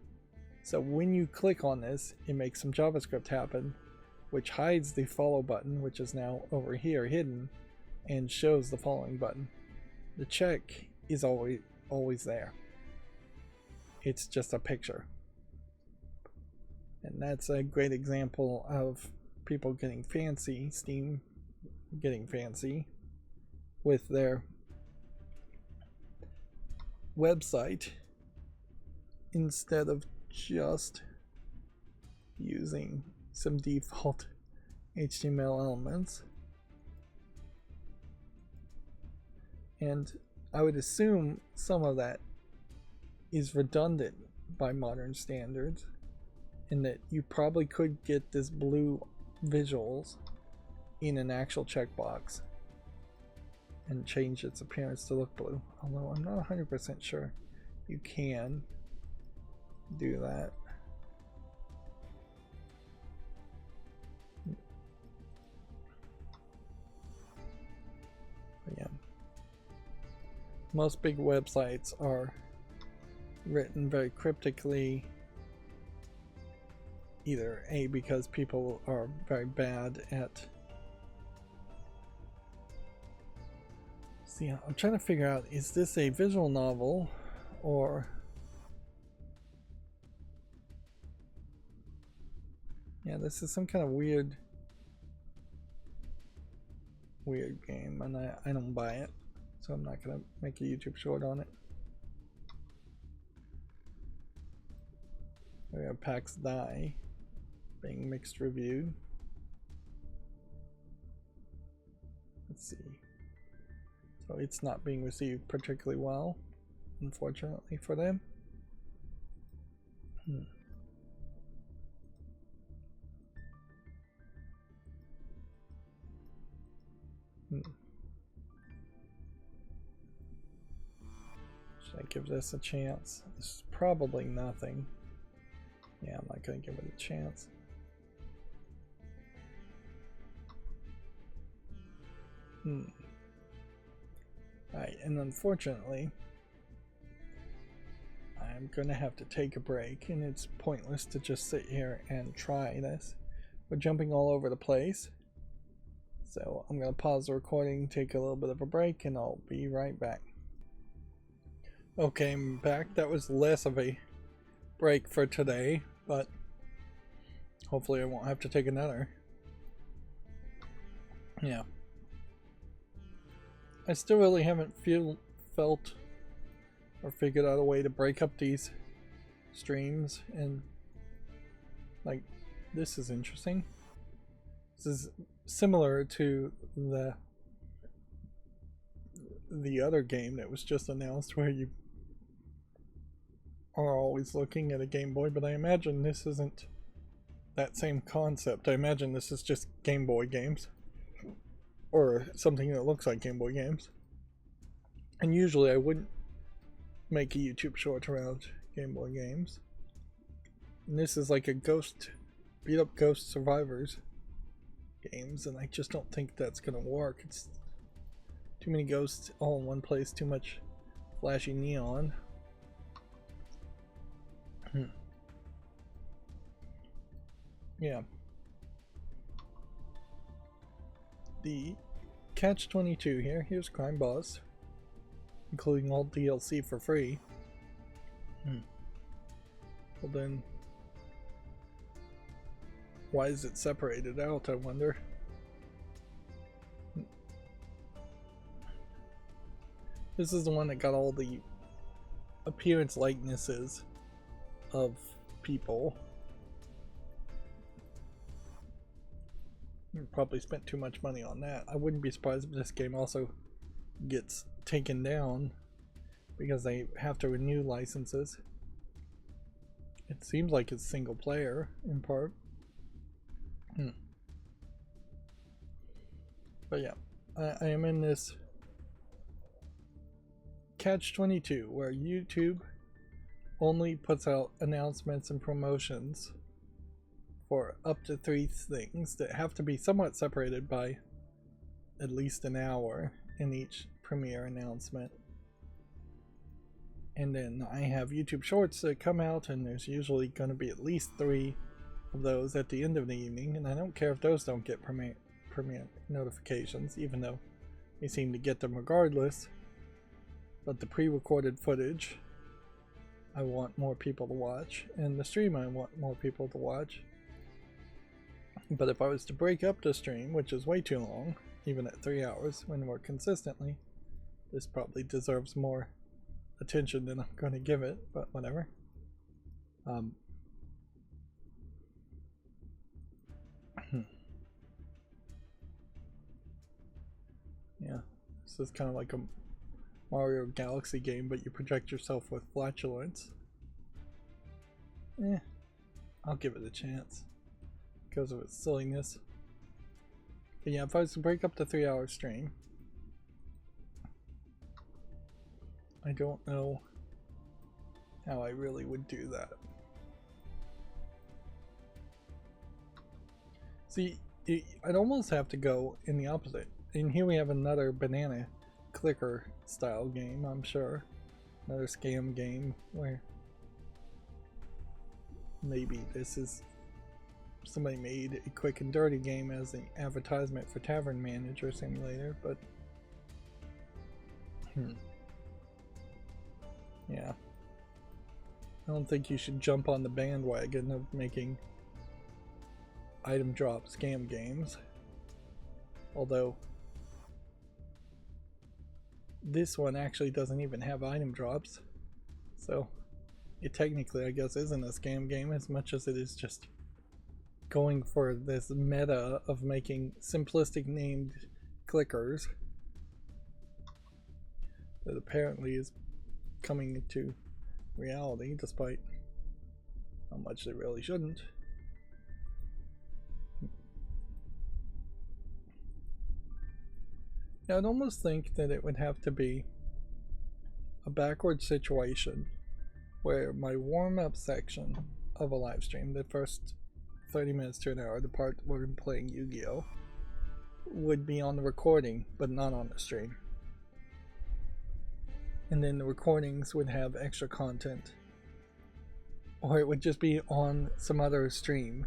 So when you click on this, it makes some JavaScript happen, which hides the follow button, which is now over here hidden, and shows the following button. The check is always there. It's just a picture. And that's a great example of people getting fancy, Steam getting fancy with their website instead of just using some default HTML elements. And I would assume some of that is redundant by modern standards, and that you probably could get this blue visuals in an actual checkbox and change its appearance to look blue, although I'm not 100% sure you can do that. But yeah, most big websites are written very cryptically, either A, because people are very bad at I'm trying to figure out, is this a visual novel or yeah, this is some kind of weird game, and I don't buy it, so I'm not gonna make a YouTube short on it. We have PAX Die being mixed reviewed. Let's see. So it's not being received particularly well. unfortunately for them. Should I give this a chance? This is probably nothing. Yeah, I'm not going to give it a chance. Alright, and unfortunately, I'm going to have to take a break, and it's pointless to just sit here and try this. We're jumping all over the place. So I'm going to pause the recording, take a little bit of a break, and I'll be right back. Okay, I'm back. That was less of a break for today, but hopefully I won't have to take another. Yeah. I still really haven't felt or figured out a way to break up these streams, and like, this is interesting. This is similar to the other game that was just announced where you are always looking at a Game Boy, but I imagine this isn't that same concept. I imagine this is just Game Boy games, or something that looks like Game Boy games. And usually I wouldn't make a YouTube short around Game Boy games. And this is like a beat up Ghost Survivors games, and I just don't think that's gonna work. It's too many ghosts all in one place, too much flashy neon. Yeah. The catch-22 here. Here's Crime Boss, including all DLC for free. Well then, why is it separated out, I wonder? This is the one that got all the appearance likenesses of people. You probably spent too much money on that. I wouldn't be surprised if this game also gets taken down because they have to renew licenses. It seems like it's single player in part. But yeah, I am in this catch-22 where YouTube only puts out announcements and promotions for up to 3 things that have to be somewhat separated by at least an hour in each premiere announcement. And then I have YouTube Shorts that come out, and there's usually going to be at least 3 of those at the end of the evening, and I don't care if those don't get premiere notifications, even though they seem to get them regardless. But the pre-recorded footage I want more people to watch, and the stream I want more people to watch. But if I was to break up the stream, which is way too long, even at 3 hours, when we're consistently, this probably deserves more attention than I'm going to give it, but whatever. Yeah, this is kind of like a Mario Galaxy game, but you project yourself with flatulence. I'll give it a chance because of its silliness. But yeah, if I was to break up the 3-hour stream, I don't know how I really would do that. See, I'd almost have to go in the opposite. And here we have another banana clicker style game, I'm sure. Another scam game where maybe this is somebody made a quick and dirty game as an advertisement for Tavern Manager Simulator, but yeah, I don't think you should jump on the bandwagon of making item drop scam games. Although this one actually doesn't even have item drops, so it technically, I guess, isn't a scam game as much as it is just going for this meta of making simplistic named clickers that apparently is coming into reality, despite how much they really shouldn't. Now, I'd almost think that it would have to be a backward situation where my warm-up section of a live stream, the first 30 minutes to an hour, the part where I'm playing Yu-Gi-Oh, would be on the recording but not on the stream, and then the recordings would have extra content, or it would just be on some other stream.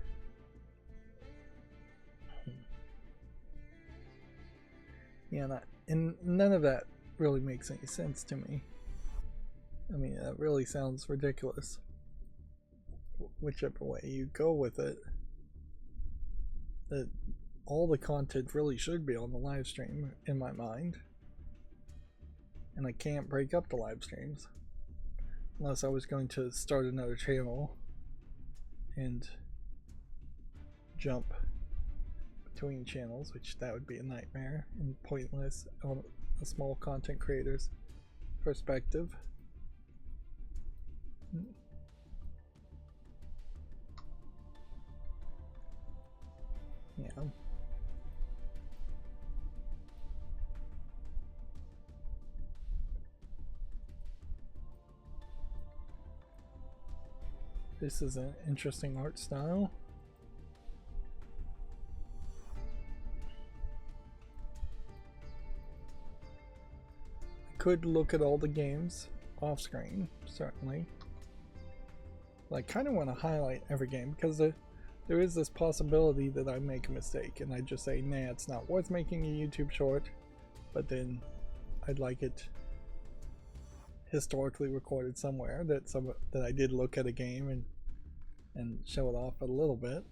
Yeah, and none of that really makes any sense to me. I mean, that really sounds ridiculous. Whichever way you go with it, that all the content really should be on the live stream in my mind. And I can't break up the live streams unless I was going to start another channel and jump between channels, which that would be a nightmare and pointless on a small content creator's perspective. Yeah. This is an interesting art style. I could look at all the games off screen, certainly. But I kind of want to highlight every game because there is this possibility that I make a mistake and I just say, nah, it's not worth making a YouTube short, but then I'd like it historically recorded somewhere that I did look at a game and show it off a little bit.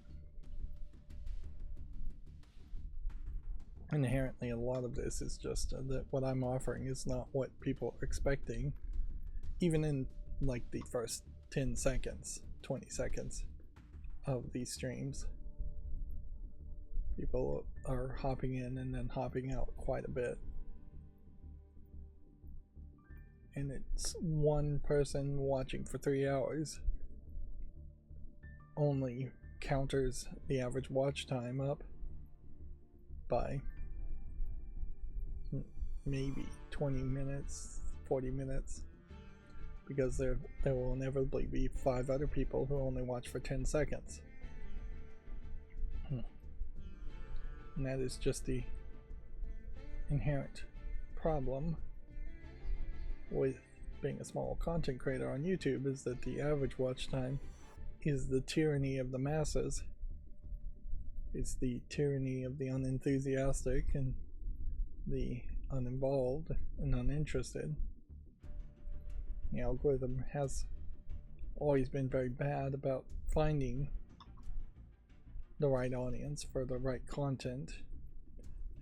Inherently, a lot of this is just that what I'm offering is not what people are expecting, even in like the first 10 seconds, 20 seconds of these streams. People are hopping in and then hopping out quite a bit. And it's one person watching for 3 hours only counters the average watch time up by maybe 20 minutes, 40 minutes, because there will inevitably be 5 other people who only watch for 10 seconds. And that is just the inherent problem with being a small content creator on YouTube, is that the average watch time is the tyranny of the masses. It's the tyranny of the unenthusiastic and the uninvolved and uninterested. The algorithm has always been very bad about finding the right audience for the right content,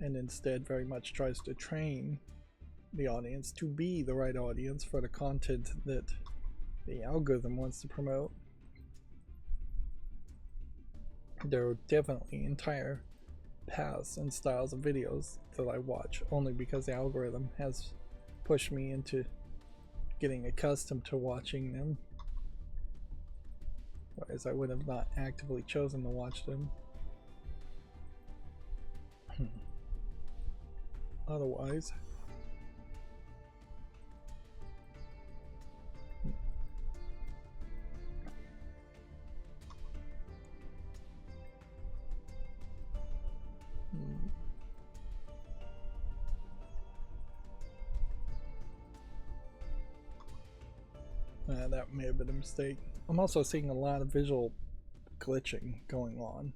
and instead very much tries to train the audience to be the right audience for the content that the algorithm wants to promote. There are definitely entire paths and styles of videos that I watch only because the algorithm has pushed me into getting accustomed to watching them, whereas I would have not actively chosen to watch them otherwise. That may have been a mistake. I'm also seeing a lot of visual glitching going on.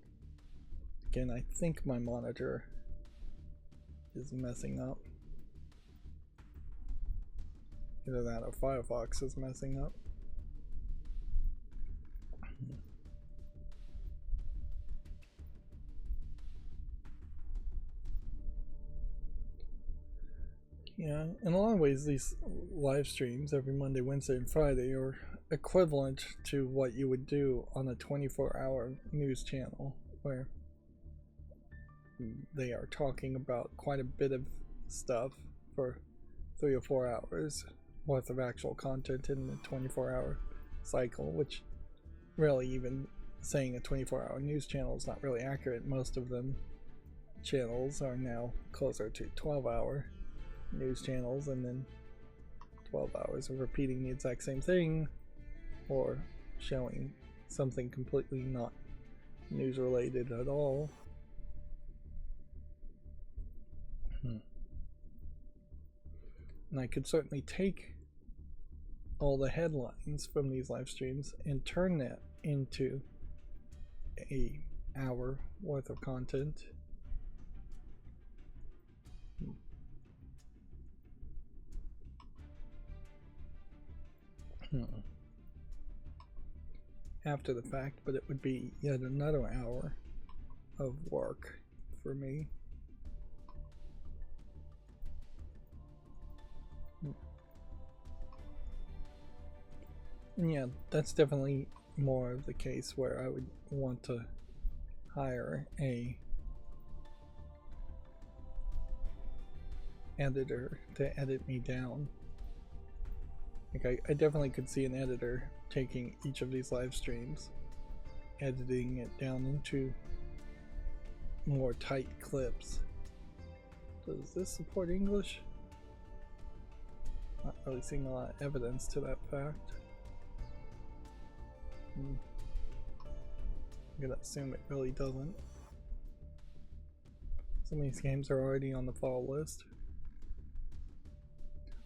Again, I think my monitor is messing up. Either that or Firefox is messing up. Yeah, in a lot of ways, these live streams every Monday, Wednesday, and Friday are equivalent to what you would do on a 24-hour news channel, where they are talking about quite a bit of stuff for 3 or 4 hours, worth of actual content in the 24-hour cycle, which really, even saying a 24-hour news channel is not really accurate. Most of them channels are now closer to 12-hour news channels, and then 12 hours of repeating the exact same thing or showing something completely not news related at all. And I could certainly take all the headlines from these live streams and turn that into a hour worth of content. After the fact, but it would be yet another hour of work for me. And yeah, that's definitely more of the case where I would want to hire a editor to edit me down. Like I definitely could see an editor taking each of these live streams, editing it down into more tight clips. Does this support English? Not really seeing a lot of evidence to that fact. I'm gonna assume it really doesn't. Some of these games are already on the fall list.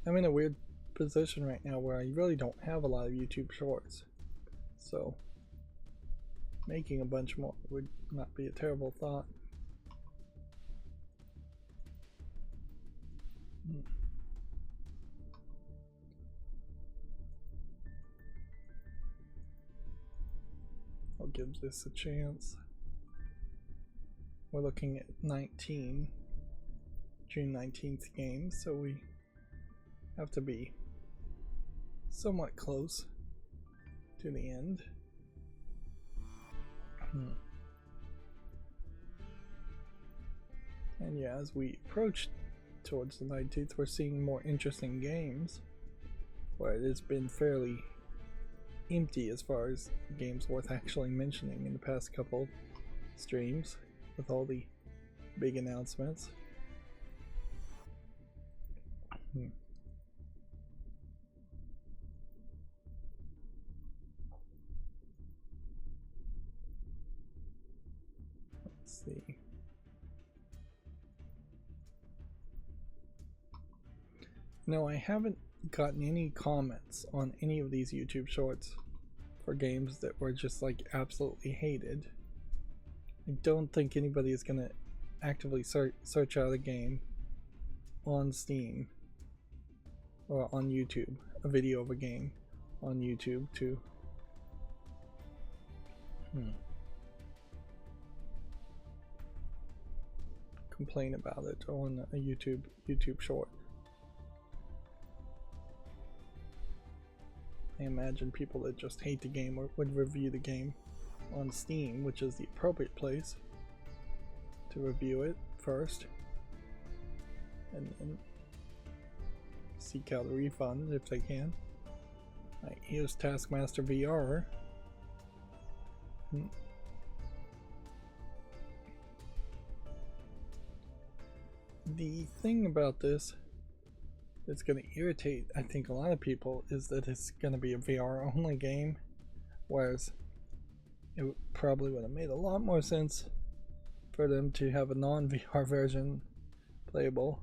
I'm in a weird position right now where I really don't have a lot of YouTube shorts, so making a bunch more would not be a terrible thought. I'll give this a chance. We're looking at June 19th games, so we have to be somewhat close to the end. And yeah, as we approach towards the 19th, we're seeing more interesting games where it has been fairly empty as far as games worth actually mentioning in the past couple streams with all the big announcements. Let's see. No, I haven't gotten any comments on any of these YouTube shorts for games that were just like absolutely hated. I don't think anybody is gonna actively search out a game on Steam or on YouTube, a video of a game on YouTube to complain about it on a YouTube short. I imagine people that just hate the game would review the game on Steam, which is the appropriate place to review it first, and then seek out a refund if they can. Right, here's Taskmaster VR. The thing about this that's going to irritate, I think, a lot of people is that it's going to be a VR only game, whereas it probably would have made a lot more sense for them to have a non-VR version playable.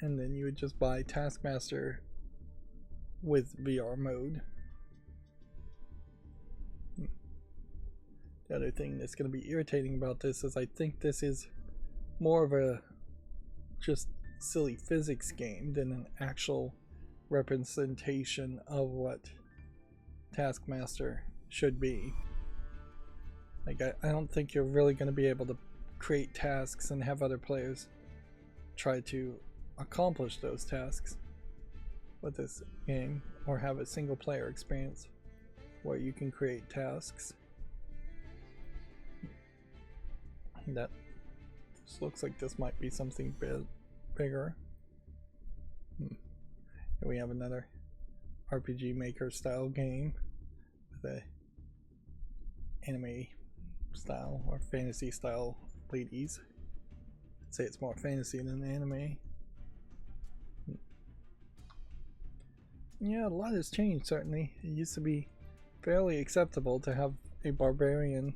And then you would just buy Taskmaster with VR mode. The other thing that's going to be irritating about this is I think this is more of a just silly physics game than an actual representation of what Taskmaster should be. Like I don't think you're really going to be able to create tasks and have other players try to accomplish those tasks with this game, or have a single player experience where you can create tasks. That This looks like this might be something bigger. Here we have another RPG Maker style game with a anime style or fantasy style ladies. I'd say it's more fantasy than anime. Yeah, a lot has changed certainly. It used to be fairly acceptable to have a barbarian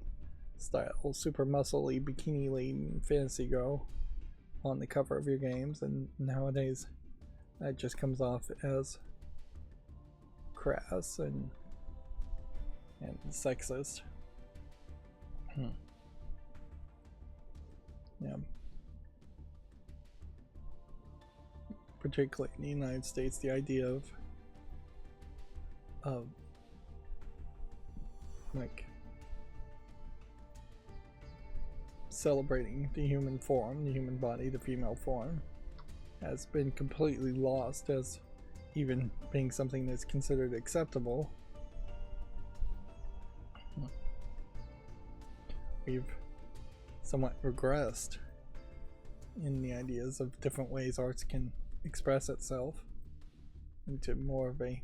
style, super muscly, bikini laden fantasy girl on the cover of your games, and nowadays that just comes off as crass and sexist. Yeah. Particularly in the United States, the idea of like celebrating the human form, the human body, the female form, has been completely lost as even being something that's considered acceptable. We've somewhat regressed in the ideas of different ways arts can express itself into more of a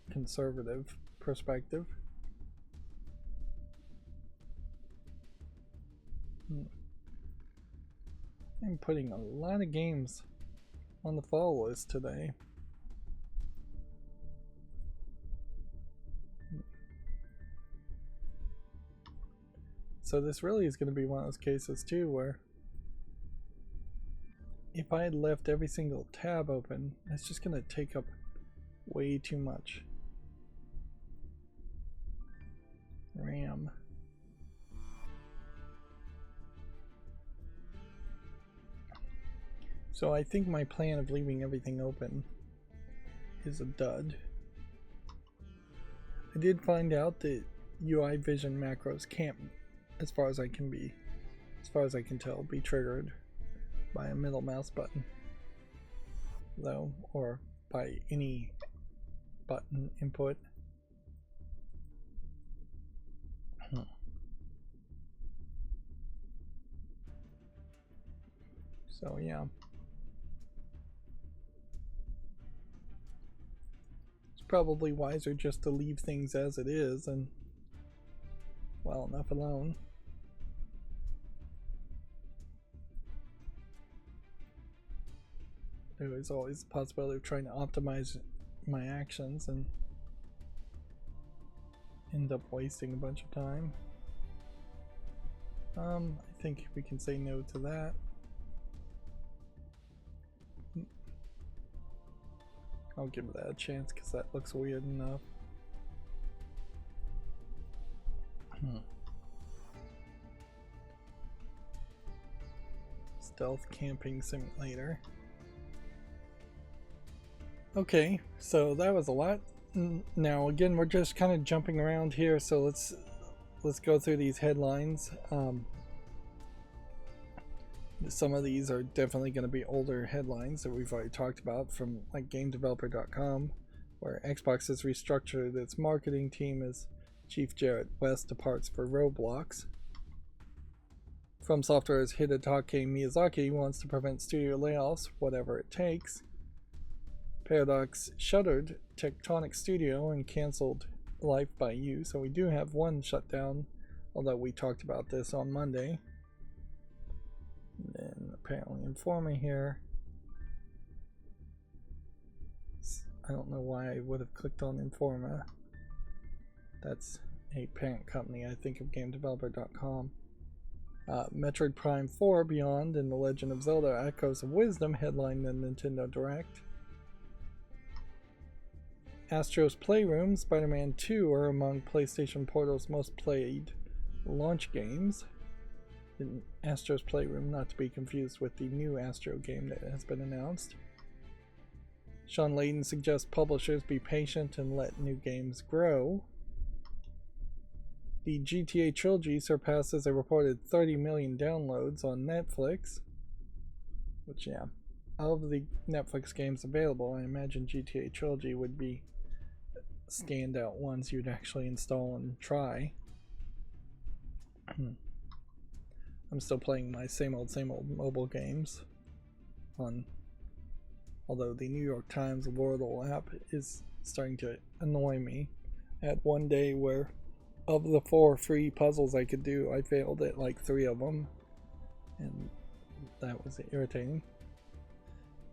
conservative perspective. I'm putting a lot of games on the fall list today. So this really is going to be one of those cases too where if I had left every single tab open, it's just going to take up way too much RAM. So I think my plan of leaving everything open is a dud. I did find out that UI vision macros can't, as far as I can tell, be triggered by a middle mouse button, though, or by any button input. So yeah. It's probably wiser just to leave things as it is and well enough alone. There is always the possibility of trying to optimize my actions and end up wasting a bunch of time. I think we can say no to that. I'll give that a chance because that looks weird enough. Stealth camping simulator. Okay, so that was a lot. Now again, we're just kind of jumping around here, so let's go through these headlines. Some of these are definitely going to be older headlines that we've already talked about from like GameDeveloper.com, where Xbox has restructured its marketing team as Chief Jarrett West departs for Roblox. From Software's Hidetake Miyazaki wants to prevent studio layoffs, whatever it takes. Paradox shuttered Tectonic Studio and canceled Life by You, so we do have one shutdown, although we talked about this on Monday. And then apparently Informa here. I don't know why I would have clicked on Informa. That's a parent company, I think, of GameDeveloper.com. Metroid Prime 4 Beyond and The Legend of Zelda Echoes of Wisdom headline the Nintendo Direct. Astro's Playroom, Spider-Man 2 are among PlayStation Portal's most played launch games. In Astro's Playroom, not to be confused with the new Astro game that has been announced. Sean Layden suggests publishers be patient and let new games grow. The GTA trilogy surpasses a reported 30 million downloads on Netflix. Which, yeah, of the Netflix games available, I imagine GTA trilogy would be standout ones you'd actually install and try. I'm still playing my same old mobile games on, although the New York Times Wordle app is starting to annoy me. I had one day where of the 4 free puzzles I could do, I failed at like 3 of them, and that was irritating.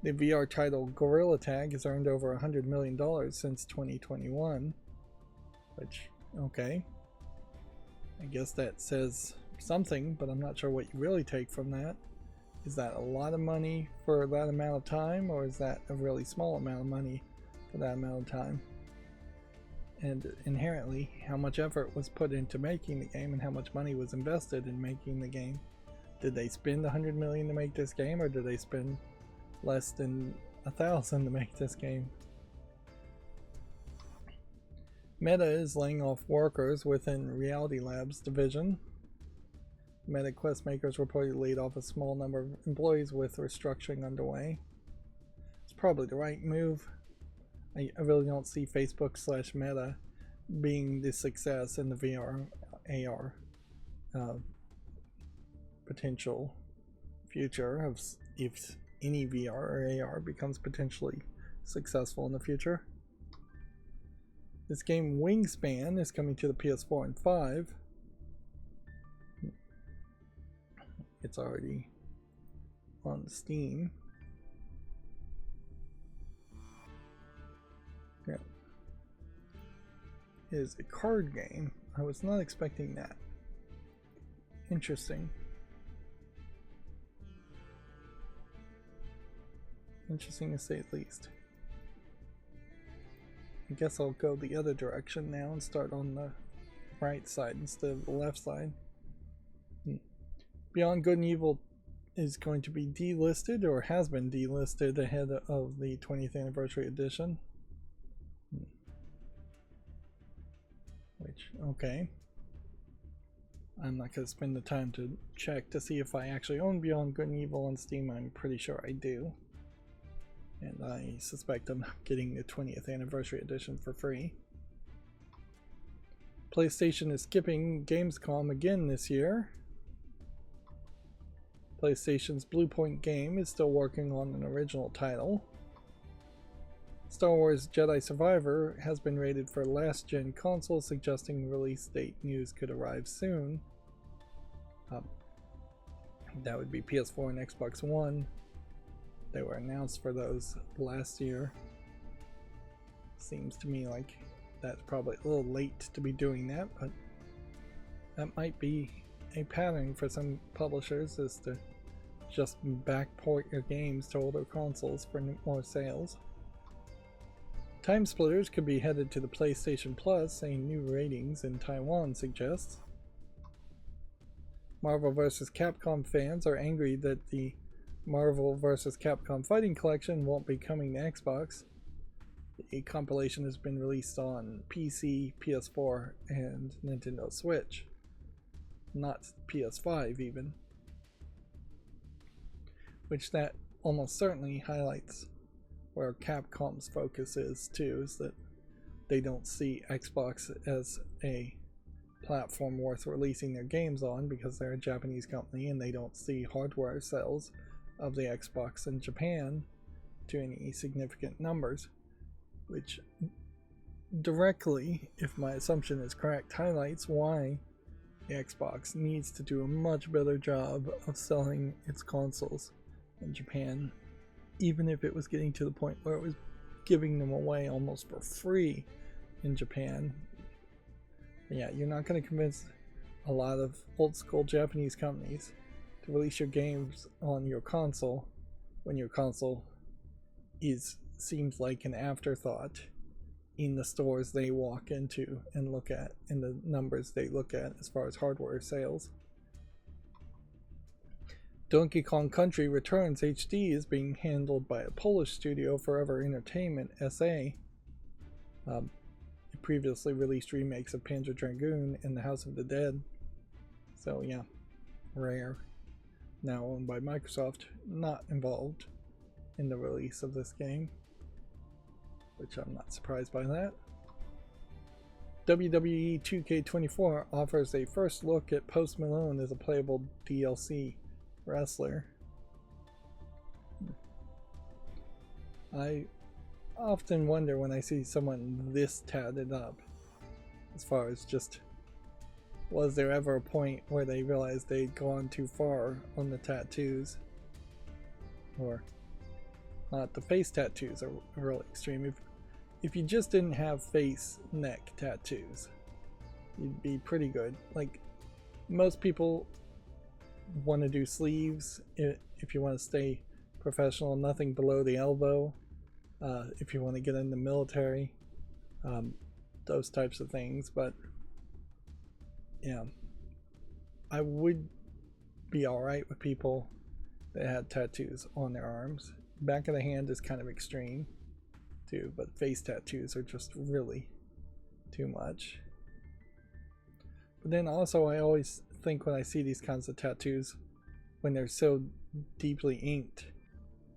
The VR title Gorilla Tag has earned over $100 million since 2021, which, okay, I guess that says something, but I'm not sure what you really take from that. Is that a lot of money for that amount of time, or is that a really small amount of money for that amount of time? And inherently, how much effort was put into making the game and how much money was invested in making the game? Did they spend $100 million to make this game, or did they spend less than $1,000 to make this game? Meta is laying off workers within Reality Labs division. Meta Quest makers reportedly laid off a small number of employees with restructuring underway. It's probably the right move. I really don't see Facebook/Meta being the success in the VR AR potential future of if any VR or AR becomes potentially successful in the future. This game Wingspan is coming to the PS4 and 5. It's already on Steam. Yeah. It is a card game. I was not expecting that. Interesting. Interesting to say the least. I guess I'll go the other direction now and start on the right side instead of the left side. Beyond Good and Evil is going to be delisted, or has been delisted, ahead of the 20th anniversary edition. Which, okay. I'm not going to spend the time to check to see if I actually own Beyond Good and Evil on Steam. I'm pretty sure I do. And I suspect I'm getting the 20th anniversary edition for free. PlayStation is skipping Gamescom again this year. PlayStation's Bluepoint game is still working on an original title. Star Wars Jedi Survivor has been rated for last-gen console, suggesting release date news could arrive soon. That would be PS4 and Xbox One. They were announced for those last year. Seems to me like that's probably a little late to be doing that, but that might be a pattern for some publishers, is to just backport your games to older consoles for more sales. Time Splitters could be headed to the PlayStation Plus, saying new ratings in Taiwan suggests. Marvel vs. Capcom fans are angry that the Marvel vs. Capcom Fighting Collection won't be coming to Xbox. The compilation has been released on PC, PS4, and Nintendo Switch. Not PS5 even. Which that almost certainly highlights where Capcom's focus is too, is that they don't see Xbox as a platform worth releasing their games on because they're a Japanese company, and they don't see hardware sales of the Xbox in Japan to any significant numbers, which directly, if my assumption is correct, highlights why the Xbox needs to do a much better job of selling its consoles in Japan, even if it was getting to the point where it was giving them away almost for free in Japan. Yeah, you're not going to convince a lot of old school Japanese companies to release your games on your console when your console seems like an afterthought in the stores they walk into and look at, and the numbers they look at as far as hardware sales. Donkey Kong Country Returns HD is being handled by a Polish studio, Forever Entertainment SA. It previously released remakes of Panzer Dragoon and The House of the Dead. So yeah, Rare, now owned by Microsoft, not involved in the release of this game, which I'm not surprised by that. WWE 2K24 offers a first look at Post Malone as a playable DLC wrestler. I often wonder when I see someone this tatted up, as far as just, was there ever a point where they realized they'd gone too far on the tattoos? Or not, the face tattoos are really extreme. If you just didn't have face, neck tattoos, you'd be pretty good. Like, most people want to do sleeves if you want to stay professional, nothing below the elbow. If you want to get in the military, those types of things. But yeah, I would be alright with people that had tattoos on their arms. Back of the hand is kind of extreme too, but face tattoos are just really too much. But then also, I always think when I see these kinds of tattoos, when they're so deeply inked,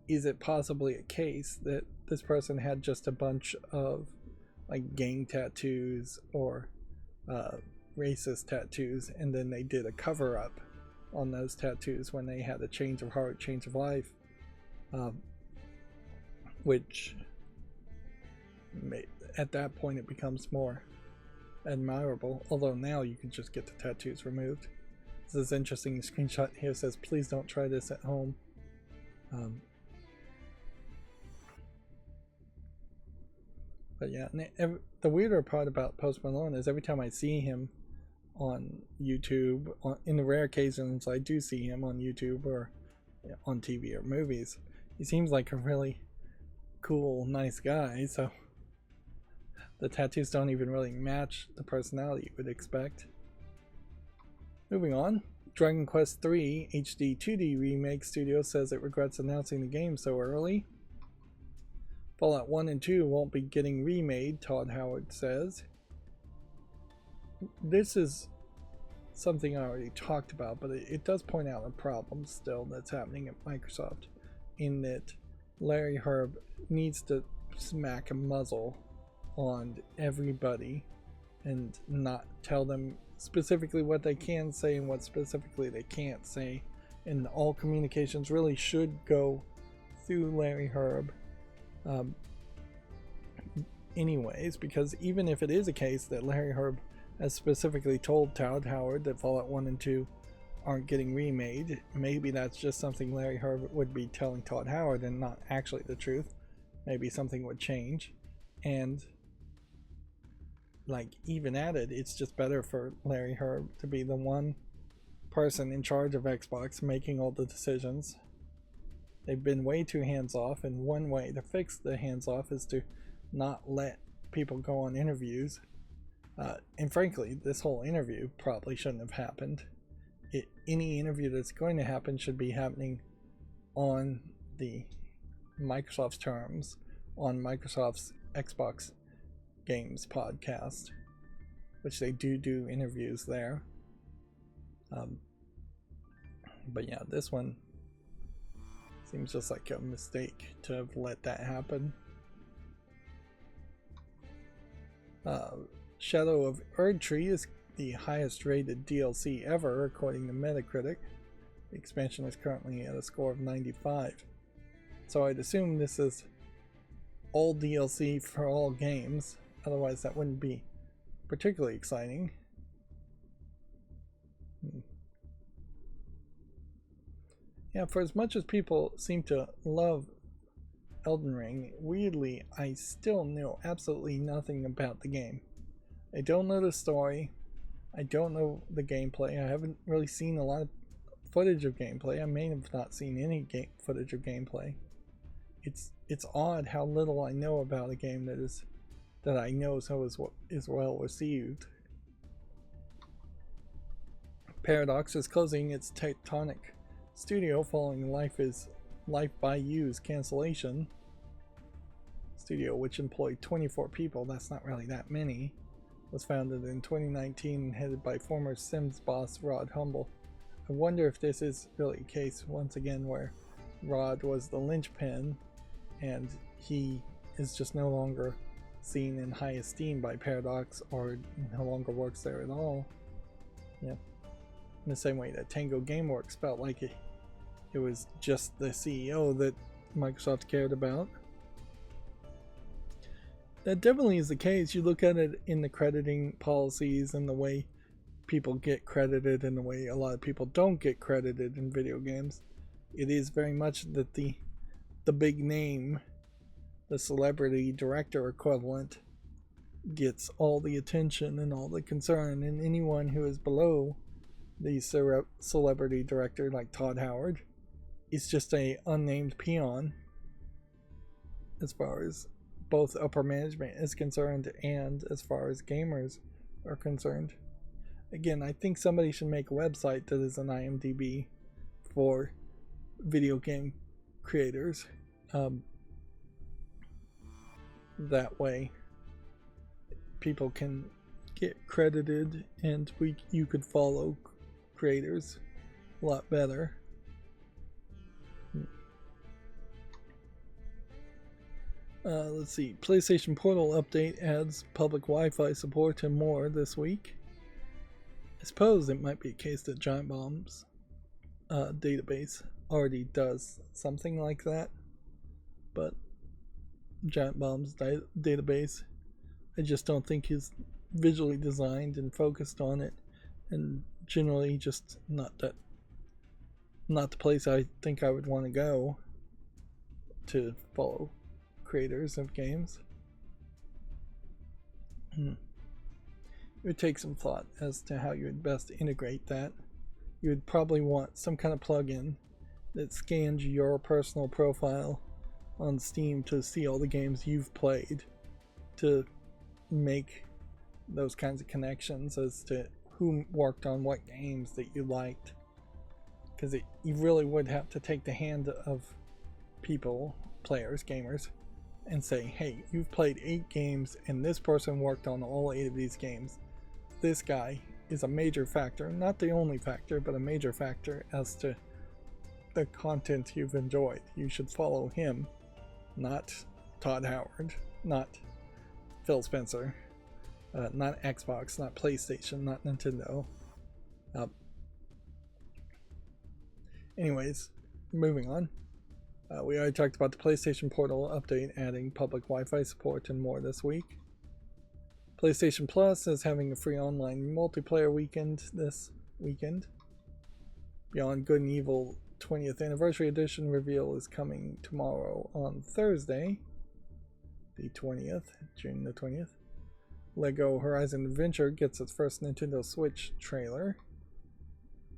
is it possibly a case that this person had just a bunch of like gang tattoos or racist tattoos, and then they did a cover-up on those tattoos when they had a change of heart, change of life, which at that point it becomes more admirable, although now you can just get the tattoos removed. This is interesting. The screenshot here says, please don't try this at home. But yeah, the weirder part about Post Malone is every time I see him on YouTube, in the rare occasions I do see him on YouTube or on TV or movies, he seems like a really cool, nice guy, so the tattoos don't even really match the personality you would expect. Moving on, Dragon Quest III HD 2D Remake Studio says it regrets announcing the game so early. Fallout 1 and 2 won't be getting remade, Todd Howard says. This is something I already talked about, but it does point out a problem still that's happening at Microsoft, in that Larry Herb needs to smack a muzzle on everybody and not tell them specifically what they can say and what specifically they can't say, and all communications really should go through Larry Herb anyways, because even if it is a case that Larry Herb has specifically told Todd Howard that Fallout 1 and 2 aren't getting remade, maybe that's just something Larry Herb would be telling Todd Howard and not actually the truth. Maybe something would change, and like, even at it, it's just better for Larry Herb to be the one person in charge of Xbox making all the decisions. They've been way too hands-off, and one way to fix the hands-off is to not let people go on interviews. And frankly, this whole interview probably shouldn't have happened. Any interview that's going to happen should be happening on the Microsoft's terms, on Microsoft's Xbox Games podcast, which they do interviews there. But yeah, this one seems just like a mistake to have let that happen. Shadow of Erdtree is the highest rated DLC ever according to Metacritic. The expansion is currently at a score of 95. So I'd assume this is all DLC for all games, otherwise that wouldn't be particularly exciting. Yeah, for as much as people seem to love Elden Ring, weirdly, I still know absolutely nothing about the game. I don't know the story. I don't know the gameplay. I haven't really seen a lot of footage of gameplay. I may have not seen any footage of gameplay. It's odd how little I know about a game that I know is well received. Paradox is closing its Tectonic studio following Life by You's cancellation. Studio, which employed 24 people, that's not really that many, was founded in 2019 and headed by former Sims boss Rod Humble. I wonder if this is really a case once again where Rod was the linchpin and he is just no longer seen in high esteem by Paradox or no longer works there at all. Yeah. In the same way that Tango Gameworks felt like it was just the CEO that Microsoft cared about. That definitely is the case. You look at it in the crediting policies and the way people get credited and the way a lot of people don't get credited in video games. It is very much that the big name, the celebrity director equivalent, gets all the attention and all the concern, and anyone who is below the celebrity director, like Todd Howard, is just a unnamed peon as far as both upper management is concerned and as far as gamers are concerned. Again, I think somebody should make a website that is an IMDb for video game creators. That way people can get credited and you could follow creators a lot better. Let's see. PlayStation Portal update adds public Wi-Fi support and more this week. I suppose it might be a case that Giant Bomb's database already does something like that, but Giant Bomb's database, I just don't think is visually designed and focused on it, and generally just not the place I think I would want to go to follow creators of games. It would take some thought as to how you would best integrate that. You would probably want some kind of plugin that scans your personal profile on Steam to see all the games you've played, to make those kinds of connections as to who worked on what games that you liked. Because you really would have to take the hand of people, players, gamers, and say, hey, you've played 8 games and this person worked on all 8 of these games. This guy is a major factor, not the only factor, but a major factor as to the content you've enjoyed. You should follow him, not Todd Howard, not Phil Spencer, not Xbox, not PlayStation, not Nintendo. Anyways, moving on. We already talked about the PlayStation Portal update adding public Wi-Fi support and more this week. PlayStation Plus is having a free online multiplayer weekend this weekend. Beyond Good and Evil 20th Anniversary Edition reveal is coming tomorrow on Thursday, the 20th, June the 20th. Lego Horizon Adventure gets its first Nintendo Switch trailer.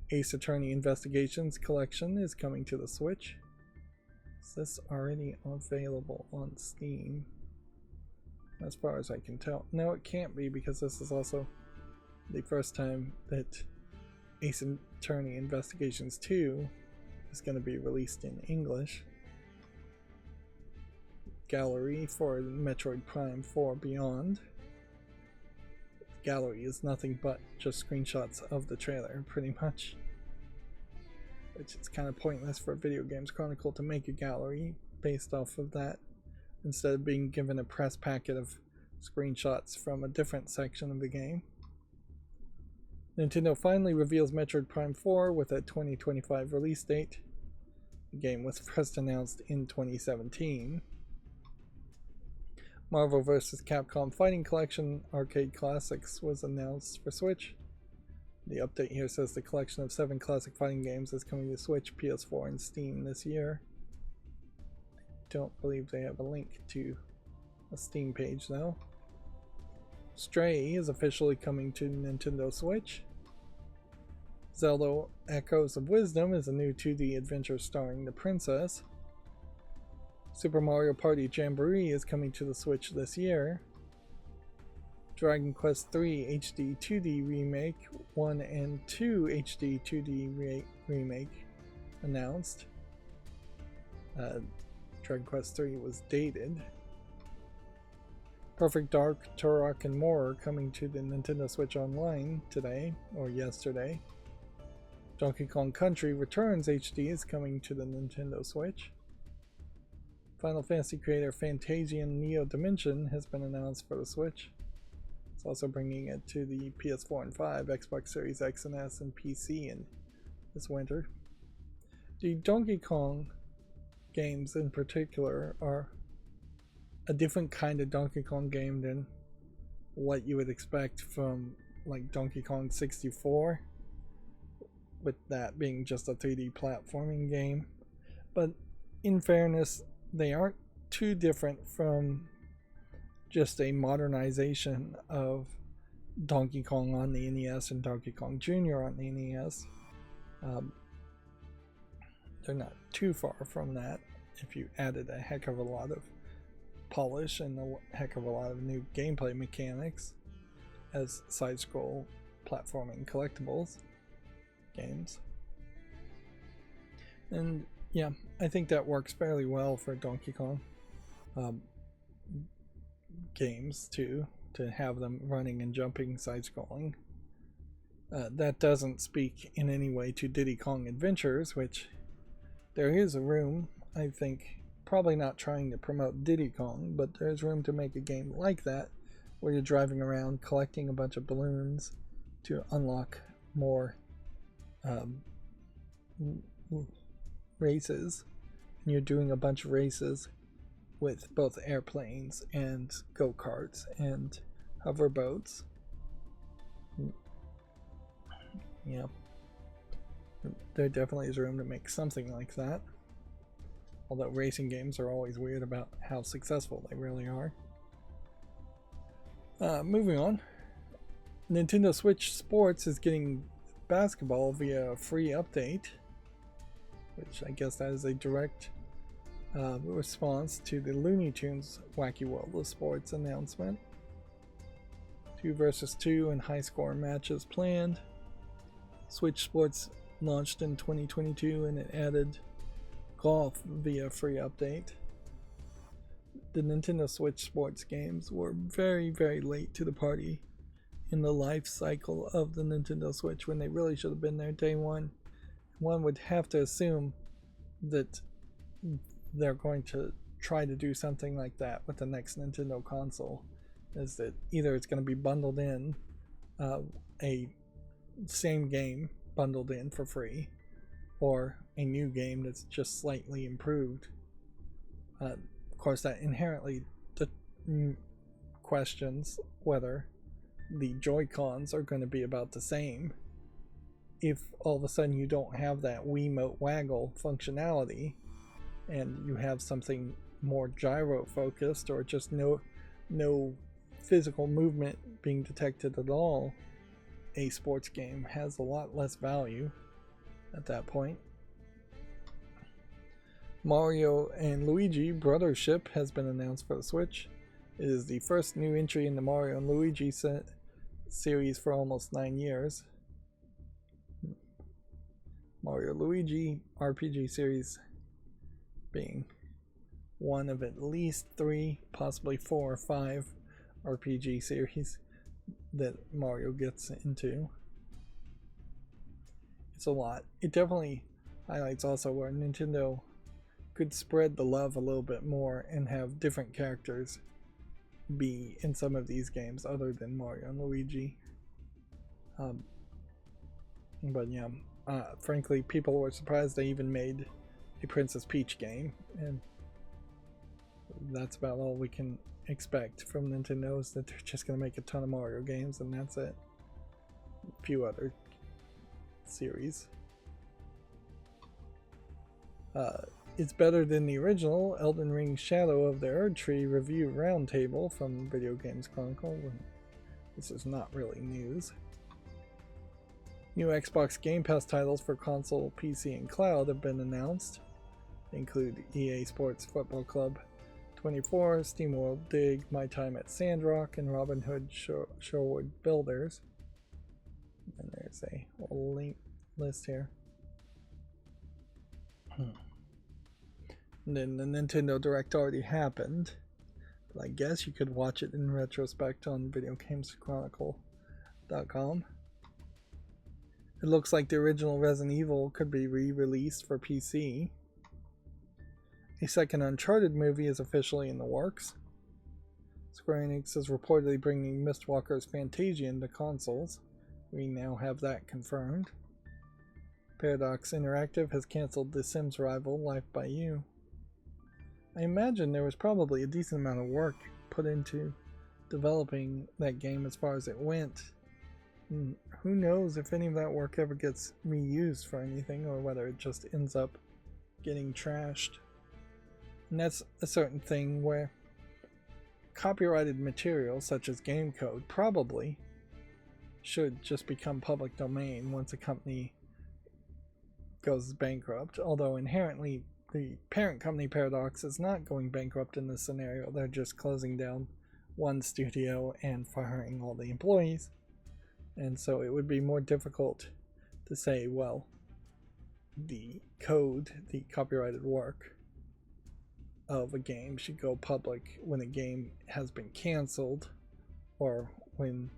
Ace Attorney Investigations Collection is coming to the Switch. Is this already available on Steam? As far as I can tell. No, it can't be, because this is also the first time that Ace Attorney Investigations 2 is going to be released in English. Gallery for Metroid Prime 4 Beyond. Gallery is nothing but just screenshots of the trailer, pretty much. Which is kind of pointless for Video Games Chronicle to make a gallery based off of that, instead of being given a press packet of screenshots from a different section of the game. Nintendo finally reveals Metroid Prime 4 with a 2025 release date. The game was first announced in 2017. Marvel vs. Capcom Fighting Collection Arcade Classics was announced for Switch. The update here says the collection of 7 classic fighting games is coming to Switch, PS4, and Steam this year. I don't believe they have a link to a Steam page though. Stray is officially coming to Nintendo Switch. Zelda Echoes of Wisdom is a new 2D adventure starring the princess. Super Mario Party Jamboree is coming to the Switch this year. Dragon Quest III HD 2D Remake 1 and 2 HD 2D Remake announced. Dragon Quest III was dated. Perfect Dark, Turok, and more coming to the Nintendo Switch Online today, or yesterday. Donkey Kong Country Returns HD is coming to the Nintendo Switch. Final Fantasy creator Fantasian Neo Dimension has been announced for the Switch. It's also bringing it to the PS4 and 5, Xbox Series X and S, and PC in this winter. The Donkey Kong games in particular are a different kind of Donkey Kong game than what you would expect from like Donkey Kong 64, with that being just a 3D platforming game. But in fairness, they aren't too different from just a modernization of Donkey Kong on the NES and Donkey Kong Jr. on the NES. They're not too far from that if you added a heck of a lot of polish and a heck of a lot of new gameplay mechanics as side-scroll platforming collectibles games. And yeah, I think that works fairly well for Donkey Kong games too, to have them running and jumping side-scrolling. That doesn't speak in any way to Diddy Kong Adventures, which there is a room, I think, probably not trying to promote Diddy Kong, but there's room to make a game like that where you're driving around collecting a bunch of balloons to unlock more races, and you're doing a bunch of races with both airplanes and go-karts and hoverboats. Yeah, there definitely is room to make something like that, although racing games are always weird about how successful they really are. Moving on, Nintendo Switch Sports is getting basketball via a free update, which I guess that is a direct response to the Looney Tunes Wacky World of Sports announcement. 2 versus 2 and high score matches planned. Switch Sports launched in 2022 and it added golf via free update. The Nintendo Switch Sports games were very, very late to the party in the life cycle of the Nintendo Switch, when they really should have been there day one. One would have to assume that they're going to try to do something like that with the next Nintendo console, is that either it's going to be bundled in, a same game bundled in for free, or a new game that's just slightly improved. Of course, that inherently questions whether the Joy-Cons are going to be about the same if all of a sudden you don't have that Wiimote waggle functionality and you have something more gyro focused, or just no physical movement being detected at all. A sports game has a lot less value at that point. Mario and Luigi Brothership has been announced for the Switch. It is the first new entry in the Mario and Luigi series for almost 9 years. Mario Luigi RPG series being one of at least 3, possibly 4 or 5 RPG series that Mario gets into. It's a lot. It definitely highlights also where Nintendo could spread the love a little bit more and have different characters be in some of these games other than Mario and Luigi. But yeah, frankly, people were surprised they even made a Princess Peach game, and that's about all we can expect from Nintendo, is that they're just going to make a ton of Mario games and that's it. A few other series. It's better than the original Elden Ring Shadow of the Erdtree review roundtable from Video Games Chronicle. This is not really news. New Xbox Game Pass titles for console, PC, and cloud have been announced. They include EA Sports Football Club 24, SteamWorld Dig, My Time at Sandrock, and Robin Hood Shorewood Builders. And there's a whole link list here. And then the Nintendo Direct already happened, but I guess you could watch it in retrospect on videogameschronicle.com. It looks like the original Resident Evil could be re-released for PC. A second Uncharted movie is officially in the works. Square Enix is reportedly bringing Mistwalker's Fantasian to consoles. We now have that confirmed. Paradox Interactive has cancelled The Sims rival Life by You. I imagine there was probably a decent amount of work put into developing that game as far as it went. And who knows if any of that work ever gets reused for anything, or whether it just ends up getting trashed. And that's a certain thing where copyrighted material such as game code probably should just become public domain once a company goes bankrupt, although inherently the parent company Paradox is not going bankrupt in this scenario. They're just closing down one studio and firing all the employees, and so it would be more difficult to say, well, the code, the copyrighted work of a game should go public when a game has been canceled, or when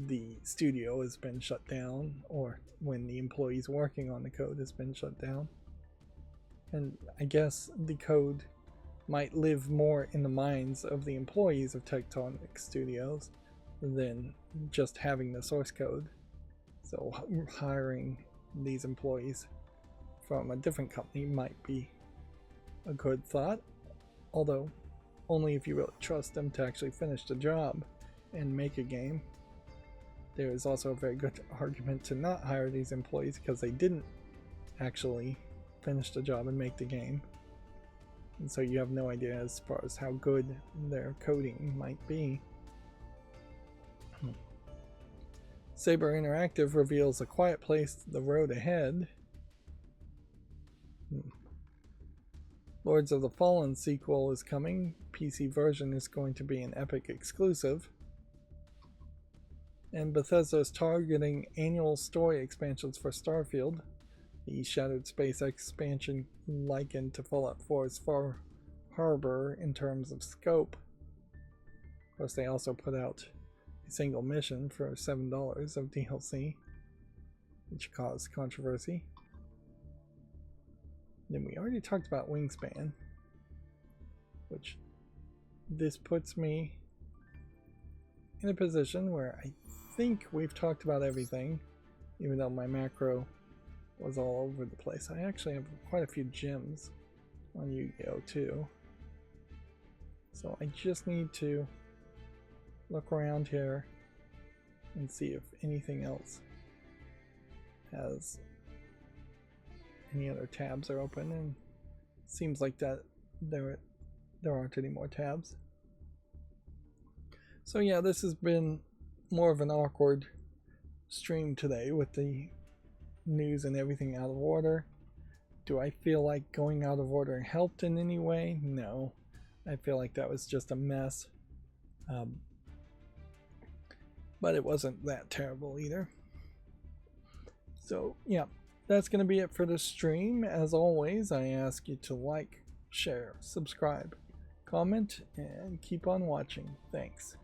the studio has been shut down, or when the employees working on the code has been shut down. And I guess the code might live more in the minds of the employees of Tectonic Studios than just having the source code. So hiring these employees from a different company might be a good thought, although only if you really trust them to actually finish the job and make a game. There is also a very good argument to not hire these employees because they didn't actually finish the job and make the game, and so you have no idea as far as how good their coding might be. Saber Interactive reveals A Quiet Place: The Road Ahead. Lords of the Fallen sequel is coming. PC version is going to be an Epic exclusive. And Bethesda is targeting annual story expansions for Starfield, the Shattered Space expansion likened to Fallout 4's Far Harbor in terms of scope. Of course, they also put out a single mission for $7 of DLC, which caused controversy. Then we already talked about Wingspan, which this puts me in a position where I think we've talked about everything, even though my macro was all over the place. I actually have quite a few gems on Yu-Gi-Oh! Too. So I just need to look around here and see if anything else has any other tabs are open, and it seems like that there aren't any more tabs. So yeah, this has been more of an awkward stream today with the news and everything out of order. Do I feel like going out of order helped in any way? No. I feel like that was just a mess. But it wasn't that terrible either. So yeah, that's going to be it for the stream. As always, I ask you to like, share, subscribe, comment, and keep on watching. Thanks.